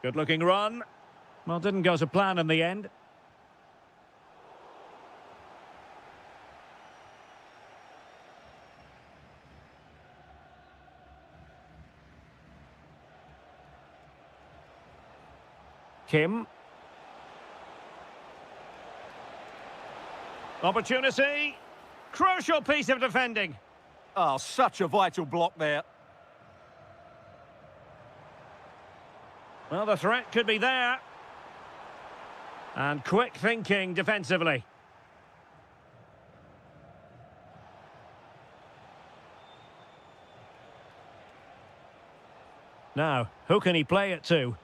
S1: Good-looking run. Well, didn't go to plan in the end. Kim. Opportunity. Crucial piece of defending.
S2: Oh, such a vital block there.
S1: Well, the threat could be there. And quick thinking defensively. Now, who can he play it to?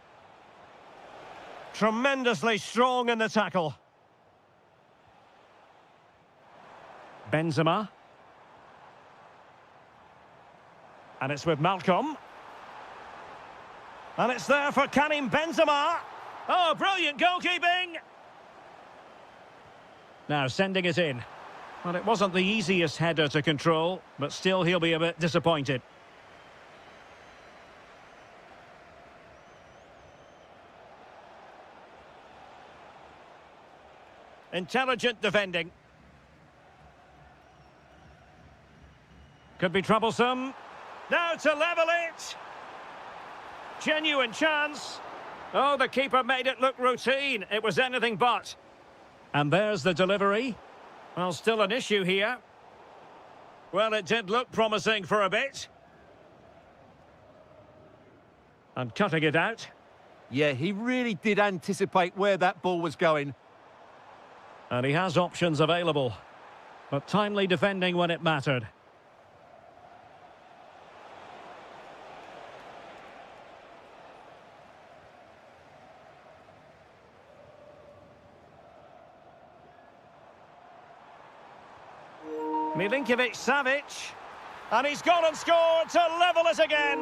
S1: Tremendously strong in the tackle. Benzema. And it's with Malcolm. And it's there for Karim Benzema. Oh, brilliant goalkeeping! Now sending it in. Well, it wasn't the easiest header to control, but still he'll be a bit disappointed. Intelligent defending. Could be troublesome. Now to level it! Genuine chance. Oh, the keeper made it look routine. It was anything but. And there's the delivery. Well, still an issue here. Well, it did look promising for a bit. And cutting it out.
S2: Yeah, he really did anticipate where that ball was going.
S1: And he has options available. But timely defending when it mattered. Milinkovic-Savic, and he's gone and scored to level it again.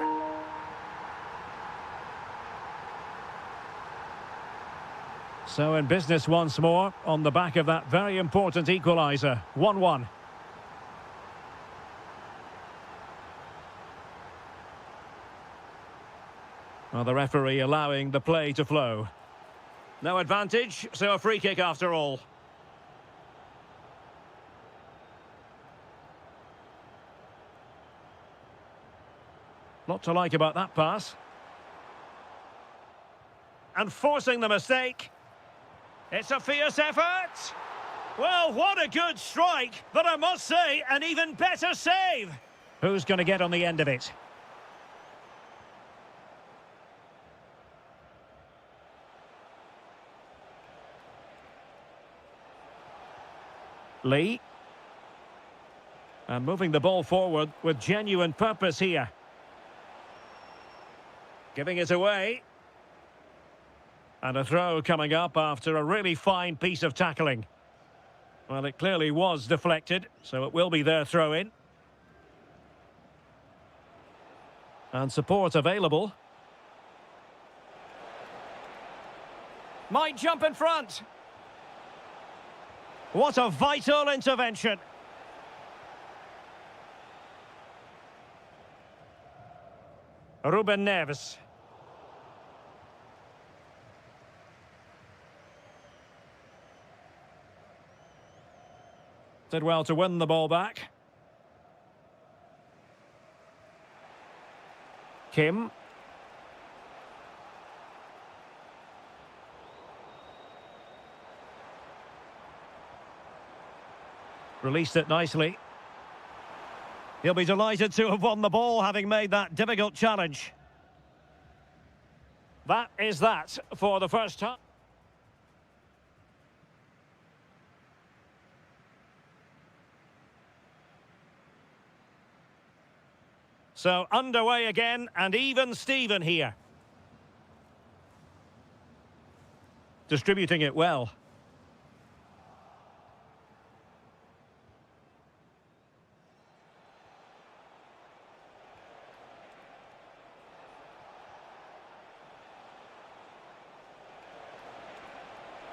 S1: So in business once more, on the back of that very important equaliser, 1-1. Well, the referee allowing the play to flow. No advantage, so a free kick after all. Lot to like about that pass. And forcing the mistake. It's a fierce effort. Well, what a good strike, but I must say, an even better save. Who's going to get on the end of it? Lee. And moving the ball forward with genuine purpose here. Giving it away. And a throw coming up after a really fine piece of tackling. Well, it clearly was deflected, so it will be their throw-in. And support available. Might jump in front. What a vital intervention. Ruben Neves. Did well to win the ball back. Kim. Released it nicely. He'll be delighted to have won the ball, having made that difficult challenge. That is that for the first time. So underway again, and even Steven here. distributing it well.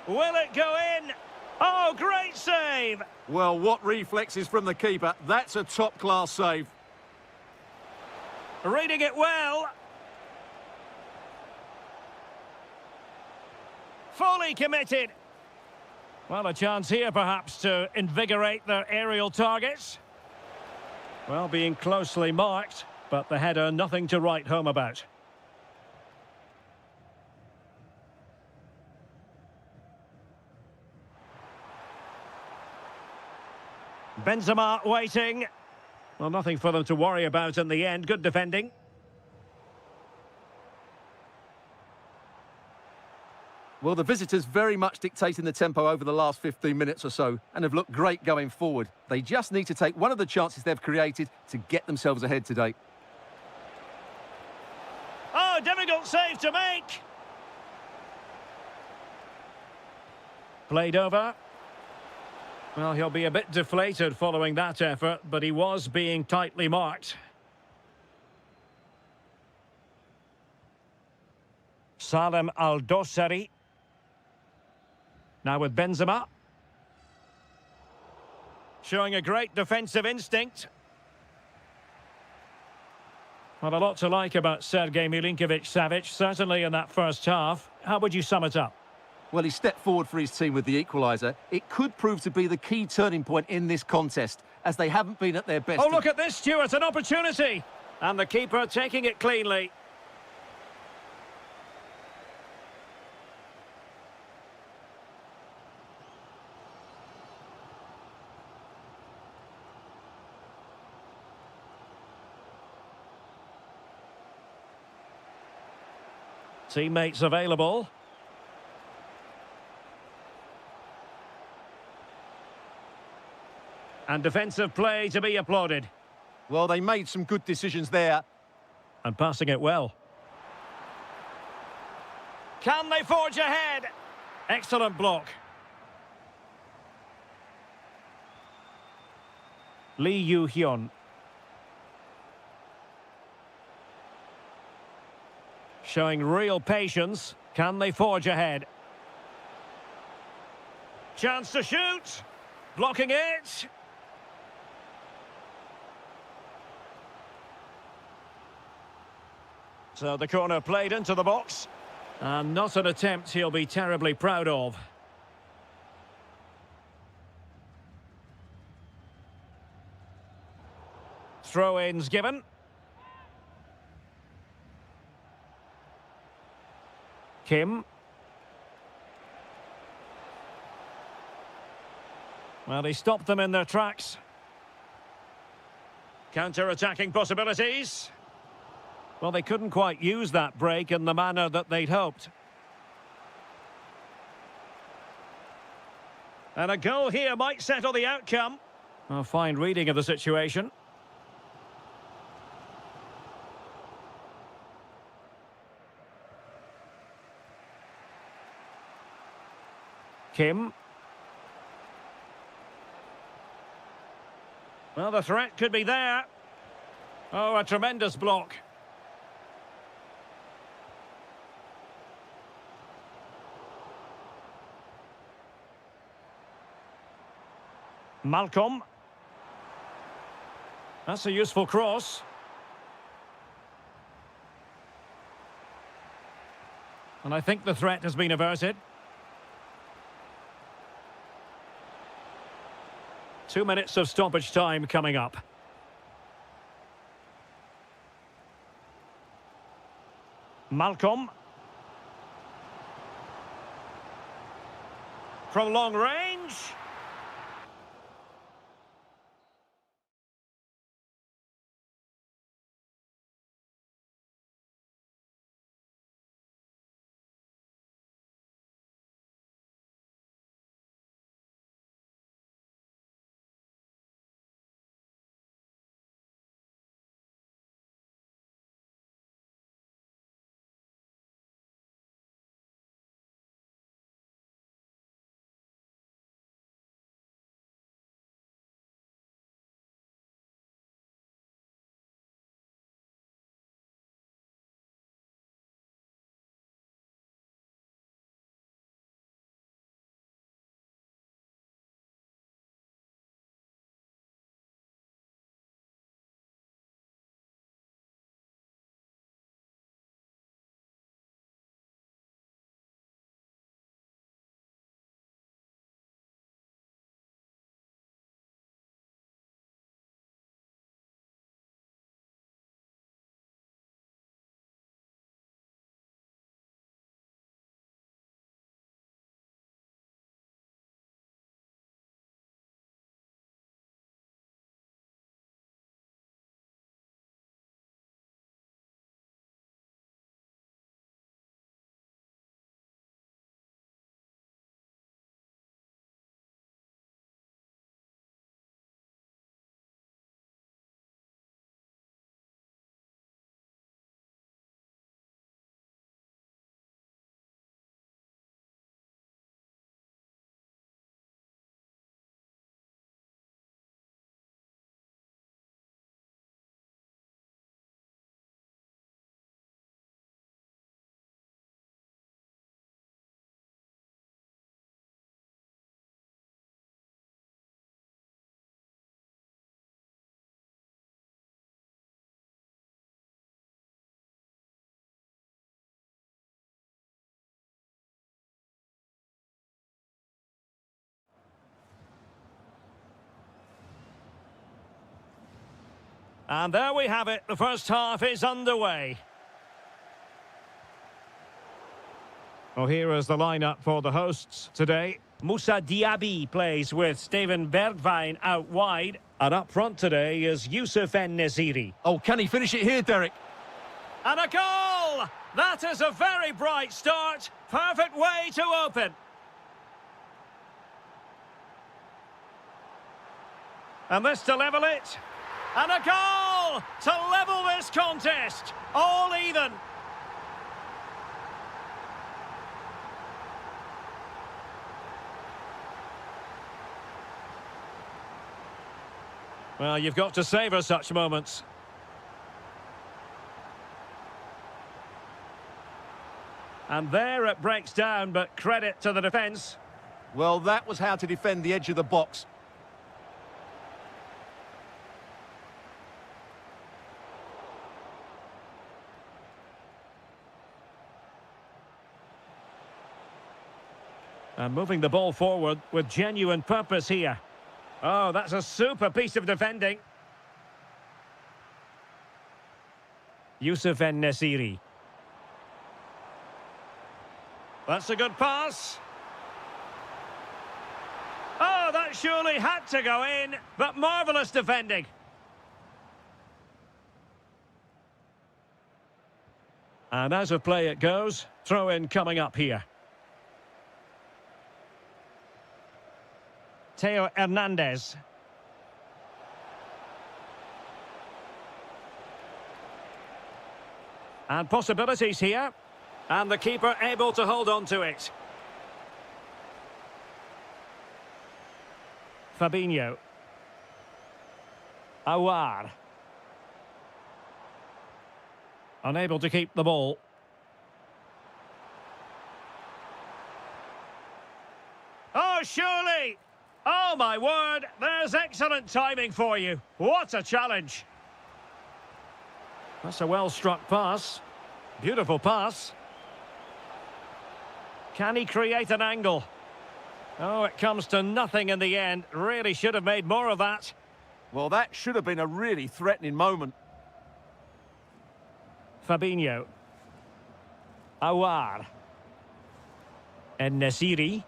S1: Will it go in? Oh, great save!
S2: Well, what reflexes from the keeper. That's a top-class save.
S1: Reading it well. Fully committed. Well, a chance here perhaps to invigorate their aerial targets. Well, being closely marked, but the header nothing to write home about. Benzema waiting. Well, nothing for them to worry about in the end. Good defending.
S2: Well, the visitors very much dictating the tempo over the last 15 minutes or so and have looked great going forward. They just need to take one of the chances they've created to get themselves ahead today.
S1: Oh, difficult save to make. Played over. Well, he'll be a bit deflated following that effort, but he was being tightly marked. Salem Al-Dosari. Now with Benzema. Showing a great defensive instinct. Well, a lot to like about Sergei Milinkovic-Savic, certainly in that first half. How would you sum it up?
S2: Well, he stepped forward for his team with the equaliser. It could prove to be the key turning point in this contest, as they haven't been at their best.
S1: Oh, look at this, Stuart, an opportunity! And the keeper taking it cleanly. Teammates available. And defensive play to be applauded.
S2: Well, they made some good decisions there.
S1: And passing it well. Can they forge ahead? Excellent block. Lee Yu-hyun. Showing real patience. Can they forge ahead? Chance to shoot. Blocking it. So the corner played into the box. And not an attempt he'll be terribly proud of. Throw-ins given. Kim. Well, he stopped them in their tracks. Counter-attacking possibilities. Well, they couldn't quite use that break in the manner that they'd hoped. And a goal here might settle the outcome. A fine reading of the situation. Kim. Well, the threat could be there. Oh, a tremendous block. Malcolm. That's a useful cross. And I think the threat has been averted. 2 minutes of stoppage time coming up. Malcolm. From long range. And there we have it. The first half is underway. Well, here is the lineup for the hosts today. Moussa Diaby plays with Steven Bergwijn out wide. And up front today is Youssef En-Nesyri.
S2: Oh, can he finish it here, Derek?
S1: And a goal! That is a very bright start. Perfect way to open. And this to level it. And a goal to level this contest. All even. Well, you've got to savour such moments. And there it breaks down, but credit to the defence.
S2: Well, that was how to defend the edge of the box.
S1: And moving the ball forward with genuine purpose here. Oh, that's a super piece of defending. Youssef En-Nesyri. That's a good pass. Oh, that surely had to go in, but marvellous defending. And as of play it goes, throw in coming up here. Theo Hernandez. And possibilities here. And the keeper able to hold on to it. Fabinho. Aouar. Unable to keep the ball. Oh, surely! Oh, my word, there's excellent timing for you. What a challenge. That's a well-struck pass. Beautiful pass. Can he create an angle? Oh, it comes to nothing in the end. Really should have made more of that.
S2: Well, that should have been a really threatening moment.
S1: Fabinho. Aouar. En-Nesyri.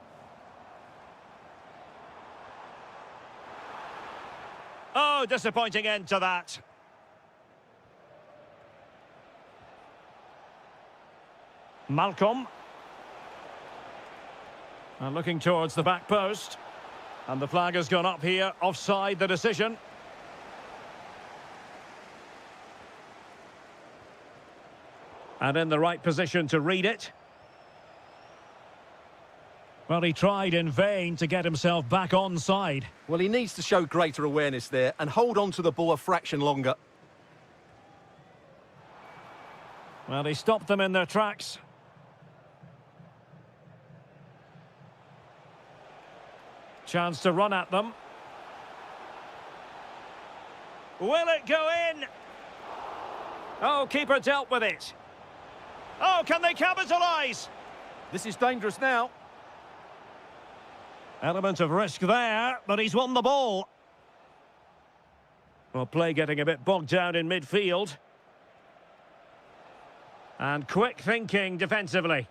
S1: Oh, disappointing end to that. Malcolm. And looking towards the back post. And the flag has gone up here. Offside the decision. And in the right position to read it. Well, he tried in vain to get himself back onside.
S2: Well, he needs to show greater awareness there and hold on to the ball a fraction longer.
S1: Well, he stopped them in their tracks. Chance to run at them. Will it go in? Oh, keeper dealt with it. Oh, can they capitalise?
S2: This is dangerous now.
S1: Element of risk there, but he's won the ball. Well, play getting a bit bogged down in midfield. And quick thinking defensively.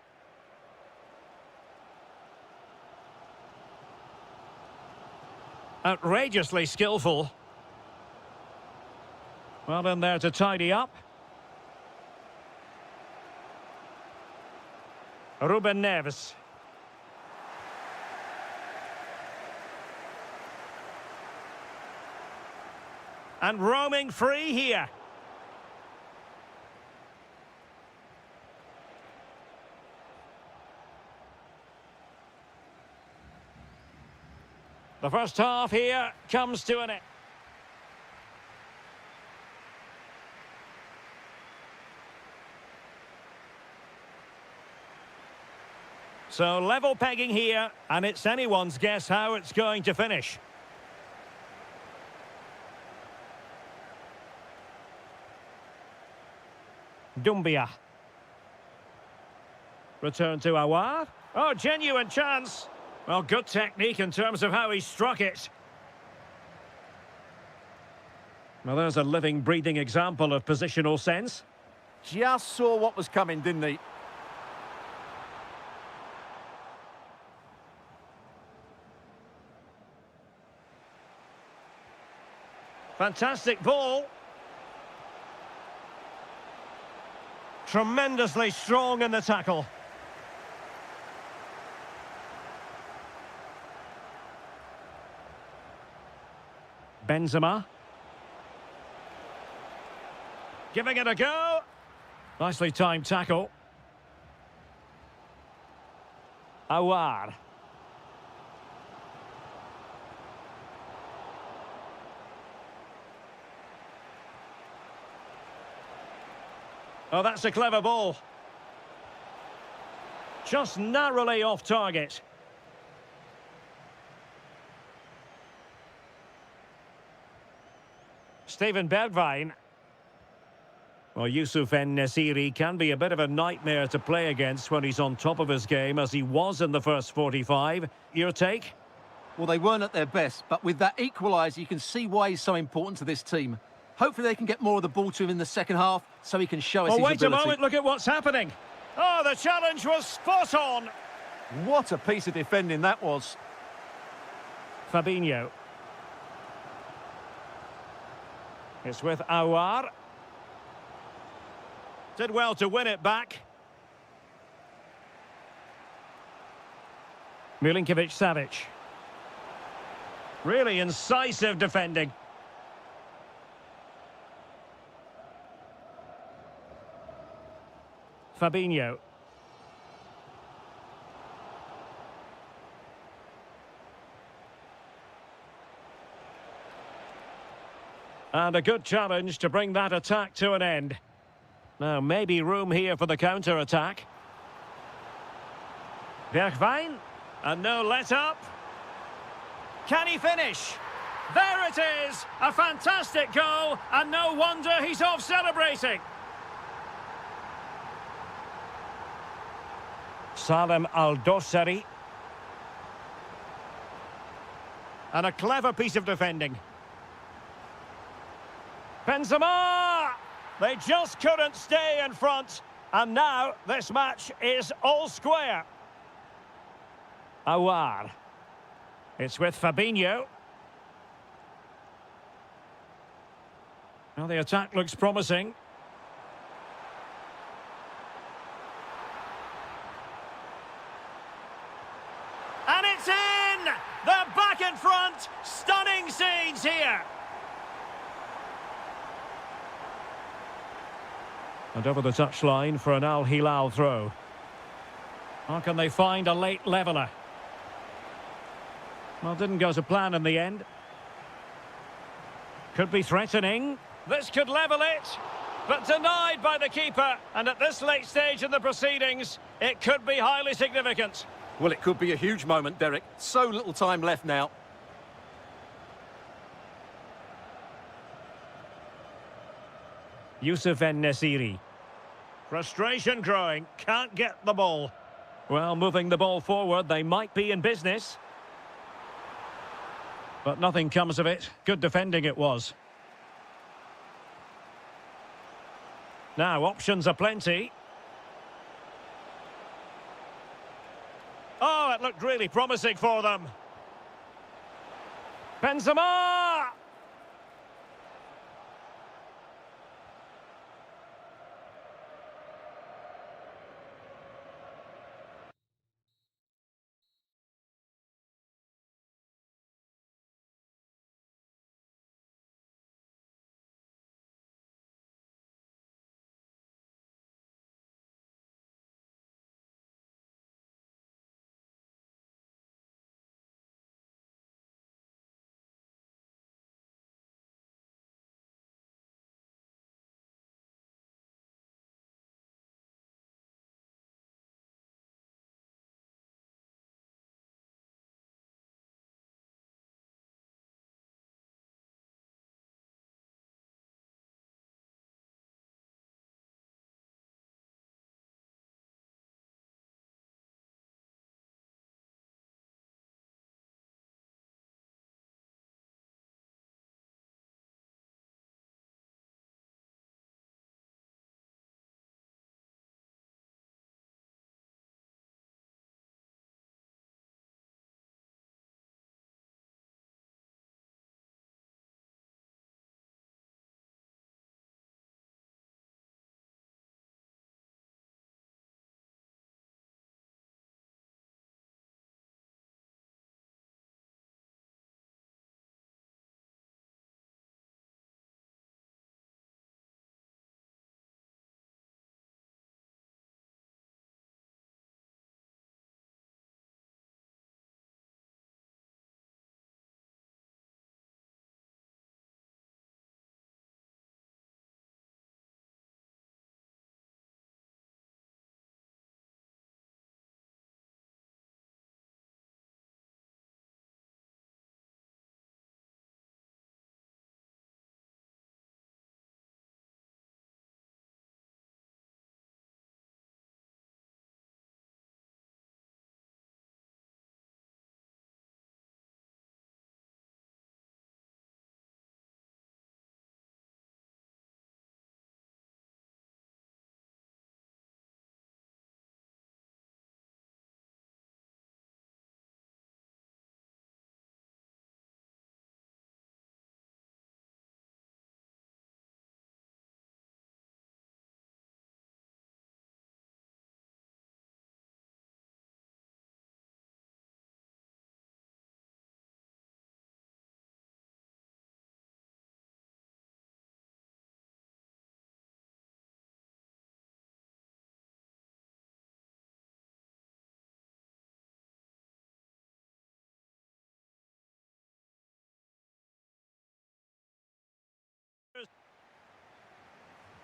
S1: Outrageously skillful. Well, in there to tidy up. Ruben Neves. And roaming free here. The first half here comes to an end. So level pegging here, and it's anyone's guess how it's going to finish. Doumbia. Return to Aouar. Oh, genuine chance. Well, good technique in terms of how he struck it. Well, there's a living, breathing example of positional sense.
S2: Just saw what was coming, didn't he?
S1: Fantastic ball. Tremendously strong in the tackle. Benzema. Giving it a go. Nicely timed tackle. Awar. Oh, that's a clever ball. Just narrowly off target. Steven Bergwijn. Well, Yusuf En-Nesyri can be a bit of a nightmare to play against when he's on top of his game, as he was in the first 45. Your take?
S2: Well, they weren't at their best, but with that equaliser, you can see why he's so important to this team. Hopefully they can get more of the ball to him in the second half so he can show us his ability.
S1: Oh, wait a moment, look at what's happening. Oh, the challenge was spot on.
S2: What a piece of defending that was.
S1: Fabinho. It's with Awar. Did well to win it back. Milinkovic-Savic. Really incisive defending. Fabinho. And a good challenge to bring that attack to an end. Now, maybe room here for the counter-attack. Bergwijn. And no let-up. Can he finish? There it is! A fantastic goal, and no wonder he's off celebrating. Salem Al-Dosari. And a clever piece of defending. Benzema! They just couldn't stay in front. And now this match is all square. Awar. It's with Fabinho. Well, the attack looks promising. And it's in! They're back in front! Stunning scenes here! And over the touchline for an Al-Hilal throw. How can they find a late leveller? Well, didn't go to plan in the end. Could be threatening. This could level it. But denied by the keeper. And at this late stage in the proceedings, it could be highly significant.
S2: Well, it could be a huge moment, Derek. So little time left now.
S1: Yusuf En-Nesyri. Frustration growing. Can't get the ball. Well, moving the ball forward, they might be in business. But nothing comes of it. Good defending it was. Now, options are plenty. Oh, it looked really promising for them. Benzema!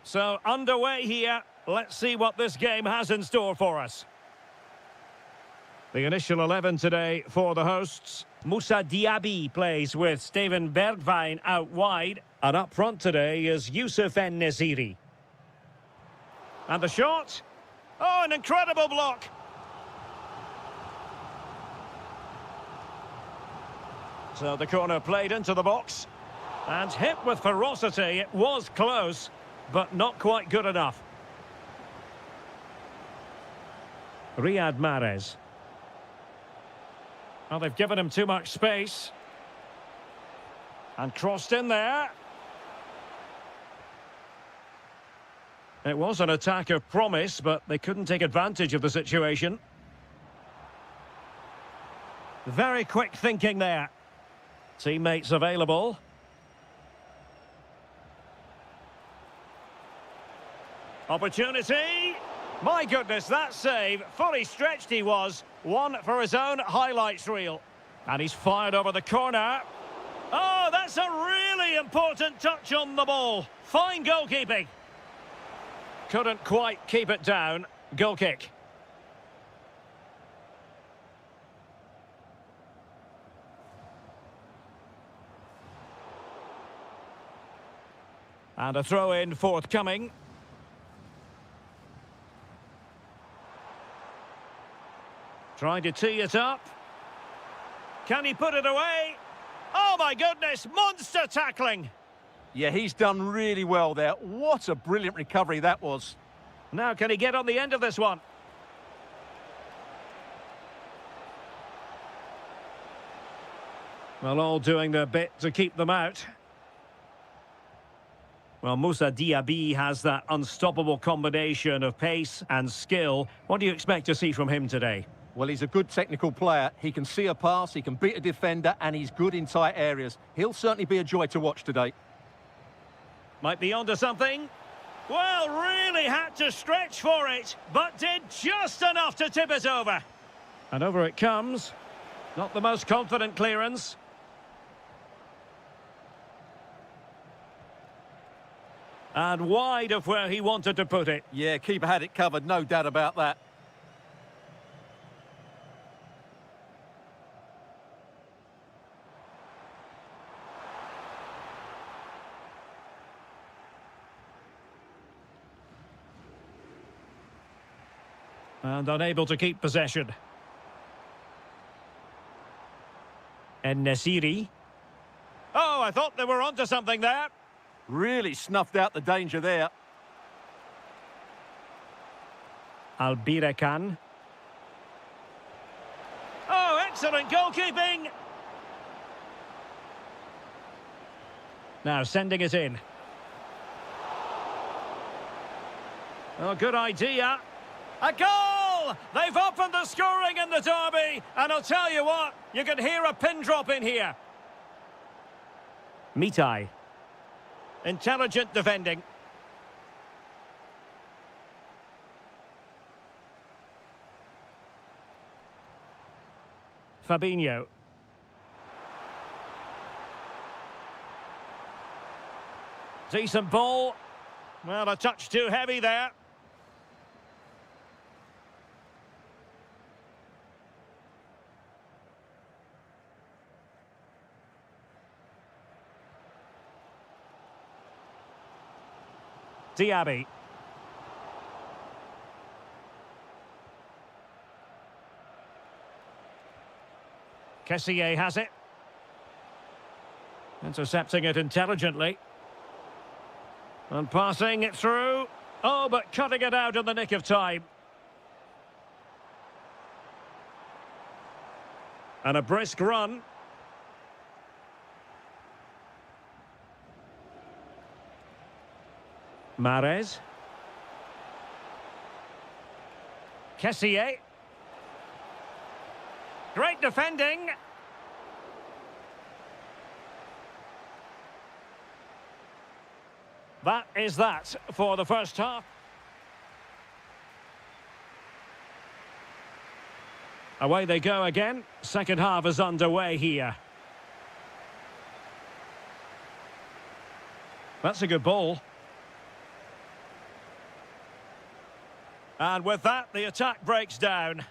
S1: So, underway here. Let's see what this game has in store for us. The initial 11 today for the hosts. Moussa Diaby plays with Steven Bergwijn out wide. And up front today is Youssef En-Nesyri. And the shot. Oh, an incredible block. So the corner played into the box. And hit with ferocity. It was close, but not quite good enough. Riyad Mahrez. Well, they've given him too much space. And crossed in there. It was an attack of promise, but they couldn't take advantage of the situation. Very quick thinking there. Teammates available. Opportunity. My goodness, that save. Fully stretched he was. One for his own highlights reel. And he's fired over the corner. Oh, that's a really important touch on the ball. Fine goalkeeping. Couldn't quite keep it down. Goal kick. And a throw-in forthcoming. Trying to tee it up. Can he put it away? Oh my goodness, monster tackling!
S2: Yeah, he's done really well there. What a brilliant recovery that was.
S1: Now can he get on the end of this one? Well, all doing their bit to keep them out. Well, Moussa Diaby has that unstoppable combination of pace and skill. What do you expect to see from him today?
S2: Well, he's a good technical player. He can see a pass, he can beat a defender, and he's good in tight areas. He'll certainly be a joy to watch today.
S1: Might be onto something. Well, really had to stretch for it, but did just enough to tip it over. And over it comes. Not the most confident clearance. And wide of where he wanted to put it.
S2: Yeah, keeper had it covered, no doubt about that.
S1: And unable to keep possession. En-Nesyri. Oh, I thought they were onto something there.
S2: Really snuffed out the danger there.
S1: Al-Birakan. Oh, excellent goalkeeping. Now sending it in. Oh, good idea. A goal! They've opened the scoring in the derby. And I'll tell you what, you can hear a pin drop in here. Mitai. Intelligent defending. Fabinho. Decent ball. Well, a touch too heavy there. Diaby. Kessié has it. Intercepting it intelligently. And passing it through. Oh, but cutting it out in the nick of time. And a brisk run. Mahrez. Kessié. Great defending. That is that for the first half. Away they go again. Second half is underway here. That's a good ball. And with that, the attack breaks down.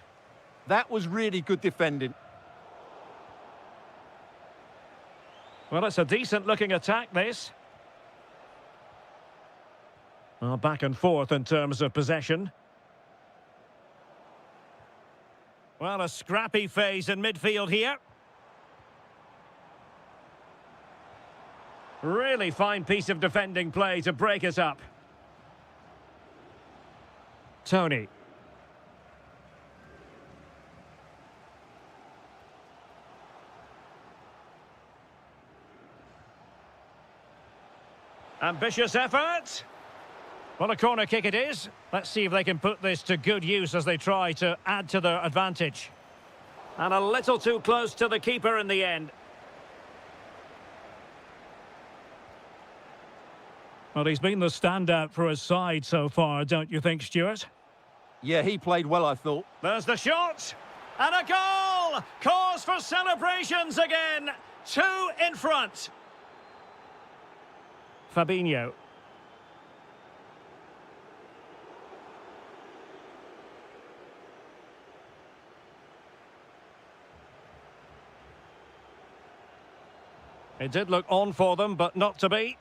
S2: That was really good defending.
S1: Well, it's a decent-looking attack, this. Well, back and forth in terms of possession. Well, a scrappy phase in midfield here. Really fine piece of defending play to break it up. Tony. Ambitious effort. Well, a corner kick it is. Let's see if they can put this to good use as they try to add to their advantage. And a little too close to the keeper in the end. Well, he's been the standout for his side so far, don't you think, Stuart?
S2: Yeah, he played well, I thought.
S1: There's the shot. And a goal! Cause for celebrations again. 2 in front. Fabinho. It did look on for them, but not to be.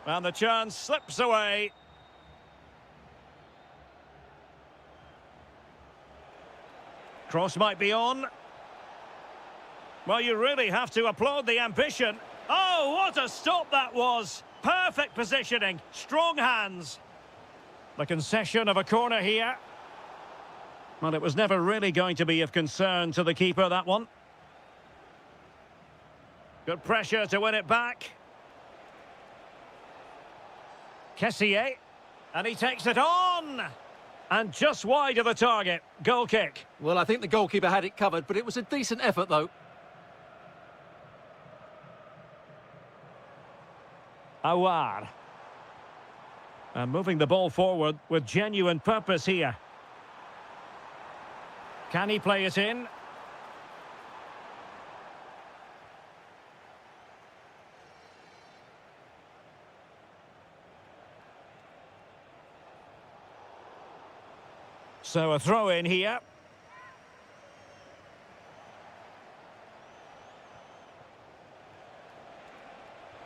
S1: And the chance slips away. Cross might be on. Well, you really have to applaud the ambition. Oh, what a stop that was. Perfect positioning, strong hands. The concession of a corner here. Well, it was never really going to be of concern to the keeper, that one. Good pressure to win it back. Kessié, and he takes it on! And just wide of the target. Goal kick.
S2: Well, I think the goalkeeper had it covered, but it was a decent effort, though.
S1: Awar. And moving the ball forward with genuine purpose here. Can he play it in? So a throw in here.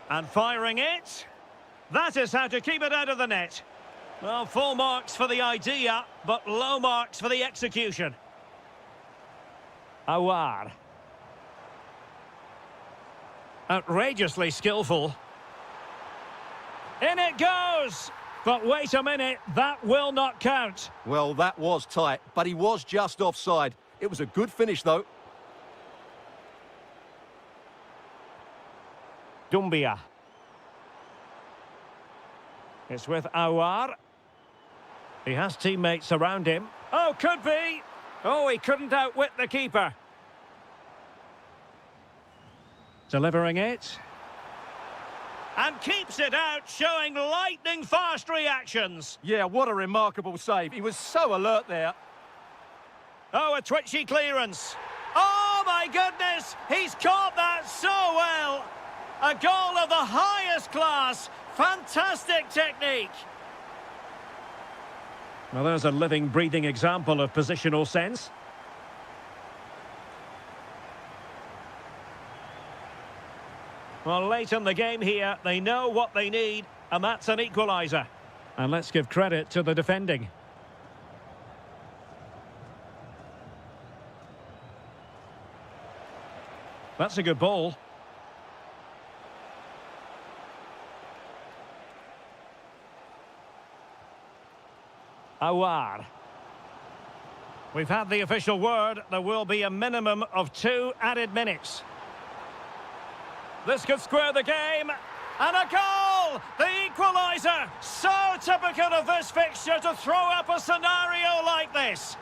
S1: And firing it. That is how to keep it out of the net. Well, full marks for the idea, but low marks for the execution. Awar. Outrageously skillful. In it goes! But wait a minute, that will not count.
S2: Well, that was tight, but he was just offside. It was a good finish, though.
S1: Dumbia. It's with Awar. He has teammates around him. Oh, could be! Oh, he couldn't outwit the keeper. Delivering it. And keeps it out, showing lightning-fast reactions.
S2: Yeah, what a remarkable save. He was so alert there.
S1: Oh, a twitchy clearance. Oh, my goodness! He's caught that so well! A goal of the highest class. Fantastic technique. Well, there's a living, breathing example of positional sense. Well, late in the game here, they know what they need, and that's an equaliser. And let's give credit to the defending. That's a good ball. Awar. We've had the official word. There will be a minimum of 2 added minutes. This could square the game. And a goal! The equaliser! So typical of this fixture to throw up a scenario like this.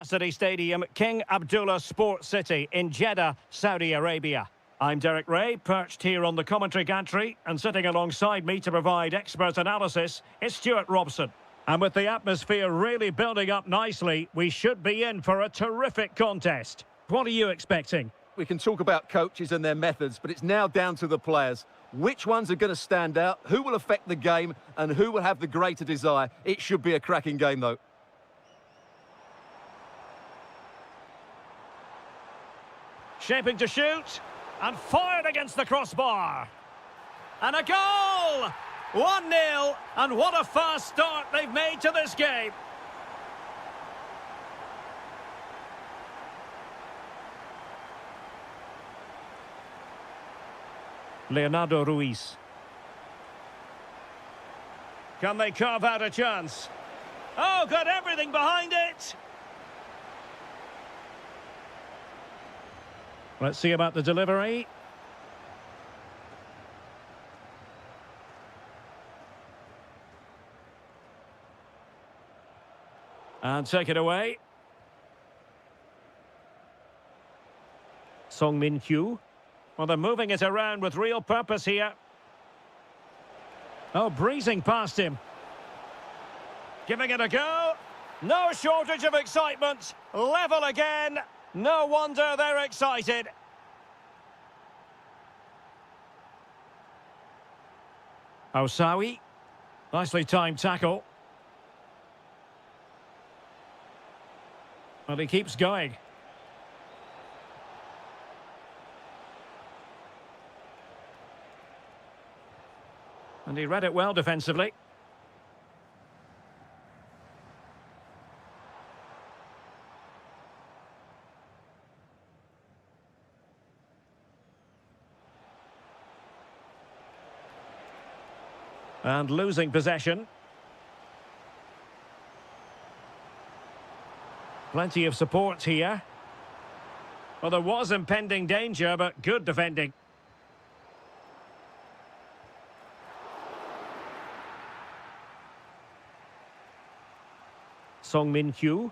S1: City Stadium, King Abdullah Sports City in Jeddah, Saudi Arabia. I'm Derek Ray, perched here on the commentary gantry, and sitting alongside me to provide expert analysis is Stuart Robson. And with the atmosphere really building up nicely, we should be in for a terrific contest. What are you expecting?
S2: We can talk about coaches and their methods, but it's now down to the players. Which ones are going to stand out, who will affect the game, and who will have the greater desire? It should be a cracking game, though.
S1: Shaping to shoot, and fired against the crossbar. And a goal! 1-0, and what a fast start they've made to this game. Leonardo Ruiz. Can they carve out a chance? Oh, got everything behind it! Let's see about the delivery. And take it away. Song Min-kyu. Well, they're moving it around with real purpose here. Oh, breezing past him. Giving it a go. No shortage of excitement. Level again. No wonder they're excited. Osawi. Nicely timed tackle. Well, he keeps going. And he read it well defensively. And losing possession. Plenty of support here. Well, there was impending danger, but good defending. Song Min-kyu.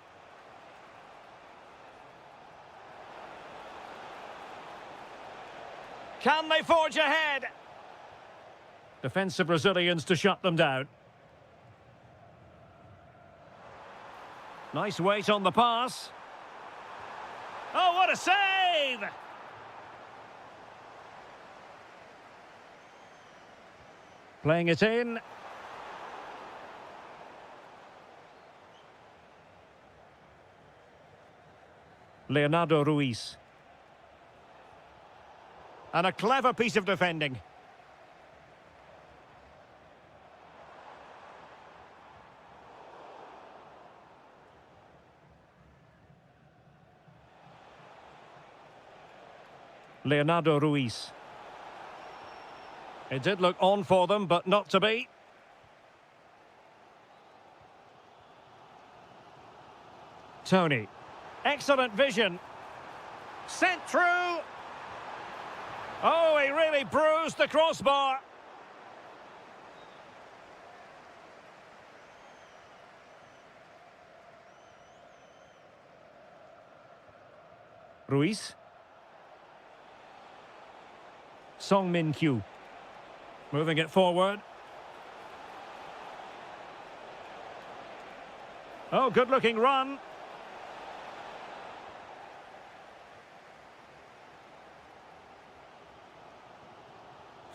S1: Can they forge ahead? Defensive Brazilians to shut them down. Nice weight on the pass. Oh, what a save! Playing it in. Leonardo Ruiz. And a clever piece of defending. Leonardo Ruiz. It did look on for them, but not to be. Tony. Excellent vision. Sent through. Oh, he really bruised the crossbar. Ruiz. Song Min-kyu. Moving it forward. Oh, good-looking run.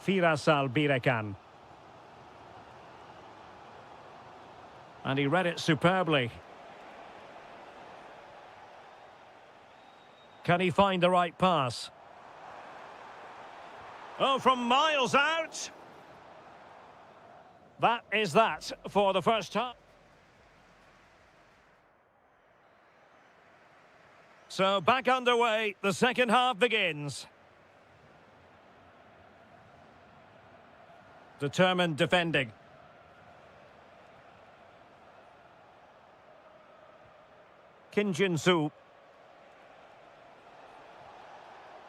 S1: Firasal Birekan. And he read it superbly. Can he find the right pass? Oh, from miles out. That is that for the first half. So back underway, the second half begins. Determined defending. Kim Jin-soo.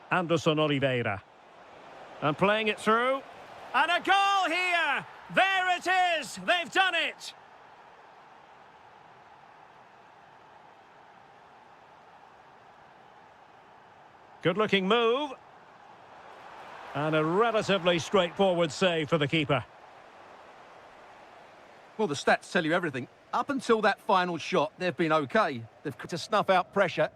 S1: Anderson Oliveira. And playing it through. And a goal here! There it is! They've done it! Good-looking move. And a relatively straightforward save for the keeper.
S2: Well, the stats tell you everything. Up until that final shot, they've been okay. They've got to snuff out pressure.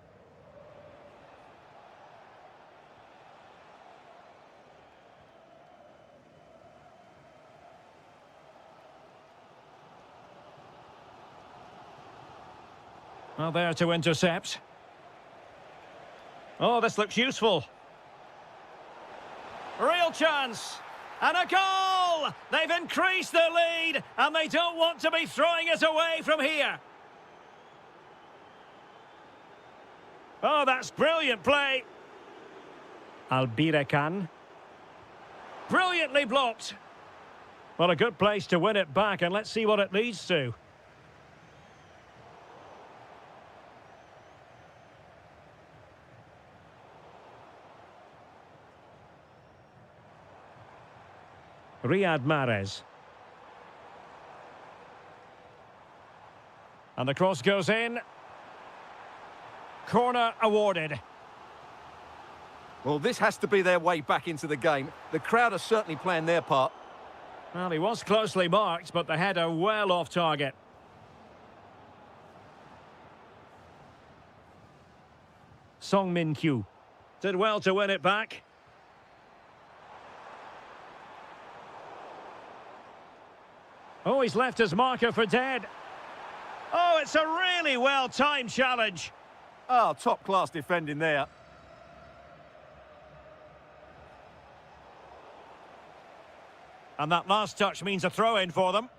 S1: Well, there to intercept. Oh, this looks useful. Real chance. And a goal! They've increased their lead, and they don't want to be throwing it away from here. Oh, that's brilliant play. Albirakan. Brilliantly blocked. Well, a good place to win it back, and let's see what it leads to. Riyad Mahrez. And the cross goes in. Corner awarded.
S2: Well, this has to be their way back into the game. The crowd are certainly playing their part.
S1: Well, he was closely marked, but the header well off target. Song Min Kyu did well to win it back. Oh, he's left his marker for dead. Oh, it's a really well-timed challenge.
S2: Oh, top-class defending there.
S1: And that last touch means a throw-in for them.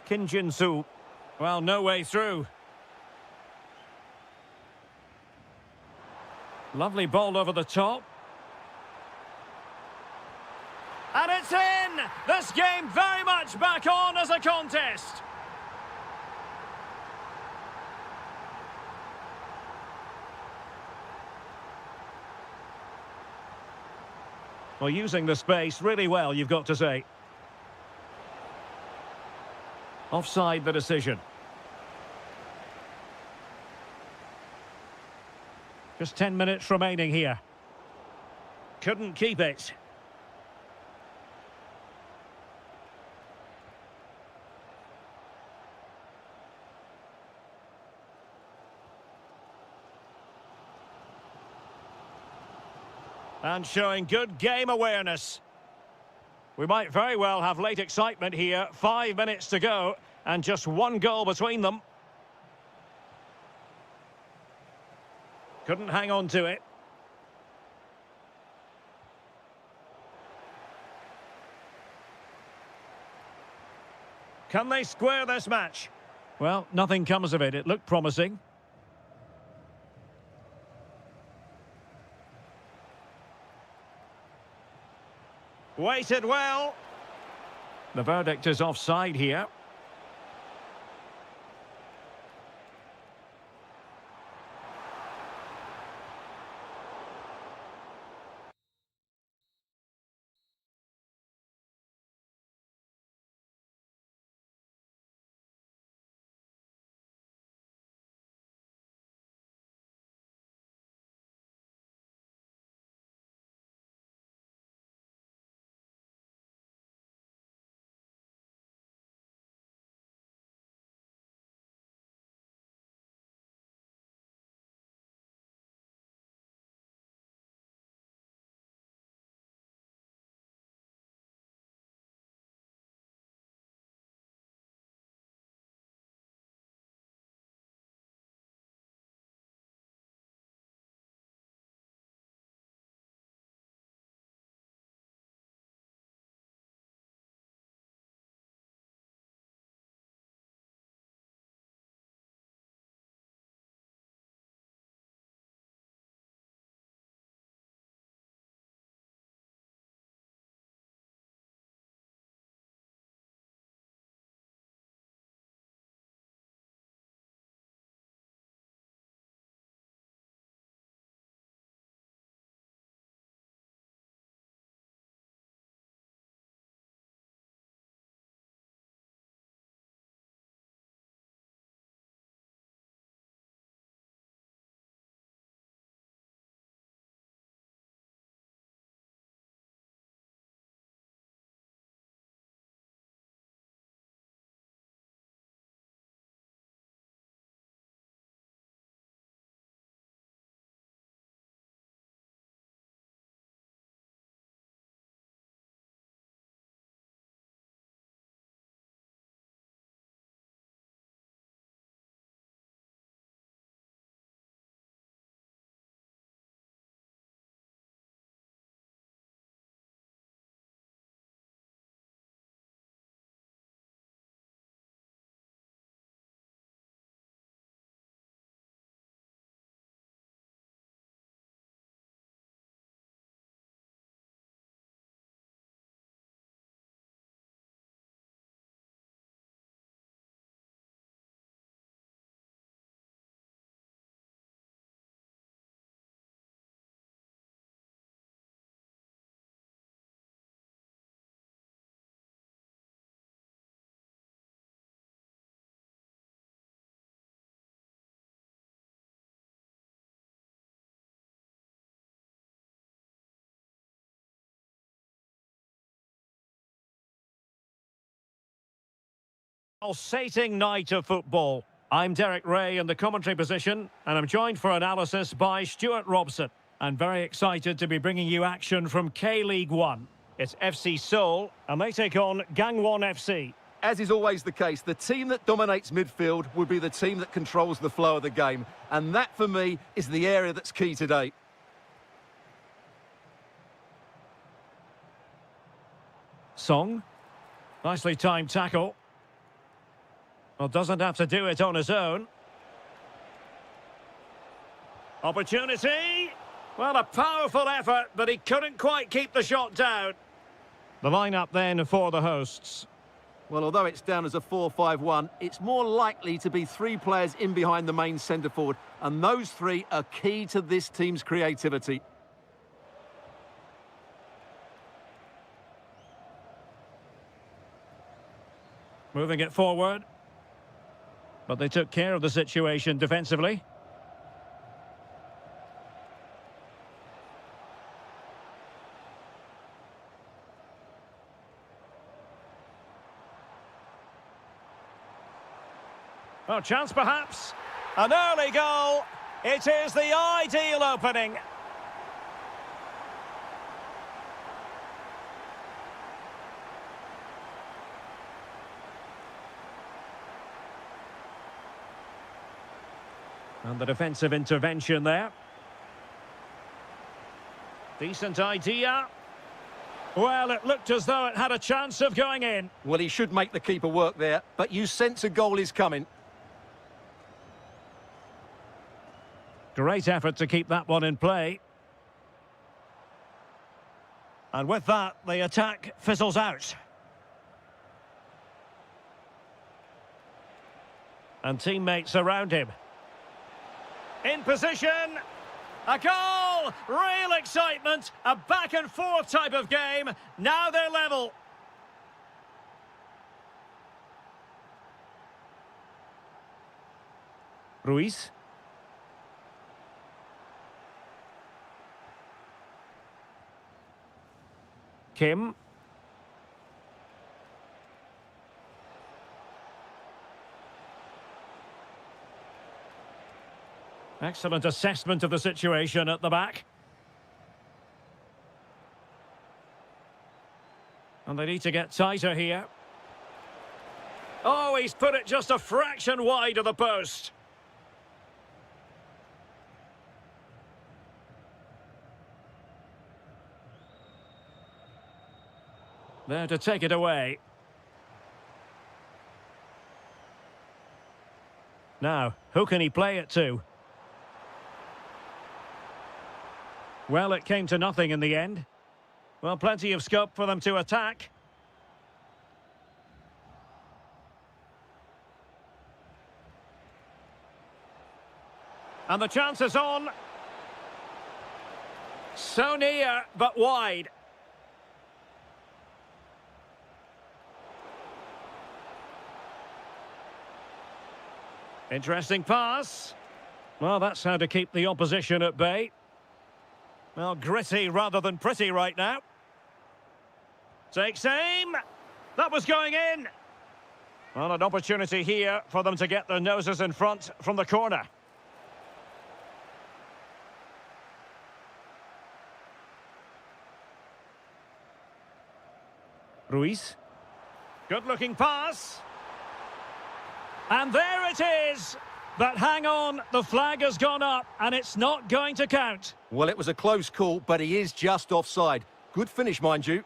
S1: Kim Jin-soo. Well, no way through. Lovely ball over the top. And it's in! This game very much back on as a contest. Well, using the space really well, you've got to say. Offside the decision. Just 10 minutes remaining here. Couldn't keep it. And showing good game awareness. We might very well have late excitement here. 5 minutes to go and just one goal between them. Couldn't hang on to it. Can they square this match? Well, nothing comes of it. It looked promising. Waited well. The verdict is offside here. Pulsating night of football. I'm Derek Ray in the commentary position, and I'm joined for analysis by Stuart Robson. And very excited to be bringing you action from K-League 1. It's FC Seoul, and they take on Gangan FC.
S2: As is always the case, the team that dominates midfield will be the team that controls the flow of the game. And that, for me, is the area that's key today.
S1: Song. Nicely timed tackle. Well, doesn't have to do it on his own. Opportunity. Well, a powerful effort, but he couldn't quite keep the shot down. The lineup then for the hosts.
S2: Well, although it's down as a 4-5-1, it's more likely to be three players in behind the main centre forward, and those three are key to this team's creativity.
S1: Moving it forward. But they took care of the situation defensively. Oh, chance perhaps. An early goal. It is the ideal opening. And the defensive intervention there. Decent idea. Well, it looked as though it had a chance of going in.
S2: Well, he should make the keeper work there, but you sense a goal is coming.
S1: Great effort to keep that one in play. And with that, the attack fizzles out. And teammates around him. In position. A goal! Real excitement. A back and forth type of game. Now they're level. Ruiz. Kim. Excellent assessment of the situation at the back. And they need to get tighter here. Oh, he's put it just a fraction wide of the post. There to take it away. Now, who can he play it to? Well, it came to nothing in the end. Well, plenty of scope for them to attack. And the chance is on. So near, but wide. Interesting pass. Well, that's how to keep the opposition at bay. Well, gritty rather than pretty right now. Takes aim. That was going in. Well, an opportunity here for them to get their noses in front from the corner. Ruiz. Good-looking pass. And there it is. But hang on, the flag has gone up and it's not going to count.
S2: Well, it was a close call, but he is just offside. Good finish, mind you.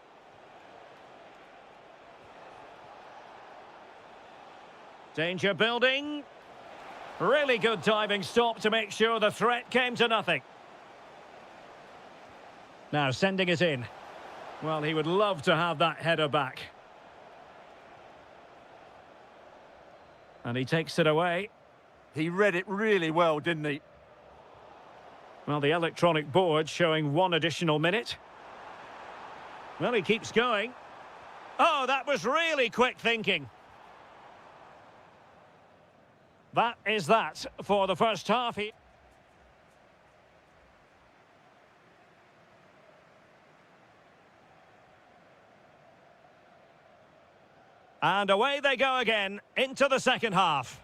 S1: Danger building. Really good diving stop to make sure the threat came to nothing. Now sending it in. Well, he would love to have that header back. And he takes it away.
S2: He read it really well, didn't he?
S1: Well, the electronic board showing one additional minute. Well, he keeps going. Oh, that was really quick thinking. That is that for the first half here. And away they go again into the second half.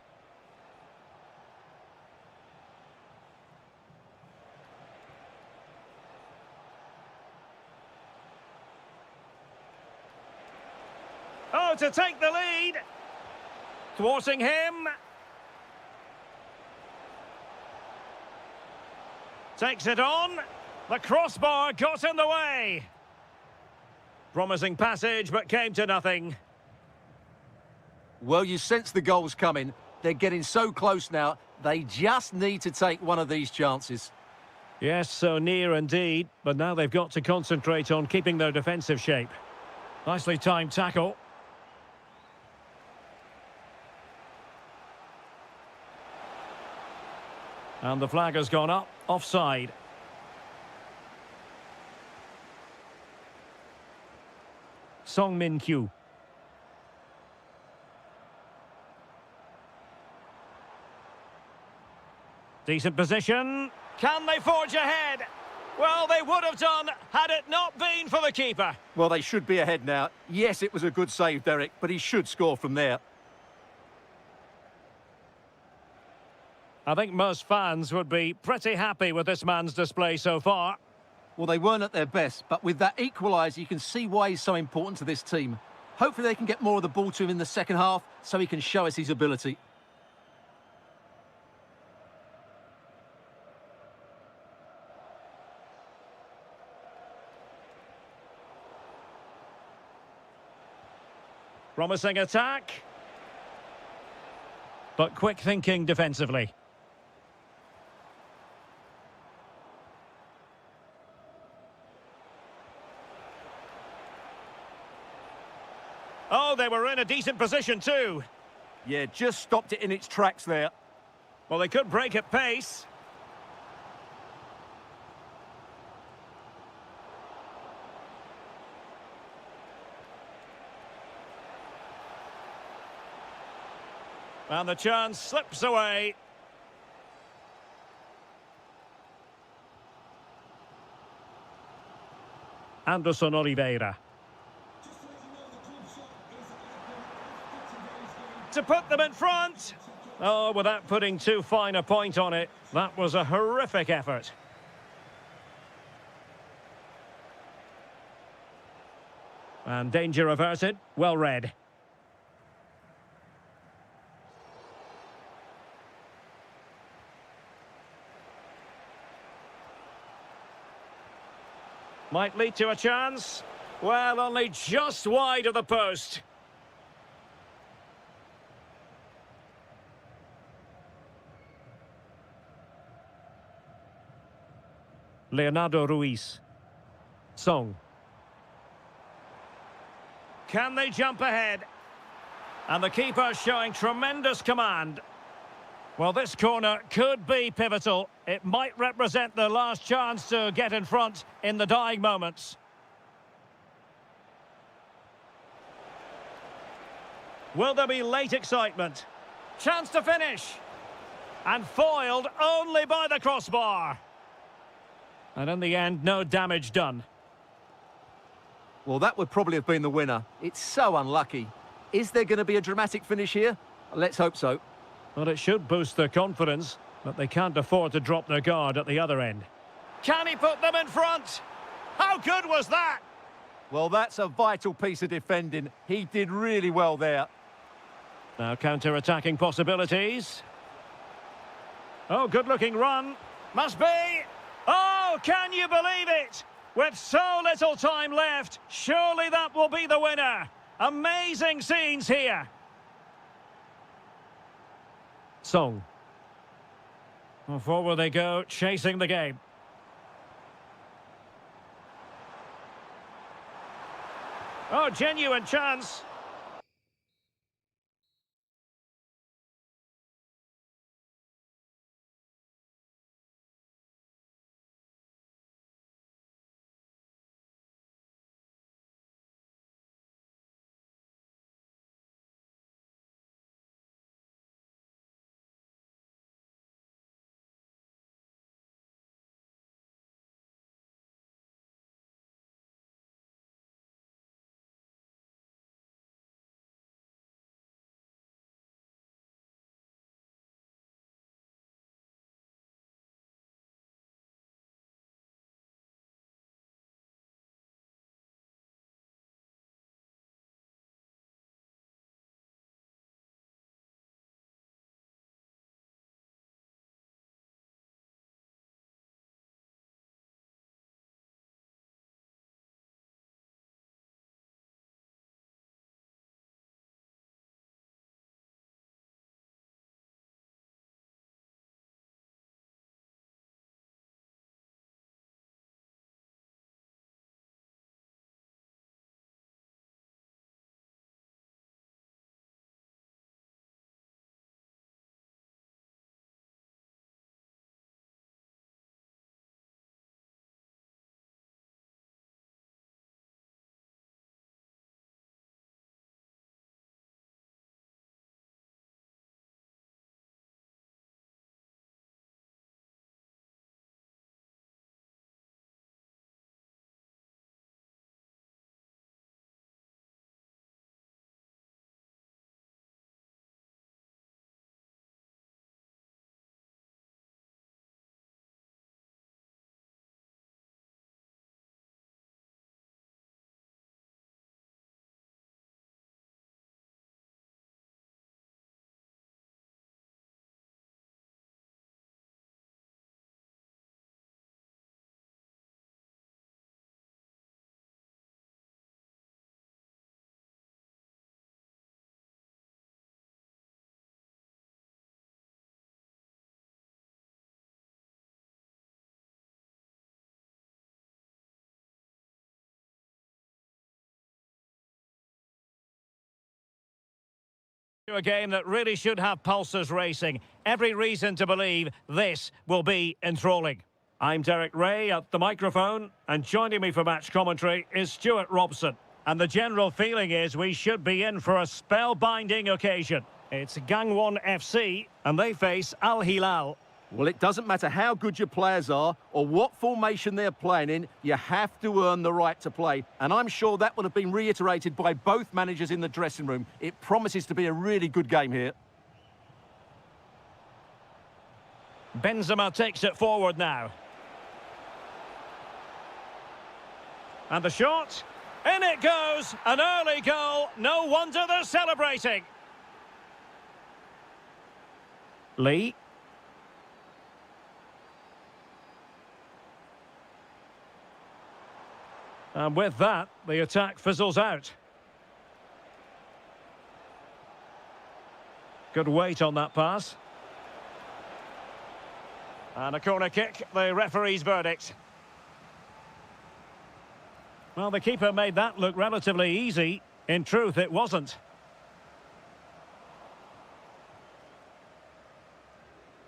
S1: Oh, to take the lead. Thwarting him. Takes it on. The crossbar got in the way. Promising passage, but came to nothing.
S2: Well, you sense the goals coming. They're getting so close now. They just need to take one of these chances.
S1: Yes, so near indeed. But now they've got to concentrate on keeping their defensive shape. Nicely timed tackle. And the flag has gone up. Offside. Song Min Kyu. Decent position. Can they forge ahead? Well, they would have done had it not been for the keeper.
S2: Well, they should be ahead now. Yes, it was a good save, Derek, but he should score from there.
S1: I think most fans would be pretty happy with this man's display so far.
S2: Well, they weren't at their best, but with that equaliser, you can see why he's so important to this team. Hopefully they can get more of the ball to him in the second half so he can show us his ability.
S1: Promising attack. But quick thinking defensively. Oh, they were in a decent position too.
S2: Yeah, just stopped it in its tracks there.
S1: Well, they could break at pace. And the chance slips away. Anderson Oliveira. To put them in front. Oh, without putting too fine a point on it, that was a horrific effort. And danger averted. Well read. Might lead to a chance. Well, only just wide of the post. Leonardo Ruiz. Song. Can they jump ahead? And the keeper showing tremendous command. Well, this corner could be pivotal. It might represent the last chance to get in front in the dying moments. Will there be late excitement? Chance to finish. And foiled only by the crossbar. And in the end, no damage done.
S2: Well, that would probably have been the winner. It's so unlucky. Is there going to be a dramatic finish here? Let's hope so.
S1: Well, it should boost their confidence, but they can't afford to drop their guard at the other end. Can he put them in front? How good was that?
S2: Well, that's a vital piece of defending. He did really well there.
S1: Now counter-attacking possibilities. Oh, good-looking run. Must be. Oh, can you believe it? With so little time left, surely that will be the winner. Amazing scenes here. Song. Well, forward they go, chasing the game. Oh, genuine chance. A game that really should have pulses racing. Every reason to believe this will be enthralling. I'm Derek Ray at the microphone, and joining me for match commentary is Stuart Robson. And the general feeling is we should be in for a spellbinding occasion. It's Gangan FC, and they face Al-Hilal.
S2: Well, it doesn't matter how good your players are or what formation they're playing in, you have to earn the right to play. And I'm sure that would have been reiterated by both managers in the dressing room. It promises to be a really good game here.
S1: Benzema takes it forward now. And the shot. In it goes. An early goal. No wonder they're celebrating. Lee. And with that, the attack fizzles out. Good weight on that pass. And a corner kick, the referee's verdict. Well, the keeper made that look relatively easy. In truth, it wasn't.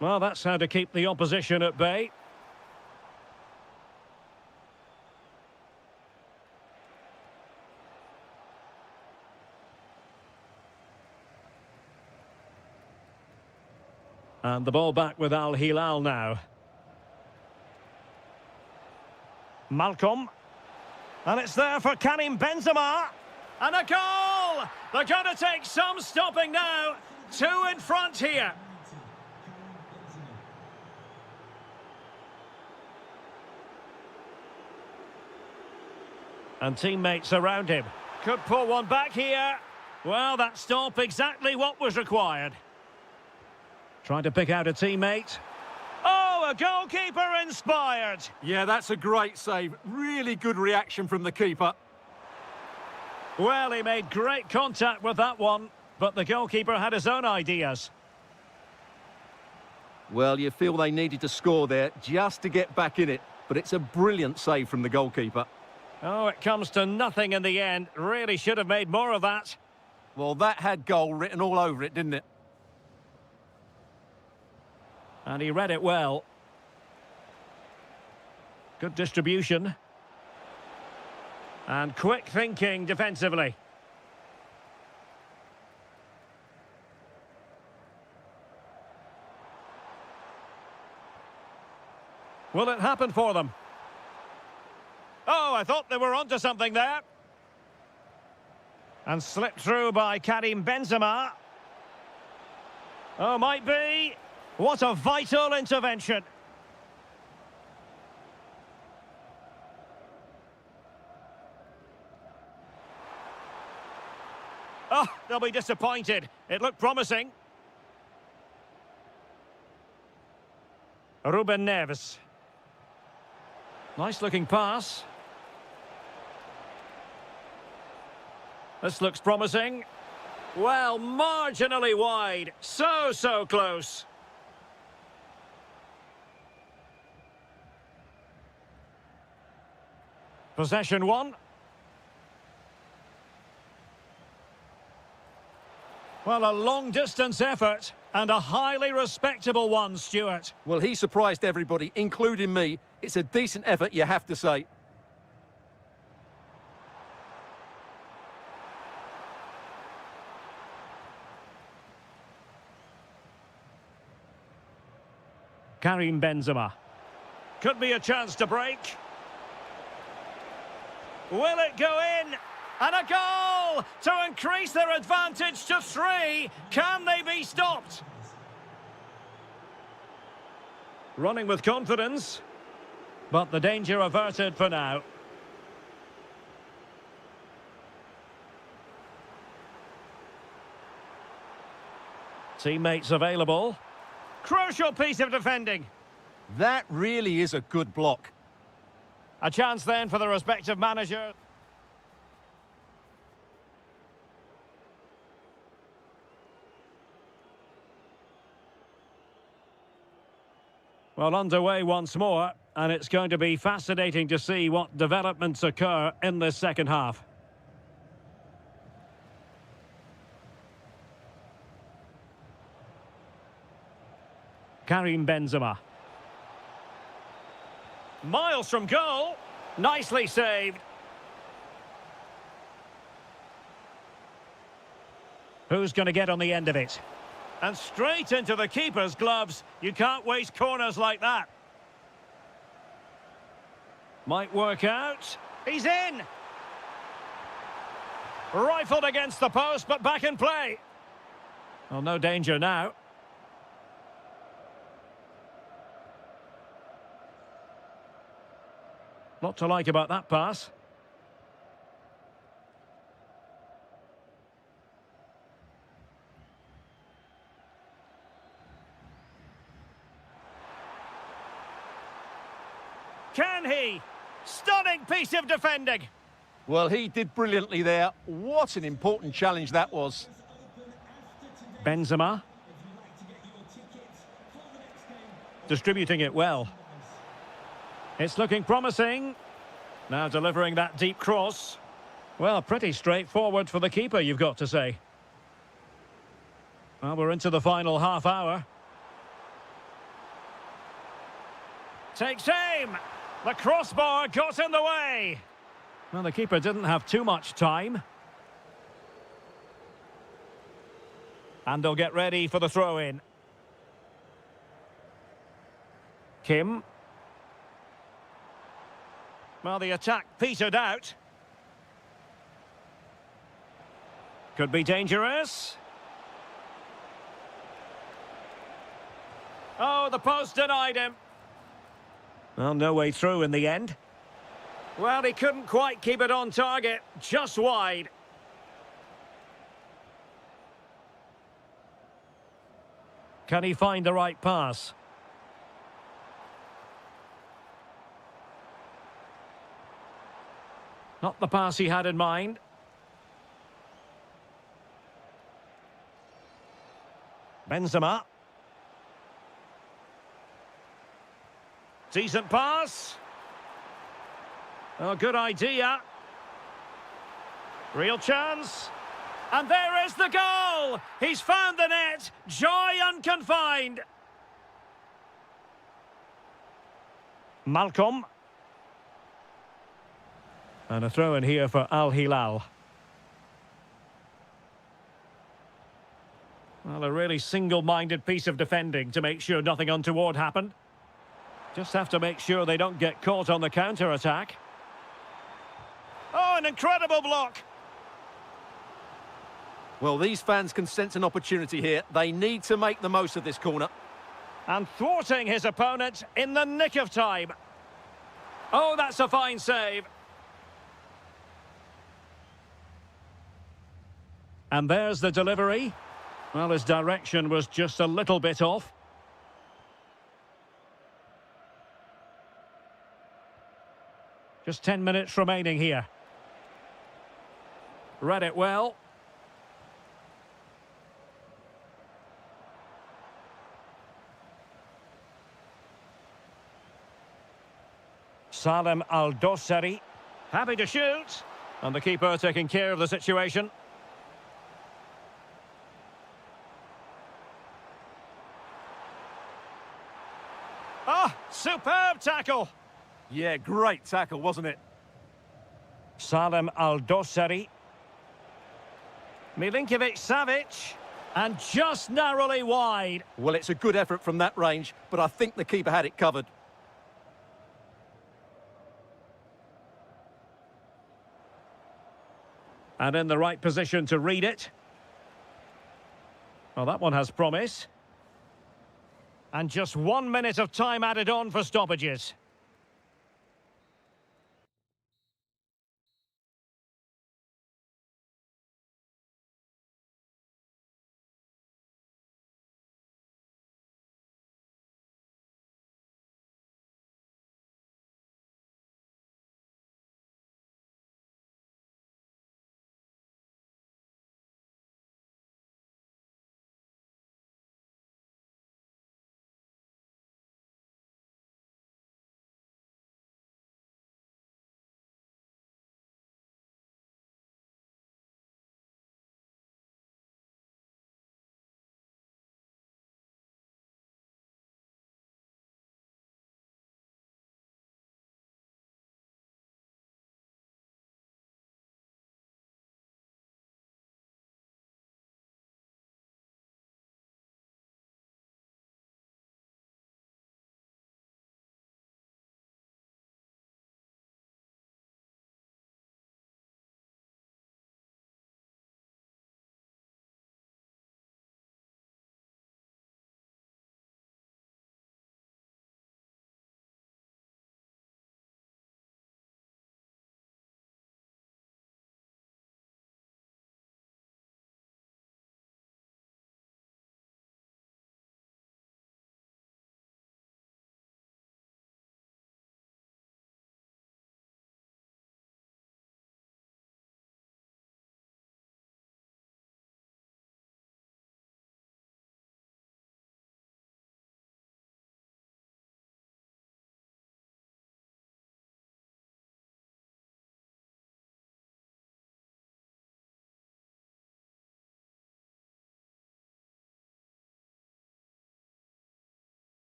S1: Well, that's how to keep the opposition at bay. And the ball back with Al-Hilal now. Malcolm. And it's there for Karim Benzema. And a goal! They're going to take some stopping now. Two in front here. And teammates around him. Could pull one back here. Well, that stop exactly what was required. Trying to pick out a teammate. Oh, a goalkeeper inspired.
S2: Yeah, that's a great save. Really good reaction from the keeper.
S1: Well, he made great contact with that one, but the goalkeeper had his own ideas.
S2: Well, you feel they needed to score there just to get back in it, but it's a brilliant save from the goalkeeper.
S1: Oh, it comes to nothing in the end. Really should have made more of that.
S2: Well, that had goal written all over it, didn't it?
S1: And he read it well. Good distribution. And quick thinking defensively. Will it happen for them? Oh, I thought they were onto something there. And slipped through by Karim Benzema. Oh, might be. What a vital intervention. Oh, they'll be disappointed. It looked promising. Ruben Neves. Nice looking pass. This looks promising. Well, marginally wide. So close. Possession one. Well, a long-distance effort and a highly respectable one, Stuart.
S2: Well, he surprised everybody, including me. It's a decent effort, you have to say.
S1: Karim Benzema. Could be a chance to break. Will it go in? And a goal to increase their advantage to 3. Can they be stopped? Running with confidence, but the danger averted for now. Teammates available. Crucial piece of defending.
S2: That really is a good block.
S1: A chance then for the respective manager. Well, underway once more, and it's going to be fascinating to see what developments occur in this second half. Karim Benzema. Miles from goal. Nicely saved. Who's going to get on the end of it? And straight into the keeper's gloves. You can't waste corners like that. Might work out. He's in. Rifled against the post, but back in play. Well, no danger now. Lot to like about that pass. Can he? Stunning piece of defending.
S2: Well, he did brilliantly there. What an important challenge that was.
S1: Benzema. Distributing it well. It's looking promising. Now delivering that deep cross. Well, pretty straightforward for the keeper, you've got to say. Well, we're into the final half hour. Takes aim. The crossbar got in the way. Well, the keeper didn't have too much time. And they'll get ready for the throw-in. Kim. Well, the attack petered out. Could be dangerous. Oh, the post denied him. Well, no way through in the end. Well, he couldn't quite keep it on target, just wide. Can he find the right pass? Not the pass he had in mind. Benzema. Decent pass. Oh, good idea. Real chance. And there is the goal! He's found the net. Joy unconfined. Malcolm. And a throw in here for Al-Hilal. Well, a really single-minded piece of defending to make sure nothing untoward happened. Just have to make sure they don't get caught on the counter-attack. Oh, an incredible block!
S2: Well, these fans can sense an opportunity here. They need to make the most of this corner.
S1: And thwarting his opponent in the nick of time. Oh, that's a fine save. And there's the delivery. Well, his direction was just a little bit off. Just 10 minutes remaining here. Read it well. Salem Al-Dossari. Happy to shoot. And the keeper taking care of the situation. Ah, superb tackle.
S2: Yeah, great tackle, wasn't it?
S1: Salem Al-Dossari. Milinkovic-Savic. And just narrowly wide.
S2: Well, it's a good effort from that range, but I think the keeper had it covered.
S1: And in the right position to read it. Well, that one has promise. And just 1 minute of time added on for stoppages.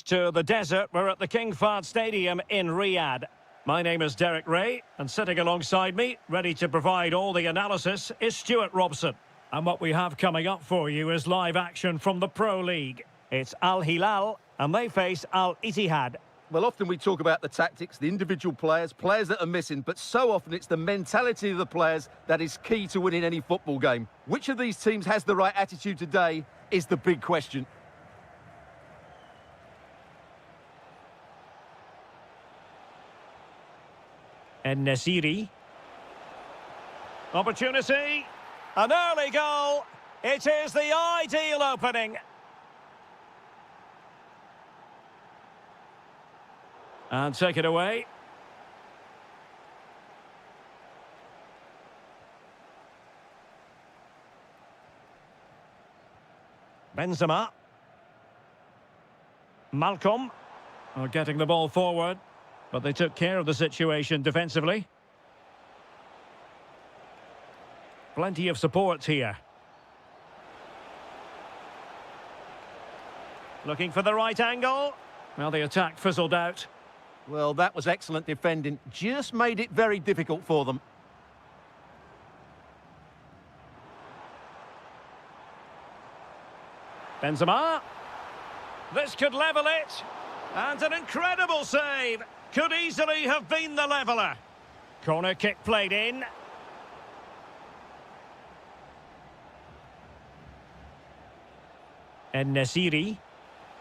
S1: To the desert, we're at the King Fahd Stadium in Riyadh. My name is Derek Ray, and sitting alongside me, ready to provide all the analysis, is Stuart Robson. And what we have coming up for you is live action from the Pro League. It's Al-Hilal, and they face Al-Ittihad.
S2: Well, often we talk about the tactics, the individual players that are missing, but so often it's the mentality of the players that is key to winning any football game. Which of these teams has the right attitude today is the big question.
S1: And Nasiri. Opportunity. An early goal. It is the ideal opening. And take it away. Benzema. Malcolm are getting the ball forward, but they took care of the situation defensively. Plenty of support here. Looking for the right angle. Well, the attack fizzled out.
S2: Well, that was excellent defending. Just made it very difficult for them.
S1: Benzema. This could level it. And an incredible save. Could easily have been the leveller. Corner kick played in. And Nasiri.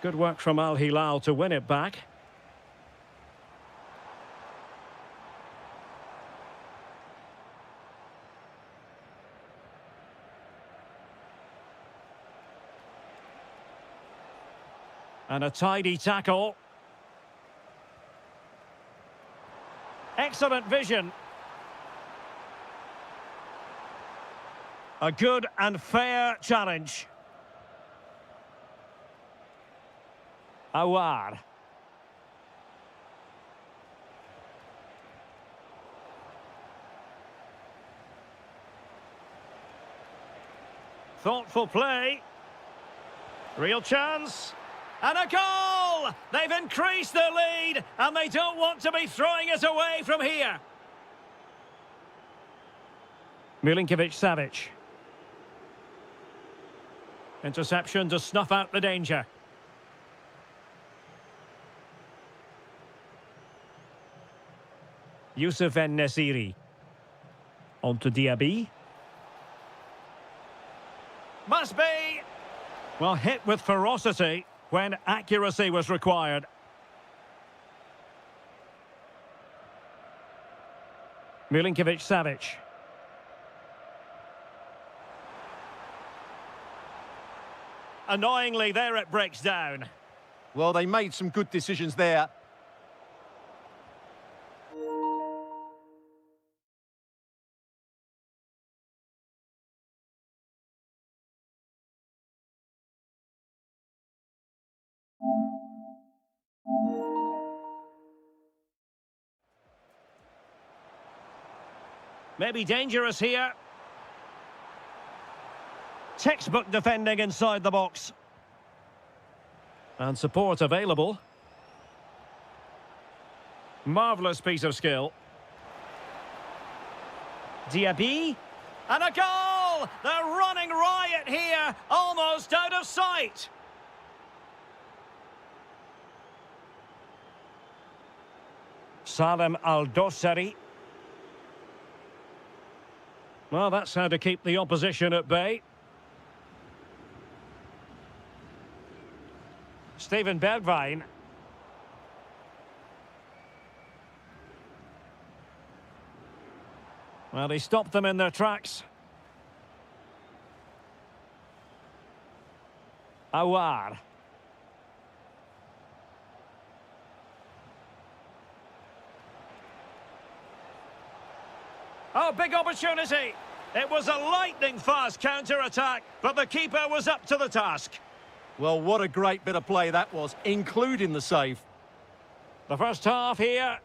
S1: Good work from Al-Hilal to win it back. And a tidy tackle. Excellent vision. A good and fair challenge. Awar. Thoughtful play. Real chance. And a goal! They've increased their lead, and they don't want to be throwing it away from here. Milinkovic-Savic. Interception to snuff out the danger. Youssef En-Nesyri. On to Diaby. Must be! Well, hit with ferocity when accuracy was required. Milinkovic-Savic. Annoyingly, there it breaks down.
S2: Well, they made some good decisions there.
S1: Maybe dangerous here. Textbook defending inside the box. And support available. Marvellous piece of skill. Diaby. And a goal! They're running riot here, almost out of sight. Salem Al-Dosari. Well, that's how to keep the opposition at bay. Steven Bergwijn. Well, he stopped them in their tracks. Awar. Oh, big opportunity. It was a lightning-fast counter-attack, but the keeper was up to the task.
S2: Well, what a great bit of play that was, including the save.
S1: The first half here.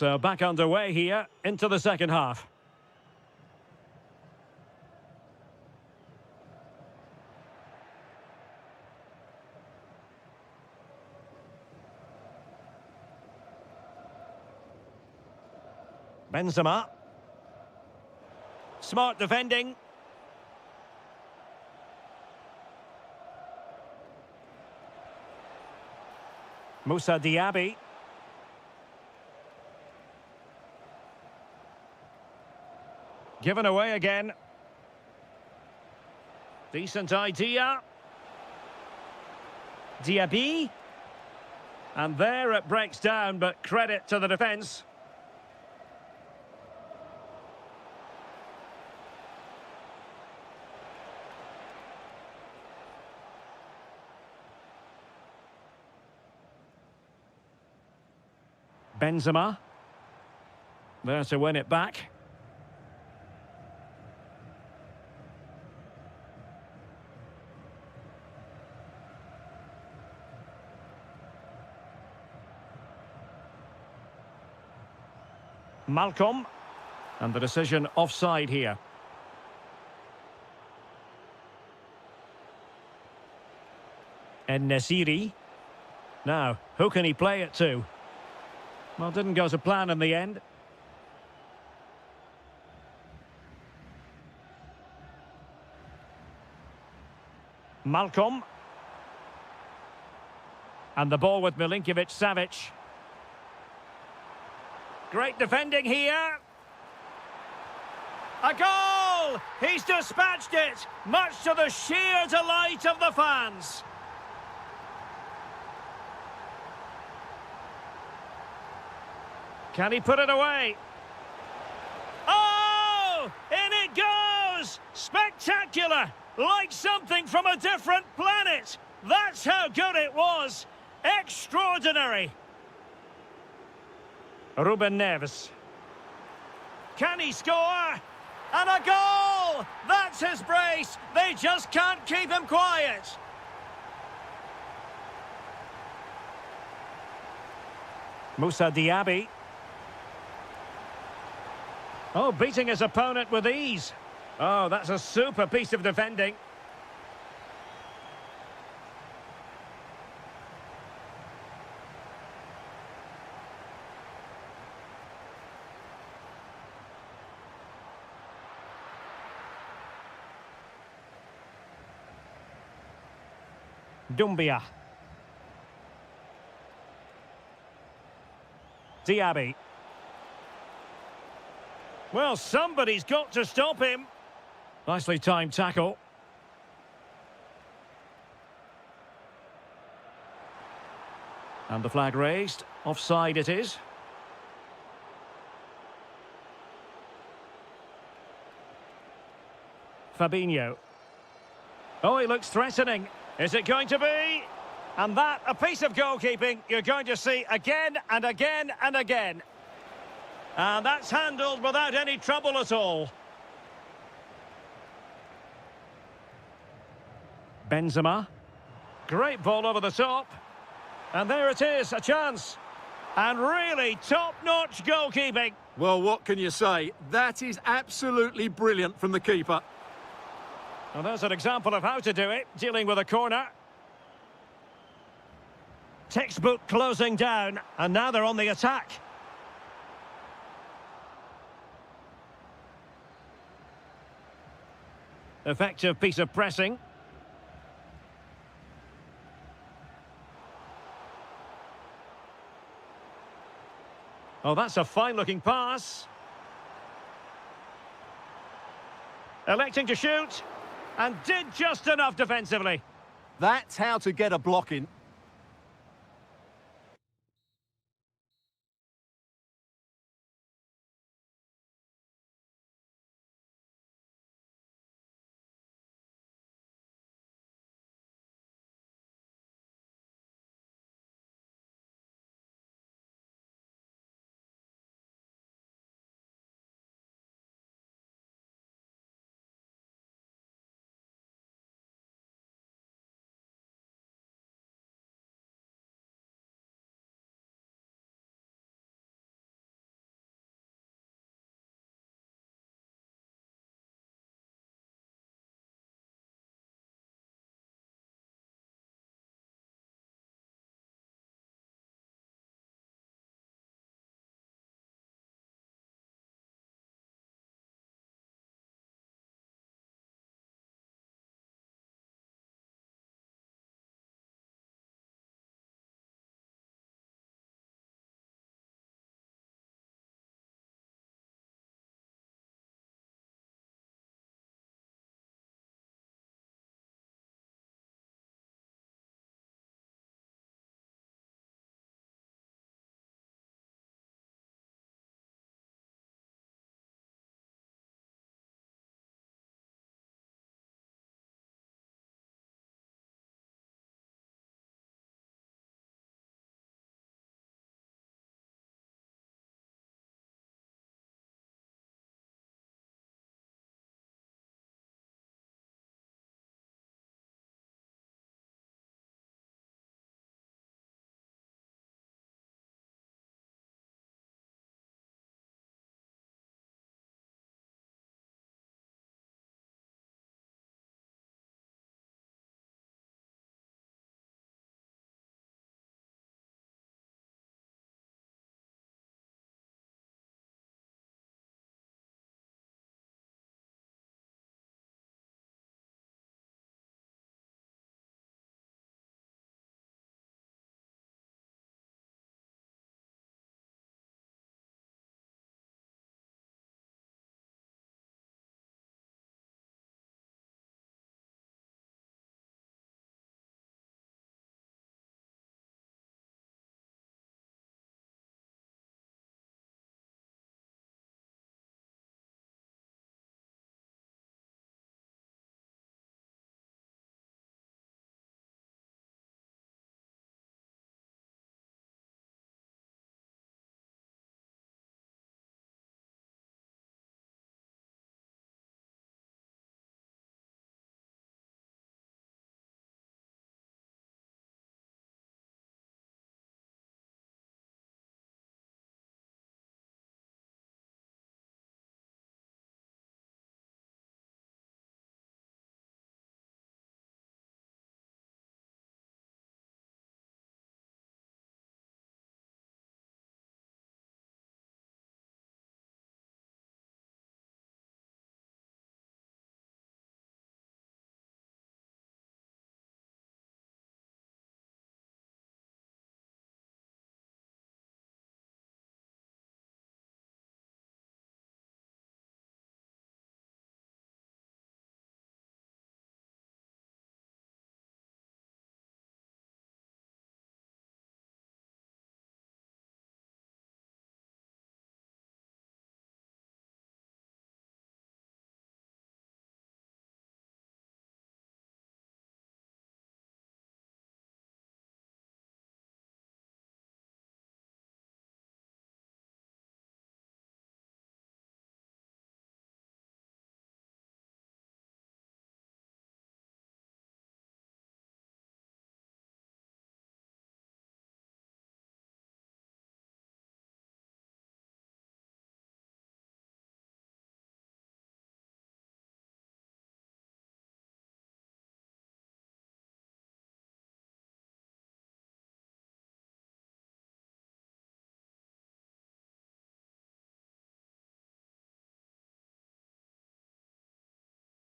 S1: So back underway here into the second half. Benzema. Smart defending. Moussa Diaby. Given away again. Decent idea. Diaby. And there it breaks down, but credit to the defence. Benzema. There to win it back. Malcolm. And the decision offside here. En-Nesyri. Now, who can he play it to? Well, didn't go to plan in the end. Malcolm. And the ball with Milinkovic-Savic. Great defending here. A goal! He's dispatched it, much to the sheer delight of the fans. Can he put it away? Oh! In it goes! Spectacular! Like something from a different planet. That's how good it was. Extraordinary. Ruben Neves. Can he score? And a goal! That's his brace. They just can't keep him quiet. Moussa Diaby. Oh, beating his opponent with ease. Oh, that's a super piece of defending. Doumbia. Diaby. Well, somebody's got to stop him. Nicely timed tackle. And the flag raised. Offside it is. Fabinho. Oh, he looks threatening. Is it going to be? And that, a piece of goalkeeping you're going to see again and again and again. And that's handled without any trouble at all. Benzema. Great ball over the top. And there it is, a chance. And really top-notch goalkeeping.
S2: Well, what can you say? That is absolutely brilliant from the keeper.
S1: Well, there's an example of how to do it, dealing with a corner. Textbook closing down, and now they're on the attack. Effective piece of pressing. Oh, that's a fine-looking pass. Electing to shoot, and did just enough defensively.
S2: That's how to get a block in.